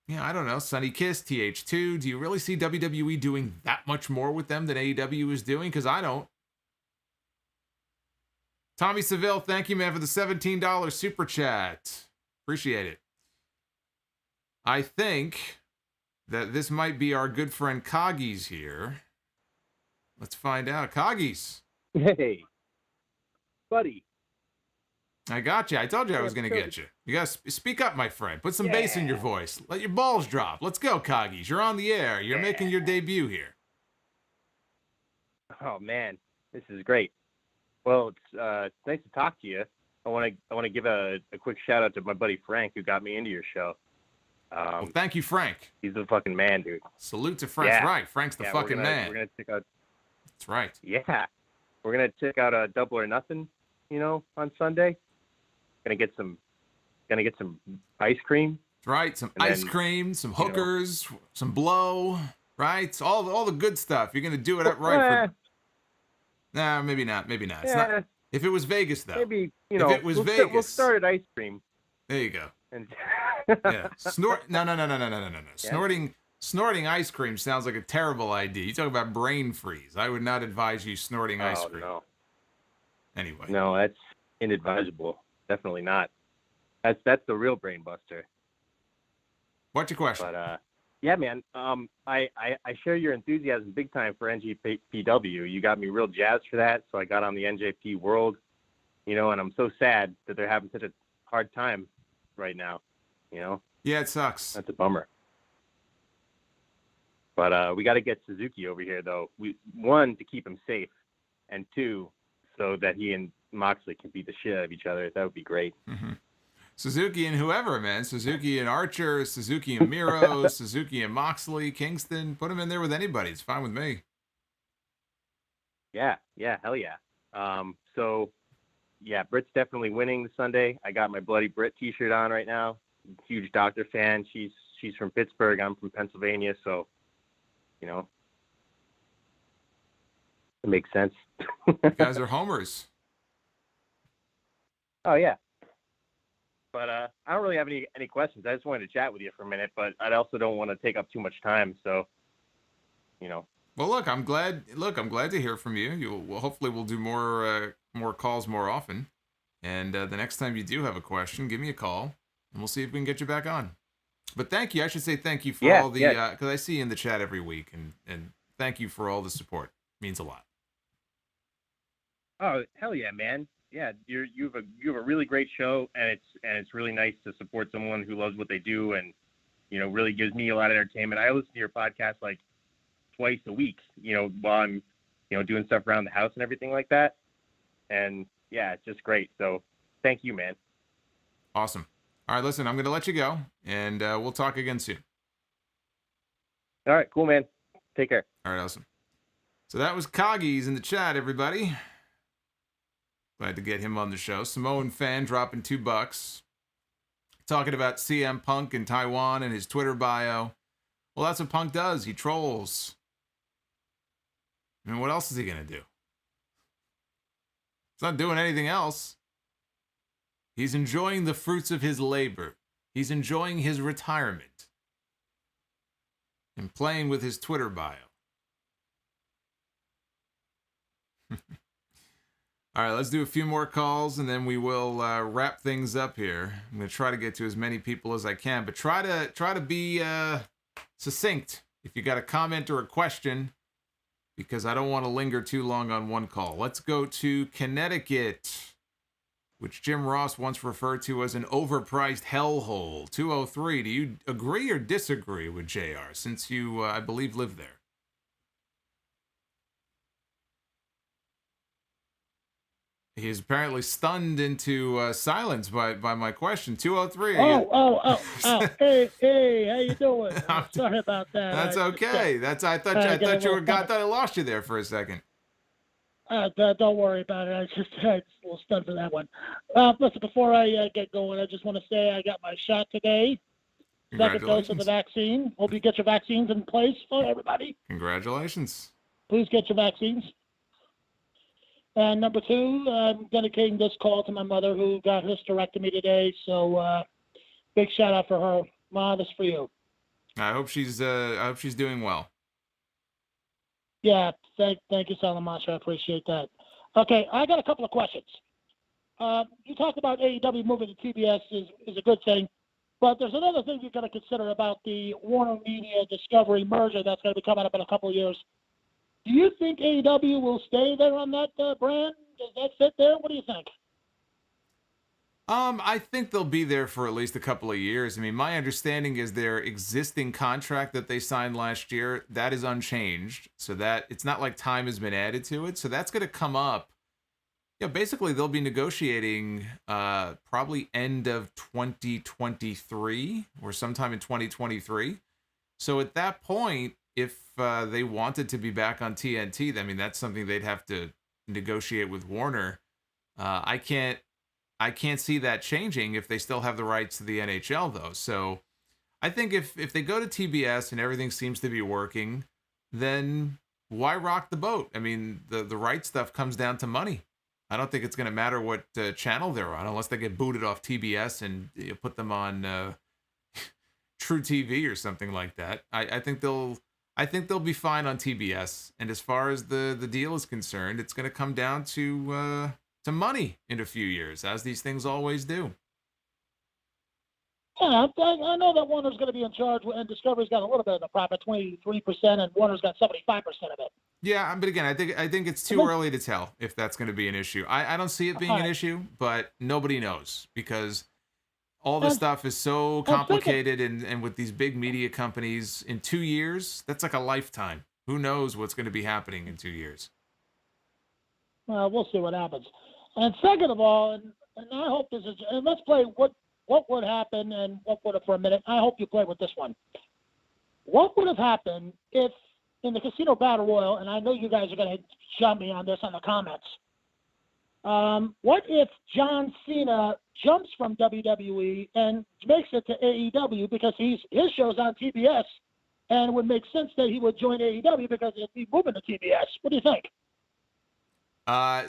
yeah, I don't know. Sonny Kiss, TH2. Do you really see WWE doing that much more with them than AEW is doing? Because I don't. Tommy Seville, thank you, man, for the $17 super chat. Appreciate it. I think that this might be our good friend Coggies here. Let's find out. Coggies. Hey, buddy. I got you. I told you I was going to get you. You got to speak up, my friend. Put some bass in your voice. Let your balls drop. Let's go, Coggies. You're on the air. You're making your debut here. Oh man, this is great. Well, it's nice to talk to you. I want to give a quick shout out to my buddy Frank who got me into your show. Well, thank you, Frank. He's the fucking man, dude. Salute to Frank. Right, Frank's the fucking man. We're gonna check out. That's right. Yeah, we're gonna check out a Double or Nothing. On Sunday. Gonna get some ice cream. Right, some ice cream, some hookers, some blow. Right, all the good stuff. You're gonna do it up right. Nah, maybe not. Maybe not. It's not. If it was Vegas, though. Maybe if it was Vegas, we'll start at ice cream. There you go. And yeah. No. Snorting ice cream sounds like a terrible idea. You talk about brain freeze. I would not advise you snorting ice cream. No. Anyway. No, that's inadvisable. Definitely not. That's the real brain buster. What's your question? But yeah, man. I share your enthusiasm big time for NJPW. You got me real jazzed for that, so I got on the NJP world. And I'm so sad that they're having such a hard time right now. Yeah, it sucks. That's a bummer. But we got to get Suzuki over here, though. One, to keep him safe, and two, so that he and Moxley can beat the shit out of each other. That would be great. Mm-hmm. Suzuki and whoever, man. Suzuki and Archer, Suzuki and Miro, Suzuki and Moxley, Kingston. Put them in there with anybody. It's fine with me. Yeah, hell yeah. So, yeah, Britt's definitely winning this Sunday. I got my Bloody Britt t-shirt on right now. Huge Doctor fan. She's from Pittsburgh. I'm from Pennsylvania, so, it makes sense. You guys are homers. Oh, yeah. But I don't really have any questions. I just wanted to chat with you for a minute, but I also don't want to take up too much time. So, Well, look, I'm glad to hear from you. Hopefully we'll do more calls more often. And the next time you do have a question, give me a call, and we'll see if we can get you back on. But thank you. I should say thank you for all the because I see you in the chat every week, and thank you for all the support. It means a lot. Oh, hell yeah, man. Yeah, you have a really great show, and it's really nice to support someone who loves what they do, and really gives me a lot of entertainment. I listen to your podcast like twice a week, while I'm doing stuff around the house and everything like that, and yeah, it's just great. So thank you, man. Awesome. All right, listen, I'm gonna let you go, and we'll talk again soon. All right, cool, man. Take care. All right, awesome. So that was Coggies in the chat, everybody. Glad to get him on the show. Samoan fan dropping $2. Talking about CM Punk in Taiwan and his Twitter bio. Well, that's what Punk does. He trolls. I mean, what else is he going to do? He's not doing anything else. He's enjoying the fruits of his labor. He's enjoying his retirement. And playing with his Twitter bio. All right, let's do a few more calls, and then we will wrap things up here. I'm going to try to get to as many people as I can, but try to be succinct if you got a comment or a question, because I don't want to linger too long on one call. Let's go to Connecticut, which Jim Ross once referred to as an overpriced hellhole. 203. Do you agree or disagree with JR, since you, I believe, live there? He's apparently stunned into silence by my question. 203. Oh! Hey, how you doing? Sorry about that. That's okay. I thought I lost you there for a second. Don't worry about it. I was a little stunned for that one. Listen, before I get going, I just want to say I got my shot today. Second dose of the vaccine. Hope you get your vaccines in place for everybody. Congratulations. Please get your vaccines. And number two, I'm dedicating this call to my mother who got hysterectomy today. So big shout out for her. Ma, this is for you. I hope she's doing well. Yeah, thank you, Solomonster. I appreciate that. Okay, I got a couple of questions. You talked about AEW moving to TBS is a good thing, but there's another thing you've got to consider about the Warner Media Discovery merger that's going to be coming up in a couple of years. Do you think AEW will stay there on that brand? Does that fit there? What do you think? I think they'll be there for at least a couple of years. I mean, my understanding is their existing contract that they signed last year, that is unchanged. So that it's not like time has been added to it. So that's going to come up. Yeah, basically they'll be negotiating probably end of 2023 or sometime in 2023. So at that point, if they wanted to be back on TNT, I mean, that's something they'd have to negotiate with Warner. I can't see that changing if they still have the rights to the NHL, though. So I think if they go to TBS and everything seems to be working, then why rock the boat? I mean, the right stuff comes down to money. I don't think it's going to matter what channel they're on, unless they get booted off TBS and you put them on True TV or something like that. I think they'll be fine on TBS. And as far as the deal is concerned, it's going to come down to money in a few years, as these things always do. Yeah, I know that Warner's going to be in charge, and Discovery's got a little bit of the profit, 23%, and Warner's got 75% of it. Yeah, but again, I think it's too early to tell if that's going to be an issue. I don't see it being an issue, but nobody knows because all this stuff is so complicated, and with these big media companies, in 2 years, that's like a lifetime. Who knows what's going to be happening in 2 years? Well, we'll see what happens. And second of all, and I hope this is, and let's play what would happen and what would have for a minute. I hope you play with this one. What would have happened if in the Casino Battle Royal, and I know you guys are going to jump me on this on the comments, what if John Cena jumps from WWE and makes it to AEW because his show's on TBS, and it would make sense that he would join AEW because it'd be moving to TBS. What do you think?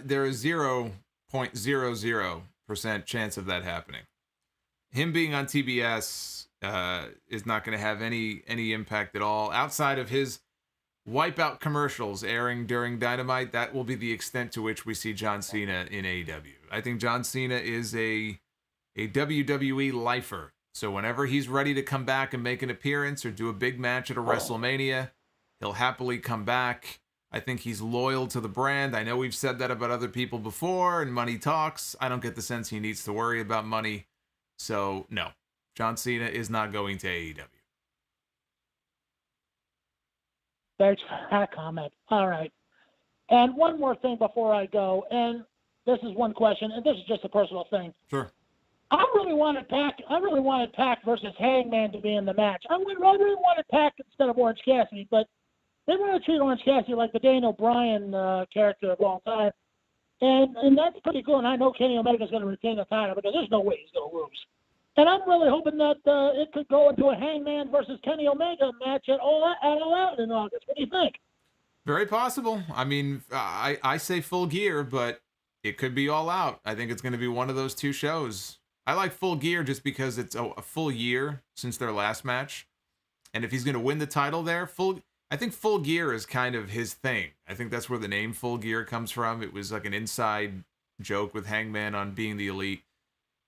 There is 0.00% chance of that happening. Him being on TBS is not going to have any impact at all outside of his Wipeout commercials airing during Dynamite. That will be the extent to which we see John Cena in AEW. I think John Cena is a WWE lifer. So whenever he's ready to come back and make an appearance or do a big match at a WrestleMania, he'll happily come back. I think he's loyal to the brand. I know we've said that about other people before, and money talks. I don't get the sense he needs to worry about money. So, no. John Cena is not going to AEW. Thanks for that comment. All right. And one more thing before I go, and this is one question, and this is just a personal thing. Sure. I really wanted Pac versus Hangman to be in the match. I really wanted Pac instead of Orange Cassidy, but they want to treat Orange Cassidy like the Daniel Bryan character of all time. And that's pretty cool. And I know Kenny Omega's going to retain the title because there's no way he's going to lose. And I'm really hoping that it could go into a Hangman versus Kenny Omega match at All Out in August. What do you think? Very possible. I mean, I say Full Gear, but it could be All Out. I think it's going to be one of those two shows. I like Full Gear just because it's a full year since their last match. And if he's going to win the title there, I think Full Gear is kind of his thing. I think that's where the name Full Gear comes from. It was like an inside joke with Hangman on being the Elite.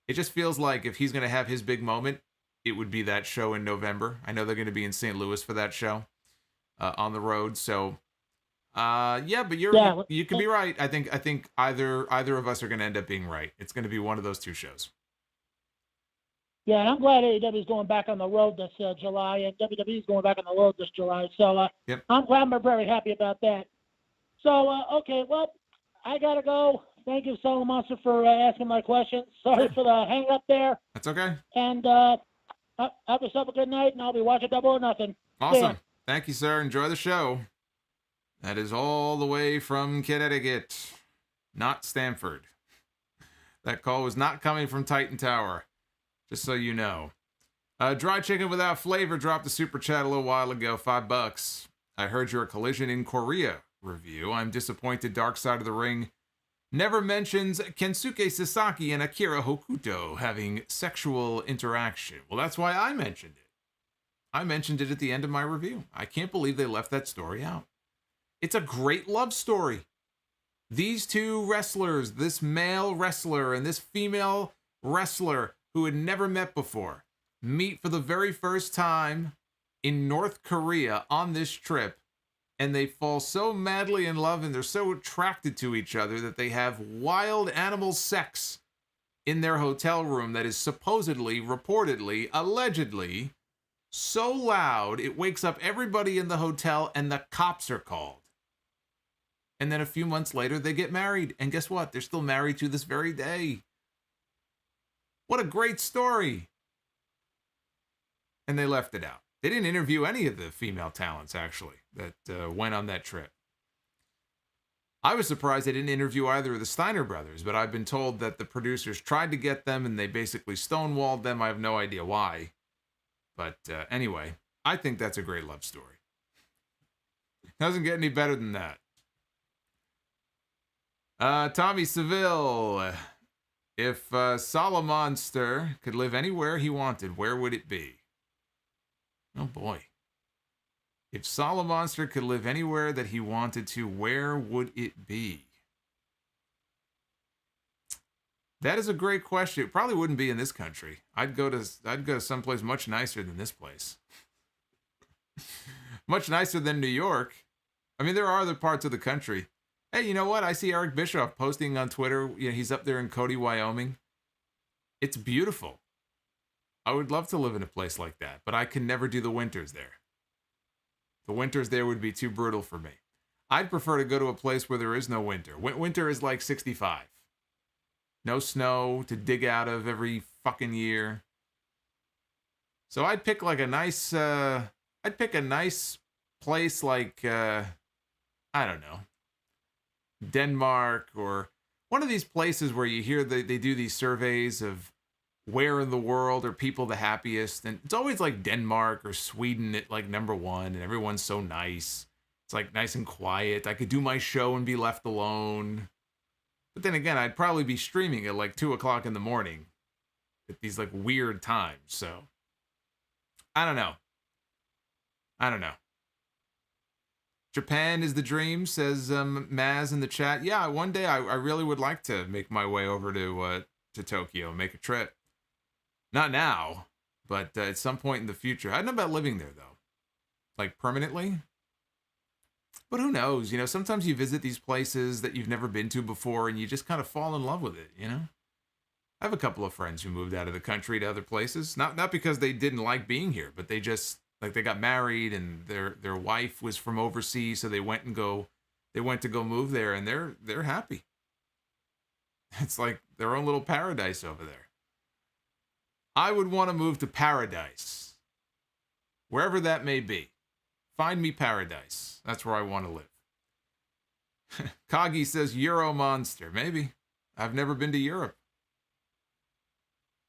It just feels like if he's going to have his big moment, it would be that show in November. I know they're going to be in St. Louis for that show on the road. So, yeah, but you can be right. I think either of us are going to end up being right. It's going to be one of those two shows. Yeah, and I'm glad AEW is going back on the road this July, and WWE is going back on the road this July. So yep. I'm very happy about that. So, okay, well, I got to go. Thank you, Solomonster, for asking my questions. Sorry for the hang-up there. That's okay. And have yourself a good night, and I'll be watching Double or Nothing. Awesome. Thank you, sir. Enjoy the show. That is all the way from Connecticut, not Stamford. That call was not coming from Titan Tower. Just so you know. Dry Chicken Without Flavor dropped a super chat a little while ago, $5. I heard your Collision in Korea review. I'm disappointed Dark Side of the Ring never mentions Kensuke Sasaki and Akira Hokuto having sexual interaction. Well, that's why I mentioned it. I mentioned it at the end of my review. I can't believe they left that story out. It's a great love story. These two wrestlers, this male wrestler and this female wrestler who had never met before, meet for the very first time in North Korea on this trip, and they fall so madly in love and they're so attracted to each other that they have wild animal sex in their hotel room that is supposedly, reportedly, allegedly so loud it wakes up everybody in the hotel and the cops are called. And then a few months later, they get married. And guess what? They're still married to this very day. What a great story. And they left it out. They didn't interview any of the female talents, actually, that went on that trip. I was surprised they didn't interview either of the Steiner brothers, but I've been told that the producers tried to get them and they basically stonewalled them. I have no idea why. But anyway, I think that's a great love story. Doesn't get any better than that. Tommy Seville, if Solomonster could live anywhere he wanted, where would it be? Oh boy. If Solomonster could live anywhere that he wanted to, where would it be? That is a great question. It probably wouldn't be in this country. I'd go to someplace much nicer than this place. Much nicer than New York. I mean, there are other parts of the country. Hey, you know what? I see Eric Bischoff posting on Twitter. You know, he's up there in Cody, Wyoming. It's beautiful. I would love to live in a place like that, but I can never do the winters there. The winters there would be too brutal for me. I'd prefer to go to a place where there is no winter. Winter is like 65. No snow to dig out of every fucking year. So I'd pick like a nice, I'd pick a nice place like, I don't know, Denmark, or one of these places where you hear they do these surveys of where in the world are people the happiest, and it's always like Denmark or Sweden at like number one, and everyone's so nice. It's like nice and quiet. I could do my show and be left alone. But then again, I'd probably be streaming at like 2 o'clock in the morning at these like weird times. So I don't know. Japan is the dream, says Maz in the chat. Yeah, one day I really would like to make my way over to Tokyo, make a trip. Not now, but at some point in the future. I don't know about living there, though. Like, permanently. But who knows? You know, sometimes you visit these places that you've never been to before, and you just kind of fall in love with it, you know? I have a couple of friends who moved out of the country to other places. Not because they didn't like being here, but they just... like they got married and their wife was from overseas, so they went to go move there, and they're happy. It's like their own little paradise over there. I would want to move to paradise. Wherever that may be. Find me paradise. That's where I want to live. Kagi says Euro Monster. Maybe. I've never been to Europe.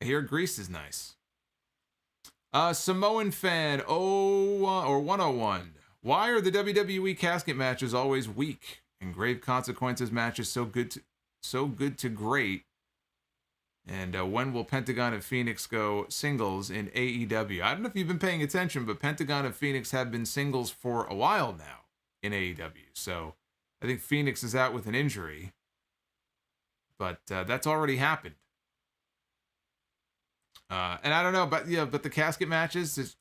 I hear Greece is nice. Samoan fan 101. Why are the WWE casket matches always weak and Grave Consequences matches so good to great? And when will Pentagon and Phoenix go singles in AEW? I don't know if you've been paying attention, but Pentagon and Phoenix have been singles for a while now in AEW. So I think Phoenix is out with an injury, but that's already happened. And I don't know, but the casket matches,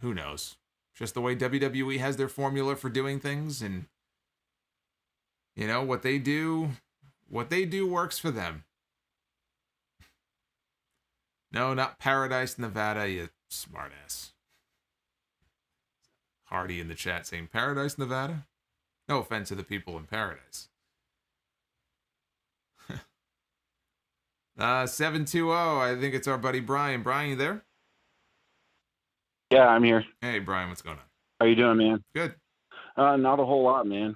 who knows? Just the way WWE has their formula for doing things, and you know what they do works for them. No, not Paradise, Nevada, you smartass. Hardy in the chat saying Paradise, Nevada. No offense to the people in Paradise. 720, I think it's our buddy Brian. Brian, you there? Yeah, I'm here. Hey, Brian, what's going on? How you doing, man? Good. Not a whole lot, man.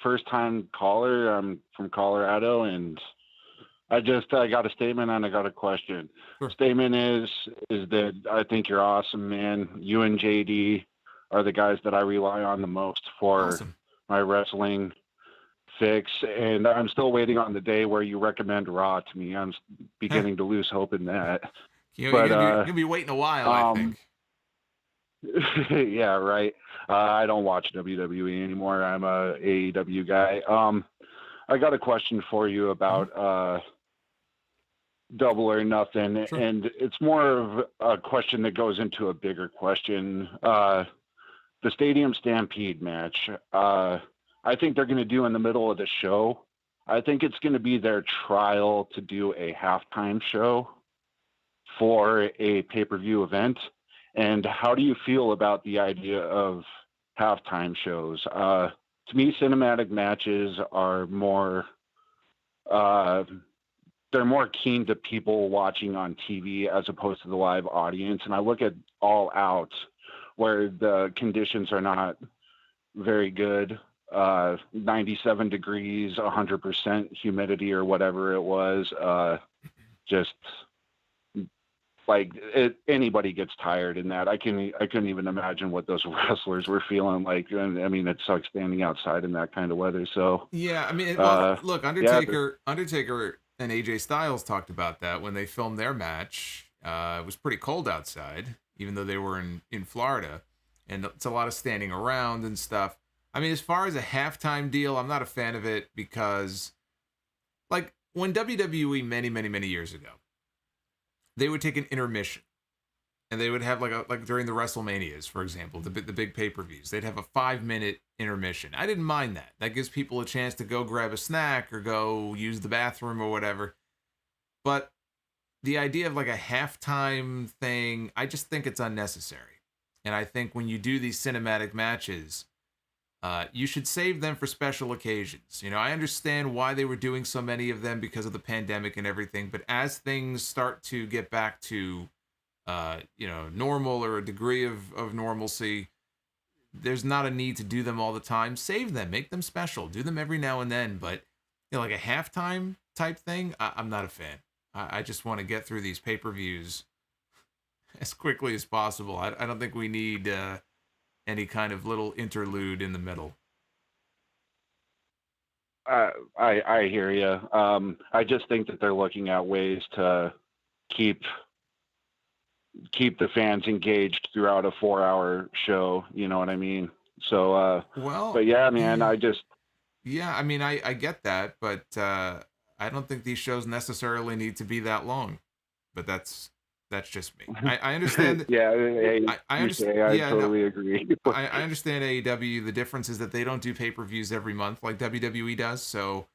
First time caller. I'm from Colorado, and I got a statement and I got a question. Sure. Statement is that I think you're awesome, man. You and JD are the guys that I rely on the most for my wrestling fix, and I'm still waiting on the day where you recommend Raw to me. I'm beginning to lose hope in that. You're gonna be waiting a while, I think. Yeah, right. I don't watch WWE anymore. I'm a AEW guy. I got a question for you about Double or Nothing, Sure. and it's more of a question that goes into a bigger question. The Stadium Stampede match, I think they're going to do in the middle of the show. I think it's going to be their trial to do a halftime show for a pay-per-view event. And how do you feel about the idea of halftime shows? To me, cinematic matches are more, they're more keen to people watching on TV as opposed to the live audience. And I look at All Out, where the conditions are not very good, 97 degrees, 100% humidity or whatever it was, just like anybody gets tired in that. I couldn't even imagine what those wrestlers were feeling like. I mean, it sucks standing outside in that kind of weather. So yeah, I mean, look, Undertaker and AJ Styles talked about that when they filmed their match. It was pretty cold outside, even though they were in Florida, and it's a lot of standing around and stuff. I mean, as far as a halftime deal, I'm not a fan of it because, like, when WWE many years ago, they would take an intermission, and they would have like during the WrestleManias, for example, the big pay-per-views, they'd have a 5-minute intermission. I didn't mind that. That gives people a chance to go grab a snack or go use the bathroom or whatever. But the idea of like a halftime thing, I just think it's unnecessary. And I think when you do these cinematic matches, you should save them for special occasions. You know, I understand why they were doing so many of them because of the pandemic and everything, but as things start to get back to, normal or a degree of normalcy, there's not a need to do them all the time. Save them, make them special, do them every now and then. But, you know, like a halftime type thing, I'm not a fan. I just want to get through these pay-per-views as quickly as possible. I don't think we need any kind of little interlude in the middle. I hear you. I just think that they're looking at ways to keep the fans engaged throughout a 4-hour show. You know what I mean? So, but yeah, man, I mean, I get that, but I don't think these shows necessarily need to be that long. But that's just me. I understand. Yeah, I understand. I totally agree. I understand AEW. The difference is that they don't do pay-per-views every month like WWE does. So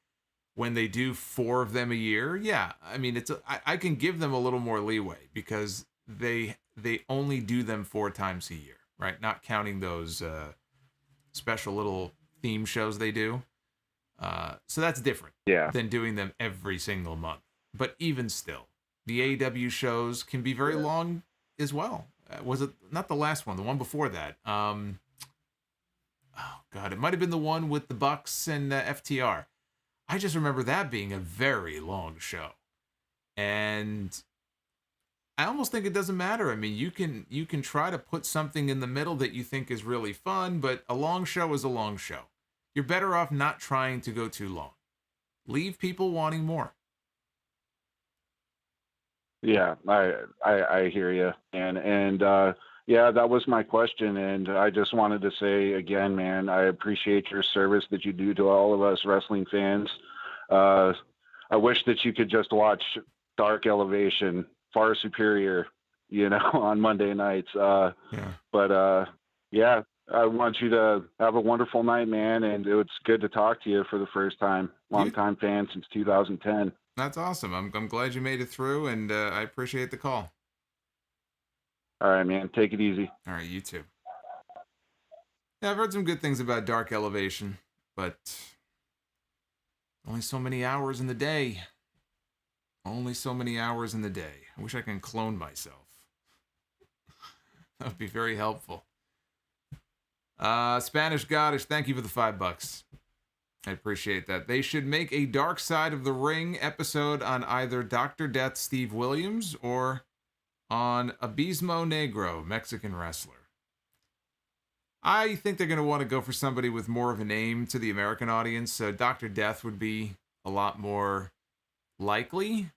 when they do 4 of them a year, yeah, I mean, I can give them a little more leeway because they only do them 4 times a year, right? Not counting those special little theme shows they do. So that's different than doing them every single month. But even still, the AEW shows can be very long as well. Was it not the last one? The one before that? Oh God, it might have been the one with the Bucks and FTR. I just remember that being a very long show, and I almost think it doesn't matter. I mean, you can try to put something in the middle that you think is really fun, but a long show is a long show. You're better off not trying to go too long. Leave people wanting more. Yeah, I hear you, and yeah, that was my question, and I just wanted to say again, man, I appreciate your service that you do to all of us wrestling fans. I wish that you could just watch Dark Elevation, far superior, on Monday nights. But yeah, I want you to have a wonderful night, man, and it's good to talk to you for the first time. Long-time fan since 2010. That's awesome. I'm glad you made it through, and I appreciate the call. All right, man. Take it easy. All right, you too. Yeah, I've heard some good things about Dark Elevation, but only so many hours in the day. Only so many hours in the day. I wish I can clone myself. That would be very helpful. Spanish Goddess, thank you for the $5. I appreciate that. They should make a Dark Side of the Ring episode on either Dr. Death Steve Williams or on Abismo Negro, Mexican wrestler. I think they're going to want to go for somebody with more of a name to the American audience, so Dr. Death would be a lot more likely.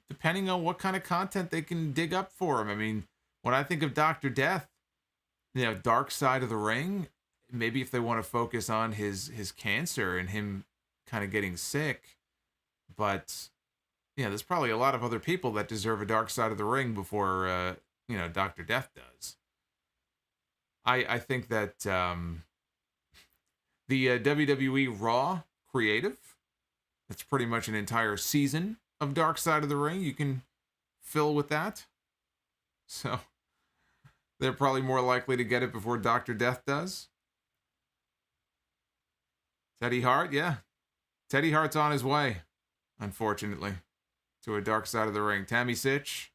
Depending on what kind of content they can dig up for him. I mean, when I think of Dr. Death, Dark Side of the Ring, maybe if they want to focus on his cancer and him kind of getting sick, but yeah, there's probably a lot of other people that deserve a dark side of the ring before Dr. Death does. I think that the WWE Raw creative, that's pretty much an entire season of Dark Side of the Ring you can fill with that. So they're probably more likely to get it before Dr. Death does. Teddy Hart, yeah. Teddy Hart's on his way, unfortunately, to a Dark Side of the Ring. Tammy Sitch.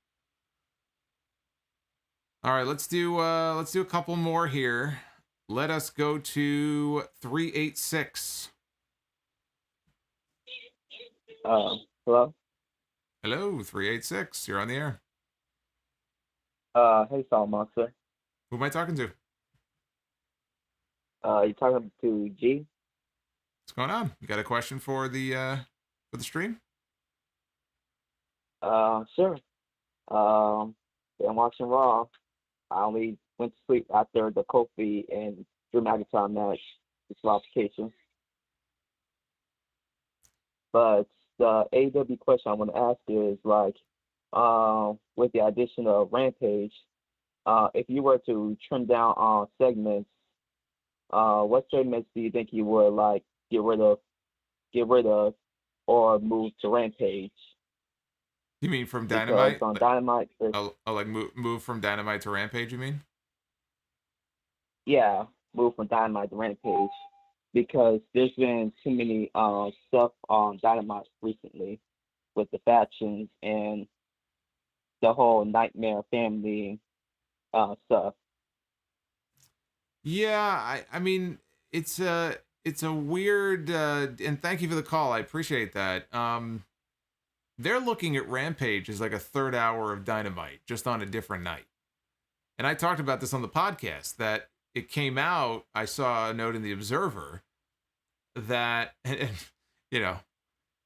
All right, let's do a couple more here. Let us go to 386. Hello? Hello, 386. You're on the air. Hey, Solomonster. Who am I talking to? You talking to G? What's going on? You got a question for the stream? Sure. I'm watching Raw. I only went to sleep after the Kofi and Drew McIntyre match disqualification. But the AEW question I want to ask is with the addition of Rampage, if you were to trim down on segments, what segments do you think you would get rid of, or move to Rampage? You mean from Dynamite? On Dynamite, move from Dynamite to Rampage, you mean? Yeah, move from Dynamite to Rampage. Because there's been too many stuff on Dynamite recently with the factions and the whole Nightmare family stuff. Yeah, I mean, it's a weird, and thank you for the call. I appreciate that. They're looking at Rampage as like a third hour of Dynamite, just on a different night. And I talked about this on the podcast, that it came out, I saw a note in the Observer that, and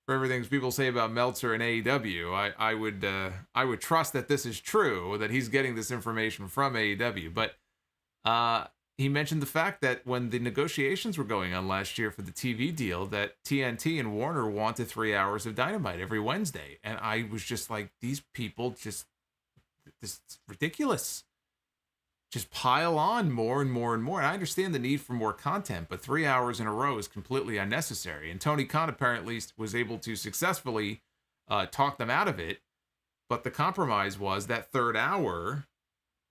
for everything people say about Meltzer and AEW, I would trust that this is true, that he's getting this information from AEW. But he mentioned the fact that when the negotiations were going on last year for the TV deal, that TNT and Warner wanted 3 hours of Dynamite every Wednesday. And I was just like, these people this is ridiculous. Just pile on more and more and more. And I understand the need for more content, but 3 hours in a row is completely unnecessary. And Tony Khan apparently was able to successfully talk them out of it. But the compromise was that third hour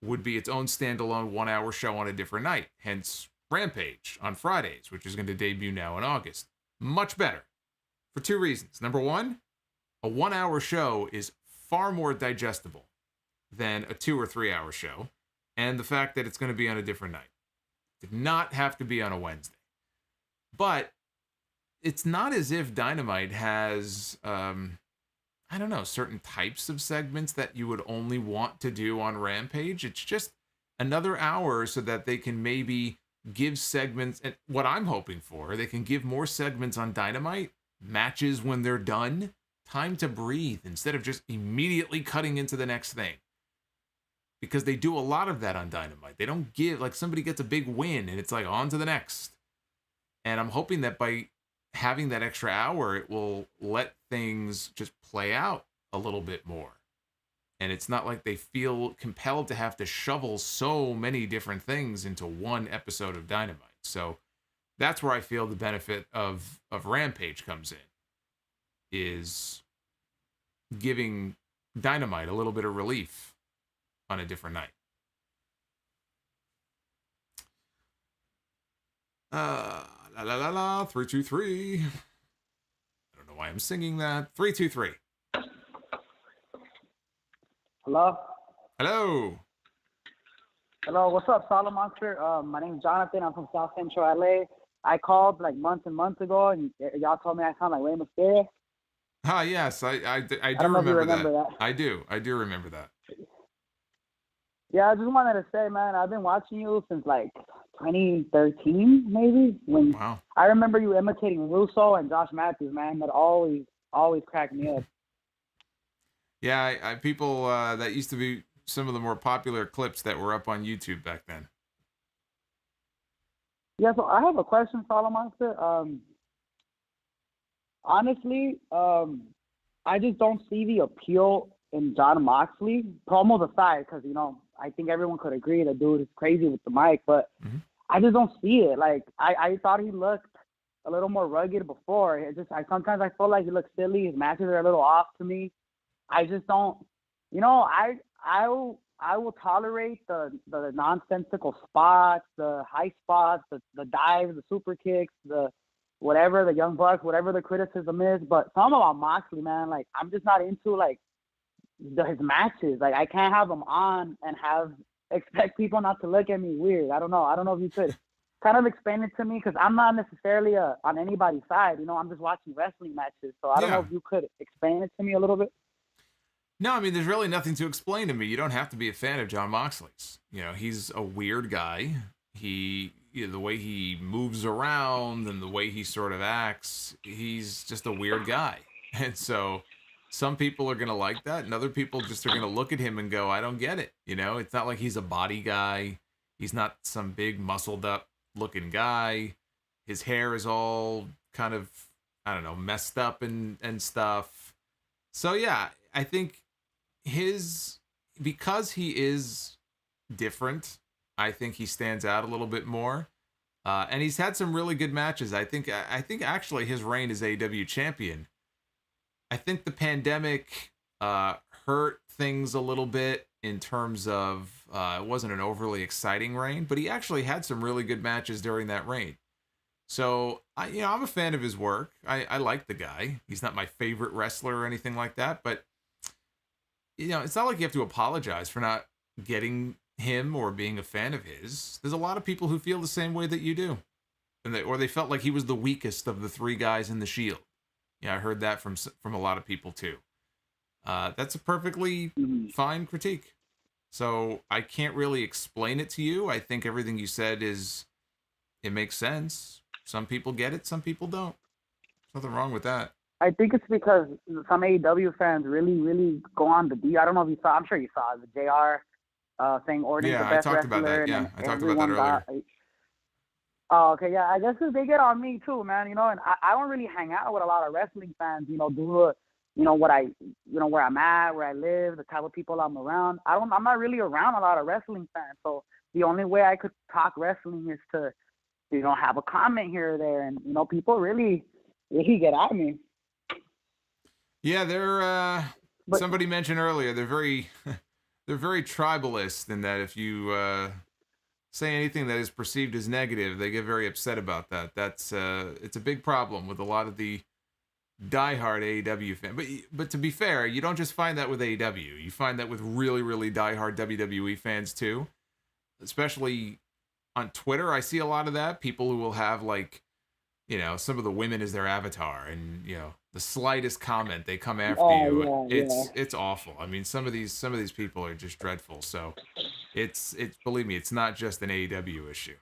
would be its own standalone 1 hour show on a different night. Hence Rampage on Fridays, which is going to debut now in August. Much better for two reasons. Number one, a 1 hour show is far more digestible than a 2 or 3 hour show. And the fact that it's going to be on a different night. Did not have to be on a Wednesday. But it's not as if Dynamite has, certain types of segments that you would only want to do on Rampage. It's just another hour so that they can maybe give segments, and what I'm hoping for, they can give more segments on Dynamite, matches when they're done, time to breathe instead of just immediately cutting into the next thing. Because they do a lot of that on Dynamite. They don't give, somebody gets a big win and it's on to the next. And I'm hoping that by having that extra hour, it will let things just play out a little bit more. And it's not like they feel compelled to have to shovel so many different things into one episode of Dynamite. So that's where I feel the benefit of Rampage comes in, is giving Dynamite a little bit of relief on a different night. La la la la, 323. I don't know why I'm singing that. 323. Hello? Hello. Hello, what's up, Solomonster? My name's Jonathan. I'm from South Central LA. I called months and months ago, and y'all told me I sound like Rey Mysterio. Ah, yes, I do remember that. I do remember that. Yeah, I just wanted to say, man, I've been watching you since 2013, maybe. Wow. I remember you imitating Russo and Josh Matthews, man. That always cracked me up. Yeah, I people that used to be some of the more popular clips that were up on YouTube back then. Yeah, so I have a question, Solomonster. Honestly, I just don't see the appeal in John Moxley, promos aside, because, I think everyone could agree the dude is crazy with the mic, but I just don't see it. Like, I thought he looked a little more rugged before. Sometimes I feel like he looks silly. His matches are a little off to me. I just don't, I will tolerate the nonsensical spots, the high spots, the dives, the super kicks, the whatever, the Young Bucks, whatever the criticism is. But something about Moxley, man, like, I'm just not into, like, his matches. Like, I can't have him on and expect people not to look at me weird. I don't know if you could kind of explain it to me, because I'm not necessarily on anybody's side. I'm just watching wrestling matches. So I don't know if you could explain it to me a little bit. No, I mean, there's really nothing to explain to me. You don't have to be a fan of John Moxley's. He's a weird guy. The way he moves around and the way he sort of acts, he's just a weird guy. And so some people are going to like that, and other people just are going to look at him and go, I don't get it. It's not like he's a body guy. He's not some big muscled up looking guy. His hair is all kind of, I don't know, messed up and stuff. So yeah, I think because he is different, I think he stands out a little bit more. And he's had some really good matches. I think actually his reign as AEW champion, I think the pandemic hurt things a little bit in terms of it wasn't an overly exciting reign, but he actually had some really good matches during that reign. So I'm a fan of his work. I like the guy. He's not my favorite wrestler or anything like that, but it's not like you have to apologize for not getting him or being a fan of his. There's a lot of people who feel the same way that you do, or they felt like he was the weakest of the three guys in the Shield. I heard that from a lot of people too. That's a perfectly fine critique. So I can't really explain it to you. I think everything you said it makes sense. Some people get it, some people don't. There's nothing wrong with that. I think it's because some AEW fans really, really go on the D. I don't know if you saw. I'm sure you saw the JR saying Orton's the best wrestler. I talked about that. Yeah, I talked about that earlier. Oh, okay, yeah. I guess they get on me too, man. And I don't really hang out with a lot of wrestling fans. Due to what where I'm at, where I live, the type of people I'm around. I'm not really around a lot of wrestling fans. So the only way I could talk wrestling is to, have a comment here or there, and people really get at me. Yeah, they're. Somebody mentioned earlier they're very tribalist in that if you say anything that is perceived as negative, they get very upset about that. That's it's a big problem with a lot of the diehard AEW fans. But to be fair, you don't just find that with AEW. You find that with really, really diehard WWE fans too. Especially on Twitter, I see a lot of that. People who will have some of the women as their avatar, and the slightest comment they come after you. It's awful. I mean, some of these people are just dreadful. So it's believe me, it's not just an AEW issue.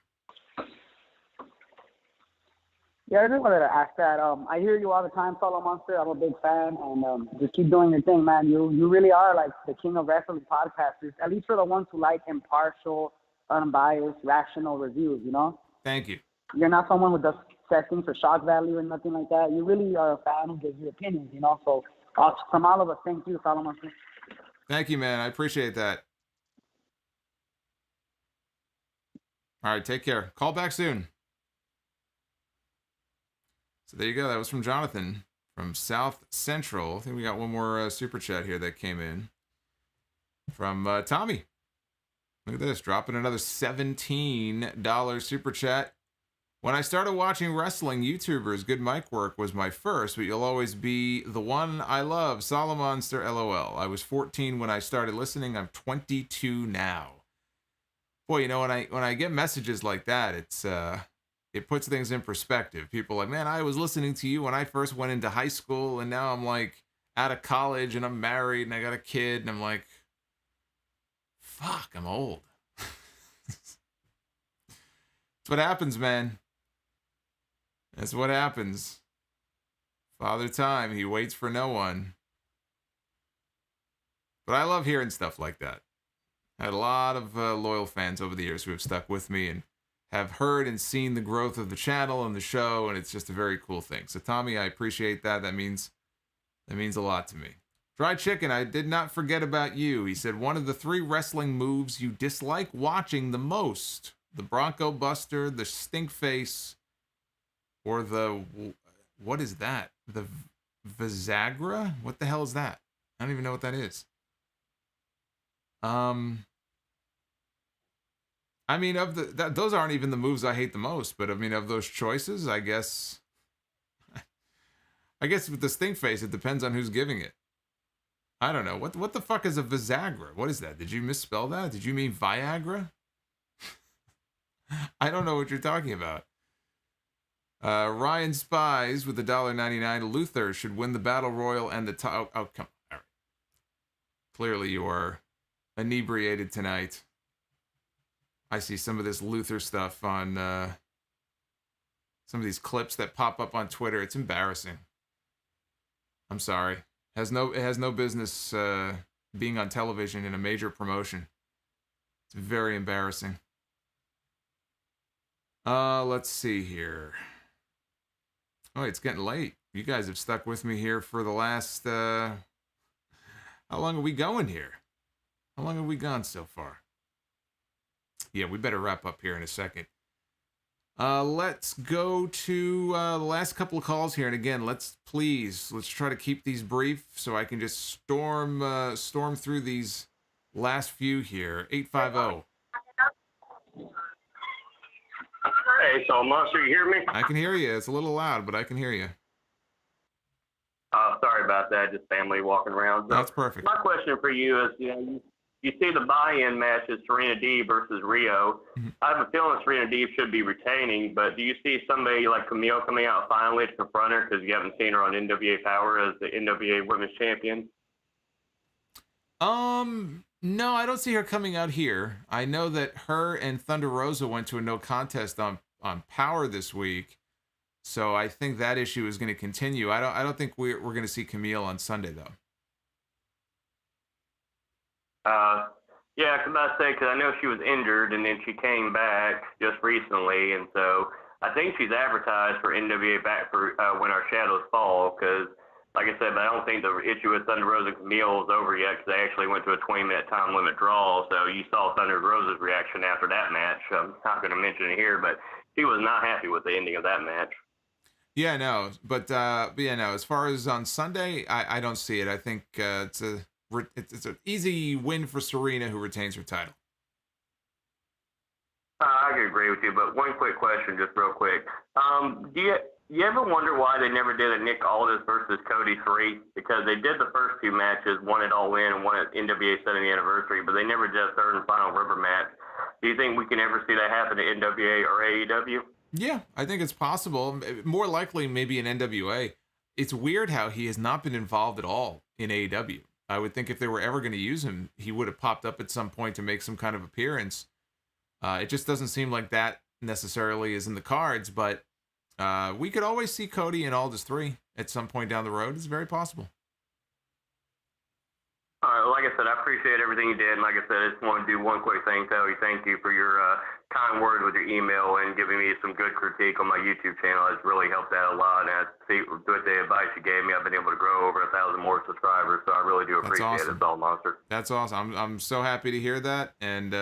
Yeah, I just wanted to ask that. I hear you all the time, Solomonster. I'm a big fan, and just keep doing your thing, man. You really are like the king of wrestling podcasters, at least for the ones who like impartial, unbiased, rational reviews. Thank you. You're not someone who does testing for shock value or nothing like that. You really are a fan who gives you opinions, So from all of us, thank you, Solomonster. Thank you, man. I appreciate that. All right, take care. Call back soon. So there you go. That was from Jonathan from South Central. I think we got one more super chat here that came in from Tommy. Look at this, dropping another $17 super chat. When I started watching wrestling YouTubers, good mic work was my first, but you'll always be the one I love, Solomonster, LOL. I was 14 when I started listening. I'm 22 now. Boy, when I get messages like that, it puts things in perspective. People are like, man, I was listening to you when I first went into high school, and now I'm out of college and I'm married and I got a kid, and I'm like, fuck, I'm old. That's what happens, man. That's what happens. Father Time, he waits for no one. But I love hearing stuff like that. I had a lot of loyal fans over the years who have stuck with me, and have heard and seen the growth of the channel and the show, and it's just a very cool thing. So Tommy, I appreciate that. That means a lot to me. Dry Chicken, I did not forget about you. He said, one of the 3 wrestling moves you dislike watching the most: the Bronco Buster, the Stink Face, or the, what is that? The Visagra? What the hell is that? I don't even know what that is. I mean, those aren't even the moves I hate the most, but I mean, of those choices, I guess with the Stink Face, it depends on who's giving it. I don't know. What the fuck is a Visagra? What is that? Did you misspell that? Did you mean Viagra? I don't know what you're talking about. Ryan Spies with $1.99. Luther should win the Battle Royal and the title. Oh, come on. All right. Clearly you are inebriated tonight. I see some of this Luther stuff on some of these clips that pop up on Twitter. It's embarrassing. I'm sorry. It has no business being on television in a major promotion. It's very embarrassing. Let's see here. Oh, it's getting late. You guys have stuck with me here for the last, how long are we going here? How long have we gone so far? Yeah, we better wrap up here in a second. Let's go to the last couple of calls here. And again, let's try to keep these brief so I can just storm through these last few here. 850. Hey, Solomonster, you hear me? I can hear you. It's a little loud, but I can hear you. Sorry about that. Just family walking around. That's perfect. My question for you is, you see the buy-in match is Serena Deeb versus Riho. Mm-hmm. I have a feeling Serena Deeb should be retaining, but do you see somebody like Camille coming out finally to confront her because you haven't seen her on NWA Power as the NWA Women's Champion? No, I don't see her coming out here. I know that her and Thunder Rosa went to a no contest on Power this week, so I think that issue is going to continue. I don't think we're going to see Camille on Sunday though. Yeah, because I know she was injured and then she came back just recently, and so I think she's advertised for NWA back for When Our Shadows Fall, because like I said, but I don't think the issue with Thunder Rosa and Camille is over yet, because they actually went to a 20-minute time limit draw, so you saw Thunder Rosa's reaction after that match. I'm not going to mention it here, but she was not happy with the ending of that match. Yeah, no, but yeah, no, as far as on Sunday, I don't see it. I think it's an easy win for Serena, who retains her title. I can agree with you, but one quick question, just real quick. Do you ever wonder why they never did a Nick Aldis versus Cody 3? Because they did the first 2 matches, one at All In and one at NWA 70th anniversary, but they never did a third and final rubber match. Do you think we can ever see that happen at NWA or AEW? Yeah, I think it's possible. More likely, maybe in NWA. It's weird how he has not been involved at all in AEW. I would think if they were ever going to use him, he would have popped up at some point to make some kind of appearance. It just doesn't seem like that necessarily is in the cards, but we could always see Cody and Aldis 3 at some point down the road. It's very possible. All right, like I said, I appreciate everything you did. And like I said, I just want to do one quick thing, tell you thank you for your kind words with your email and giving me some good critique on my YouTube channel. It's really helped out a lot. And I see with the advice you gave me, I've been able to grow over 1,000 more subscribers. So I really do appreciate it. It's all Monster. That's awesome. I'm so happy to hear that. And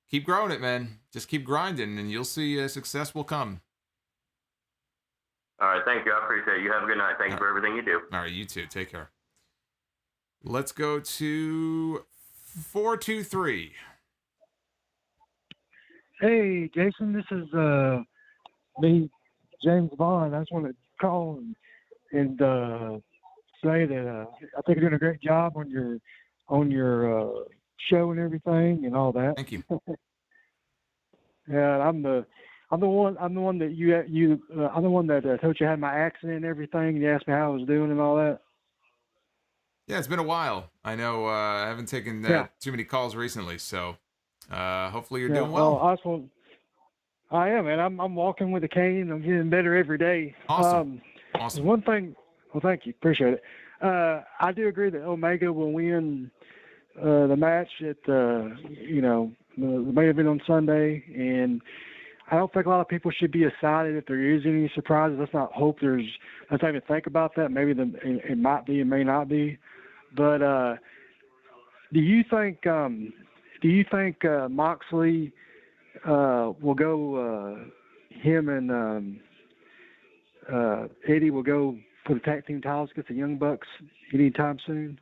keep growing it, man. Just keep grinding, and you'll see success will come. All right, thank you. I appreciate it. You have a good night. Thank you for everything you do. All right, you too. Take care. Let's go to 423. Hey, Jason, this is me, James Vaughn. I just want to call and say that I think you're doing a great job on your show and everything and all that. Thank you. Yeah, I'm the one that told you I had my accident and everything, and you asked me how I was doing and all that. Yeah, it's been a while. I know I haven't taken too many calls recently, so hopefully you're doing well. I am, and I'm walking with a cane. I'm getting better every day. Awesome. One thing. Well, thank you. Appreciate it. I do agree that Omega will win the match at main event on Sunday, and I don't think a lot of people should be excited if there is any surprises. Let's not hope let's not even think about that. Maybe it might be, it may not be. But do you think Moxley will go? Him and Eddie will go for the tag team titles against the Young Bucks anytime soon?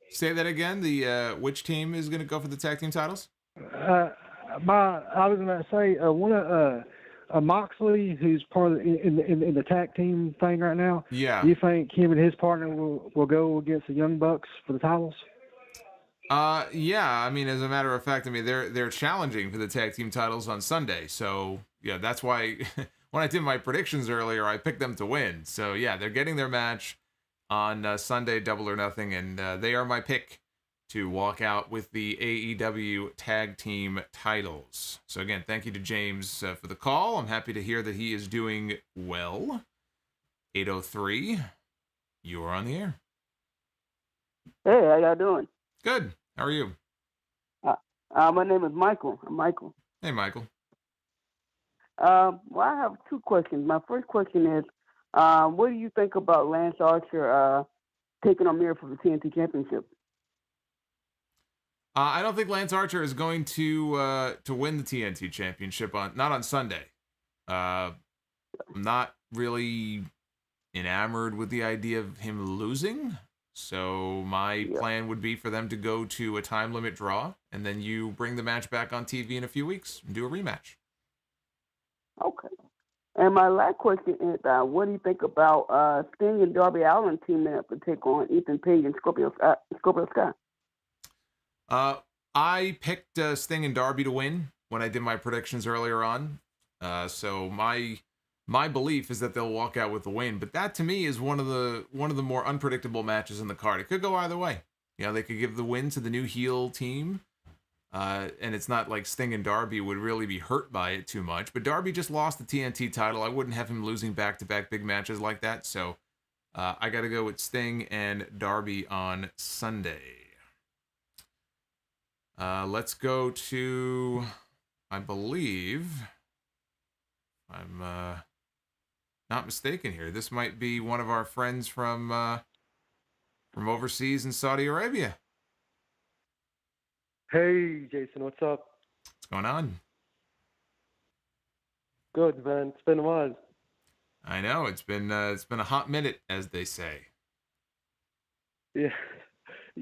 Say that again. The which team is going to go for the tag team titles? I was going to say one of Moxley, who's part of in the tag team thing right now. Yeah. Do you think him and his partner will go against the Young Bucks for the titles? Yeah. I mean, as a matter of fact, I mean they're challenging for the tag team titles on Sunday. So yeah, that's why when I did my predictions earlier, I picked them to win. So yeah, they're getting their match on Sunday, Double or Nothing, and they are my pick to walk out with the AEW tag team titles. So again, thank you to James for the call. I'm happy to hear that he is doing well. 803, you are on the air. Hey, how y'all doing? Good. How are you? My name is Michael. I'm Michael. Hey, Michael. Well, I have two questions. My first question is, what do you think about Lance Archer taking on Miro for the TNT Championship? I don't think Lance Archer is going to win the TNT Championship not on Sunday. I'm not really enamored with the idea of him losing. So my plan would be for them to go to a time limit draw, and then you bring the match back on TV in a few weeks and do a rematch. Okay. And my last question is, what do you think about Sting and Darby Allin teaming up to take on Ethan Page and Scorpio Sky? I picked Sting and Darby to win when I did my predictions earlier on. So my belief is that they'll walk out with the win. But that to me is one of the more unpredictable matches in the card. It could go either way. You know, they could give the win to the new heel team. And it's not like Sting and Darby would really be hurt by it too much. But Darby just lost the TNT title. I wouldn't have him losing back-to-back big matches like that. So I got to go with Sting and Darby on Sunday. Let's go to, I believe, I'm not mistaken here, this might be one of our friends from overseas in Saudi Arabia. Hey, Jason, what's up? What's going on? Good, man. It's been a while. I know, it's been a hot minute, as they say. Yeah.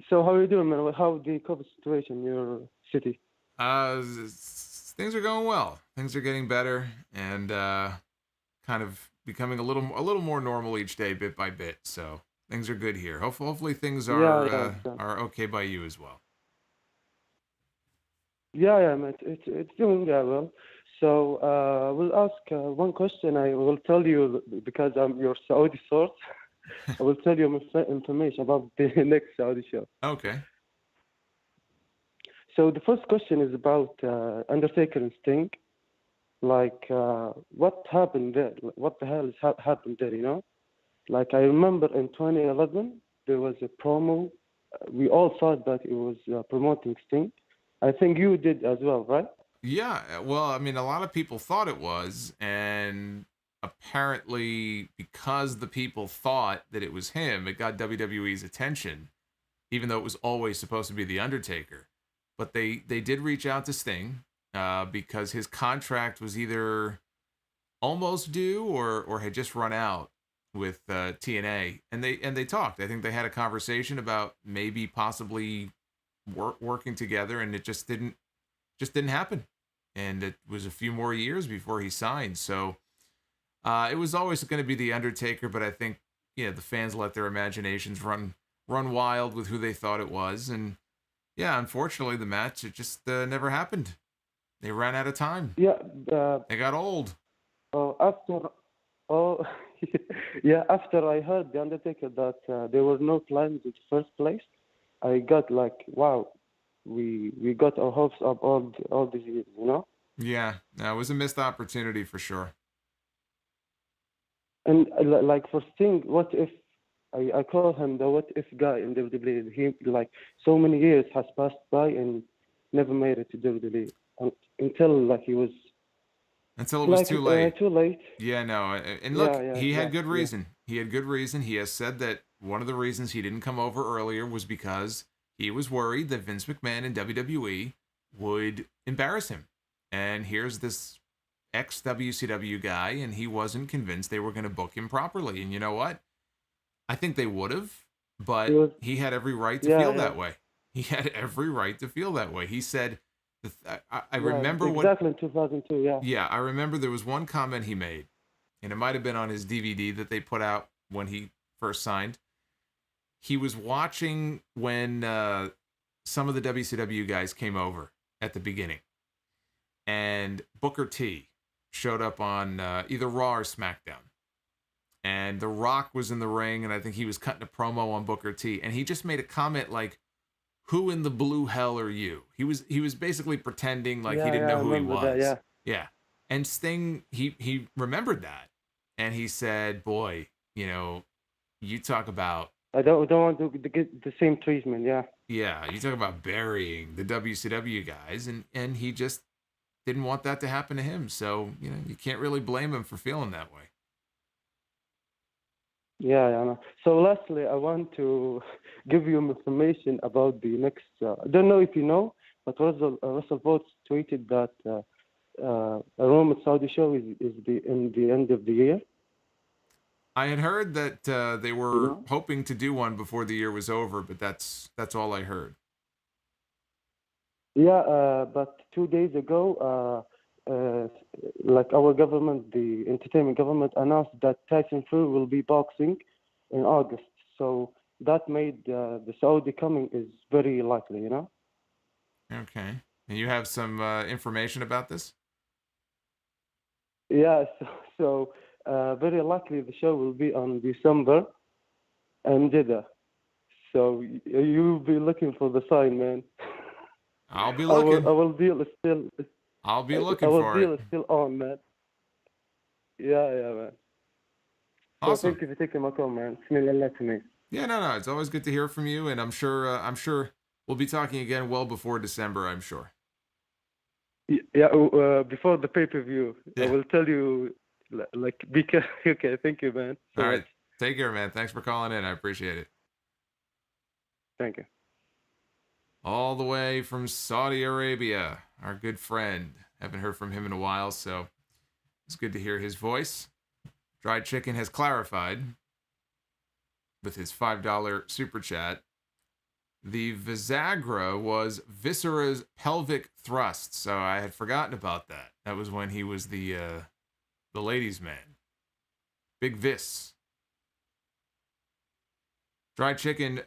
So how are you doing, man? How's the COVID situation in your city? Things are going well. Things are getting better, and kind of becoming a little more normal each day, bit by bit. So things are good here. Hopefully things are okay by you as well. Yeah, man. It's doing well. So I will ask one question. I will tell you because I'm your Saudi source. I will tell you information about the next Saudi show. Okay. So the first question is about Undertaker and Sting. Like, what happened there? What the hell has happened there, you know? Like, I remember in 2011, there was a promo. We all thought that it was promoting Sting. I think you did as well, right? Yeah, well, I mean, a lot of people thought it was, and apparently because the people thought that it was him, it got WWE's attention, even though it was always supposed to be The Undertaker. But they did reach out to Sting because his contract was either almost due or had just run out with TNA, and they talked. I think they had a conversation about maybe possibly working together, and it just didn't happen. And it was a few more years before he signed. So it was always going to be The Undertaker, but I think the fans let their imaginations run wild with who they thought it was. And yeah, unfortunately, the match, it just never happened. They ran out of time. Yeah. They got old. After I heard The Undertaker that there were no plans in the first place, I got like, wow, we got our hopes up all these years, you know? Yeah, no, it was a missed opportunity for sure. And like for Sting, what if I call him the what if guy in WWE? He like so many years has passed by and never made it to WWE until like he was. Until it was too late. Too late. Yeah, no. And look, he had good reason. Yeah. He had good reason. He has said that one of the reasons he didn't come over earlier was because he was worried that Vince McMahon and WWE would embarrass him. And here's this ex-WCW guy, and he wasn't convinced they were going to book him properly. And you know what? I think they would have, but he had every right to feel that way. He had every right to feel that way. He said, I remember exactly in 2002, yeah. Yeah, I remember there was one comment he made, and it might have been on his DVD that they put out when he first signed. He was watching when some of the WCW guys came over at the beginning, and Booker T showed up on either Raw or SmackDown. And The Rock was in the ring, and I think he was cutting a promo on Booker T, and he just made a comment like, "Who in the blue hell are you?" He was basically pretending like he didn't know who he was. Yeah. And Sting, he remembered that, and he said, "Boy, you talk about I don't want to get the same treatment." Yeah. Yeah, you talk about burying the WCW guys, and he just didn't want that to happen to him. So you can't really blame him for feeling that way. Yeah, I know. So lastly, I want to give you information about the next. I don't know if you know, but Russell Votes tweeted that a Rome Saudi show is in the end of the year. I had heard that they were hoping to do one before the year was over, but that's all I heard. Yeah, but 2 days ago, like our government, the entertainment government, announced that Tyson Fury will be boxing in August. So that made the Saudi coming is very likely, Okay. And you have some information about this? Yeah, so very likely the show will be on December and Jeddah. So you'll be looking for the sign, man. I'll be looking. Our deal is still. I'll be looking for it. Our deal is still on, man. Yeah, man. Awesome. So thank you for taking my call, man. It's meant a lot to me. Yeah, no. It's always good to hear from you, and I'm sure we'll be talking again well before December, I'm sure. Yeah, before the pay-per-view, I will tell you, like, because, okay, thank you, man. All right. Take care, man. Thanks for calling in. I appreciate it. Thank you. All the way from Saudi Arabia, our good friend. Haven't heard from him in a while, so it's good to hear his voice. Dried Chicken has clarified with his $5 super chat. The Visagra was Viscera's pelvic thrust, so I had forgotten about that. That was when he was the ladies' man. Big Vis. Dried Chicken,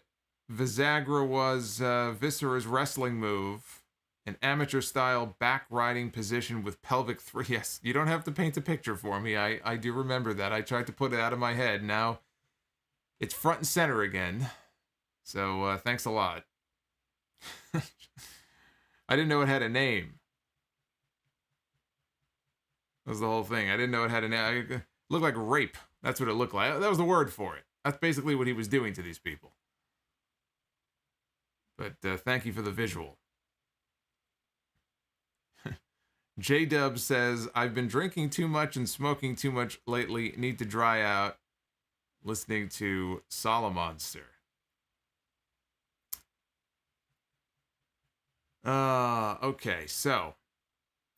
Visagra was Viscera's wrestling move, an amateur-style back-riding position with pelvic thrust. Yes, you don't have to paint a picture for me. I do remember that. I tried to put it out of my head. Now it's front and center again. So thanks a lot. I didn't know it had a name. That was the whole thing. I didn't know it had a name. It looked like rape. That's what it looked like. That was the word for it. That's basically what he was doing to these people. But thank you for the visual. J-Dub says, I've been drinking too much and smoking too much lately. Need to dry out. Listening to Solomonster. Okay, so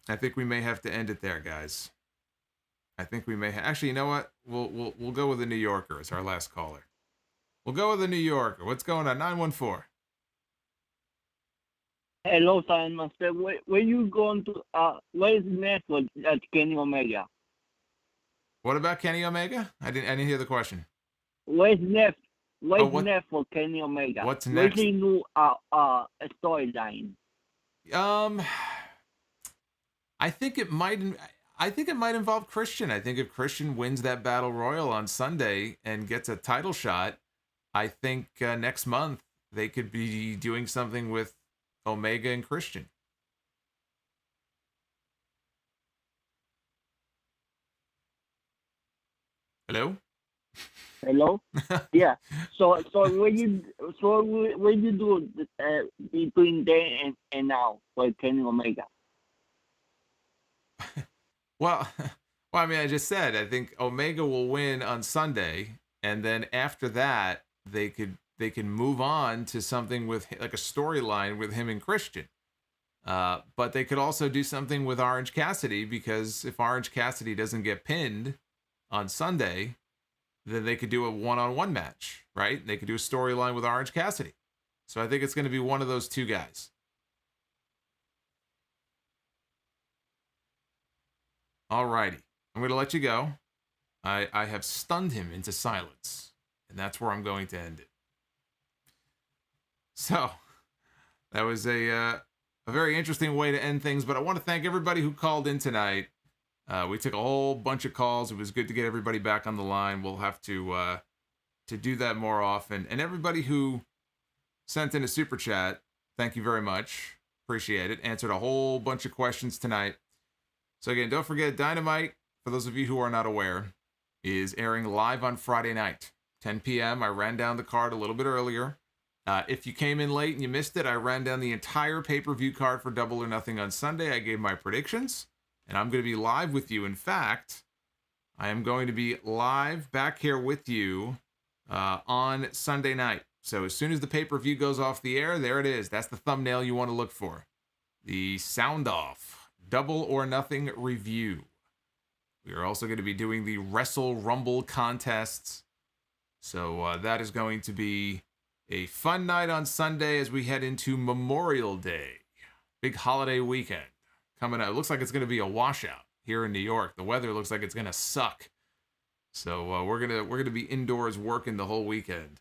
I think we may have to end it there, guys. I think we may actually, you know what? We'll go with the New Yorker as our last caller. We'll go with the New Yorker. What's going on? 914. Hello, Solomonster. Where you going to? Where is next for Kenny Omega? What about Kenny Omega? I didn't hear the question. Where's next? Where's next for Kenny Omega? What's next? Where's the new storyline? I think it might involve Christian. I think if Christian wins that battle royal on Sunday and gets a title shot, I think next month they could be doing something with Omega and Christian. Hello? Hello. Yeah. So when you do between then and now for Kenny Omega? Well, I mean, I just said I think Omega will win on Sunday, and then after that, they can move on to something with like a storyline with him and Christian. But they could also do something with Orange Cassidy, because if Orange Cassidy doesn't get pinned on Sunday, then they could do a one-on-one match, right? They could do a storyline with Orange Cassidy. So I think it's going to be one of those two guys. Alrighty. I'm going to let you go. I have stunned him into silence, and that's where I'm going to end it. So, that was a very interesting way to end things, but I want to thank everybody who called in tonight. We took a whole bunch of calls. It was good to get everybody back on the line. We'll have to do that more often. And everybody who sent in a super chat, thank you very much. Appreciate it. Answered a whole bunch of questions tonight. So again, don't forget, Dynamite, for those of you who are not aware, is airing live on Friday night, 10 p.m. I ran down the card a little bit earlier. If you came in late and you missed it, I ran down the entire pay-per-view card for Double or Nothing on Sunday. I gave my predictions, and I'm going to be live with you. In fact, I am going to be live back here with you on Sunday night. So as soon as the pay-per-view goes off the air, there it is. That's the thumbnail you want to look for. The Sound Off Double or Nothing review. We are also going to be doing the Wrestle Rumble contests. So that is going to be a fun night on Sunday as we head into Memorial Day. Big holiday weekend coming up. It looks like it's going to be a washout here in New York. The weather looks like it's going to suck. So we're gonna be indoors working the whole weekend.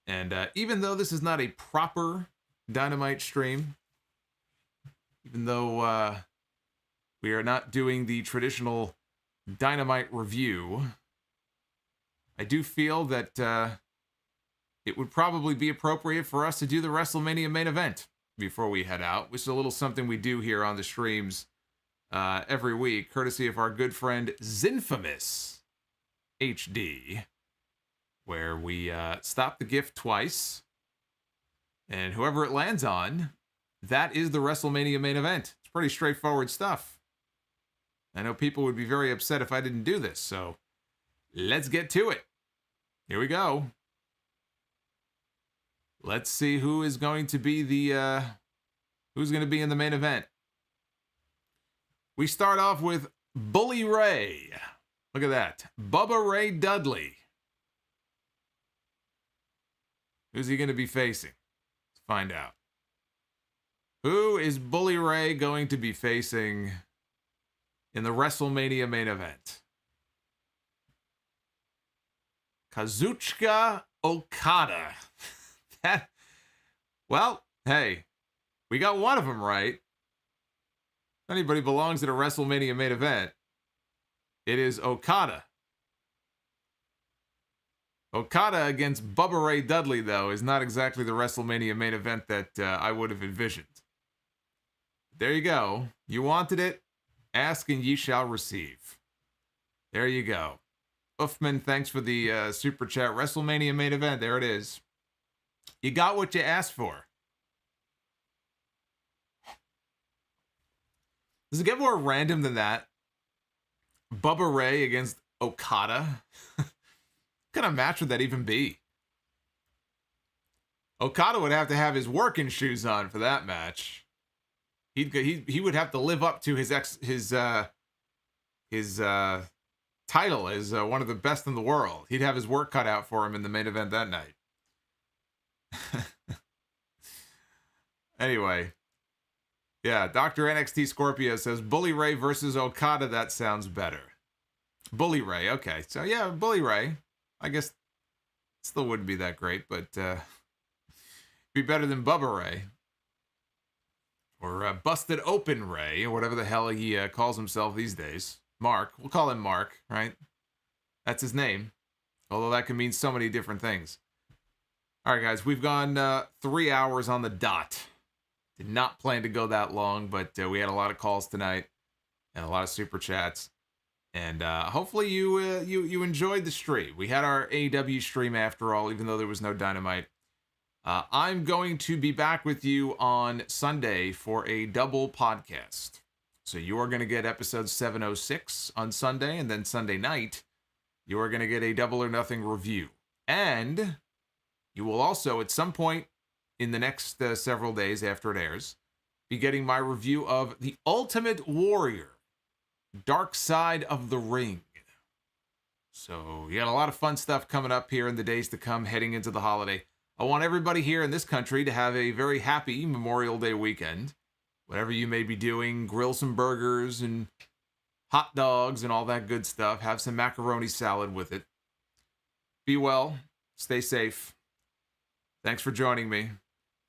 And even though this is not a proper Dynamite stream, even though we are not doing the traditional Dynamite review, I do feel that it would probably be appropriate for us to do the WrestleMania main event before we head out, which is a little something we do here on the streams every week, courtesy of our good friend Zinfamous HD, where we stop the gift twice, and whoever it lands on, that is the WrestleMania main event. It's pretty straightforward stuff. I know people would be very upset if I didn't do this, so let's get to it. Here we go. Let's see who is going to be who's going to be in the main event. We start off with Bully Ray. Look at that. Bubba Ray Dudley. Who's he going to be facing? Let's find out. Who is Bully Ray going to be facing in the WrestleMania main event? Kazuchika Okada. Well, hey, we got one of them right. If anybody belongs at a WrestleMania main event, it is Okada. Okada against Bubba Ray Dudley, though, is not exactly the WrestleMania main event that I would have envisioned. There you go. You wanted it. Ask and ye shall receive. There you go. Uffman, thanks for the super chat. WrestleMania main event. There it is. You got what you asked for. Does it get more random than that? Bubba Ray against Okada? What kind of match would that even be? Okada would have to have his working shoes on for that match. He would have to live up to his title as one of the best in the world. He'd have his work cut out for him in the main event that night. Anyway, yeah, Dr. NXT Scorpio says Bully Ray versus Okada. That sounds better. Bully Ray, okay. So yeah, Bully Ray. I guess still wouldn't be that great, but be better than Bubba Ray. Or Busted Open Ray, or whatever the hell he calls himself these days. Mark. We'll call him Mark, right? That's his name. Although that can mean so many different things. All right, guys. We've gone 3 hours on the dot. Did not plan to go that long, but we had a lot of calls tonight and a lot of super chats. And hopefully you enjoyed the stream. We had our AEW stream after all, even though there was no Dynamite. I'm going to be back with you on Sunday for a double podcast. So you are going to get episode 706 on Sunday, and then Sunday night, you are going to get a Double or Nothing review. And you will also, at some point in the next several days after it airs, be getting my review of The Ultimate Warrior, Dark Side of the Ring. So you got a lot of fun stuff coming up here in the days to come, heading into the holiday. I want everybody here in this country to have a very happy Memorial Day weekend. Whatever you may be doing, grill some burgers and hot dogs and all that good stuff. Have some macaroni salad with it. Be well. Stay safe. Thanks for joining me.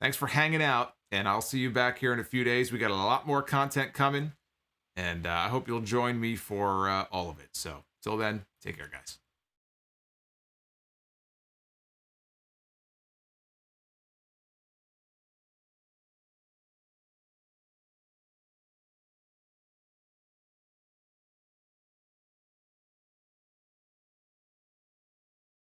Thanks for hanging out. And I'll see you back here in a few days. We got a lot more content coming. And I hope you'll join me for all of it. So, till then, take care, guys.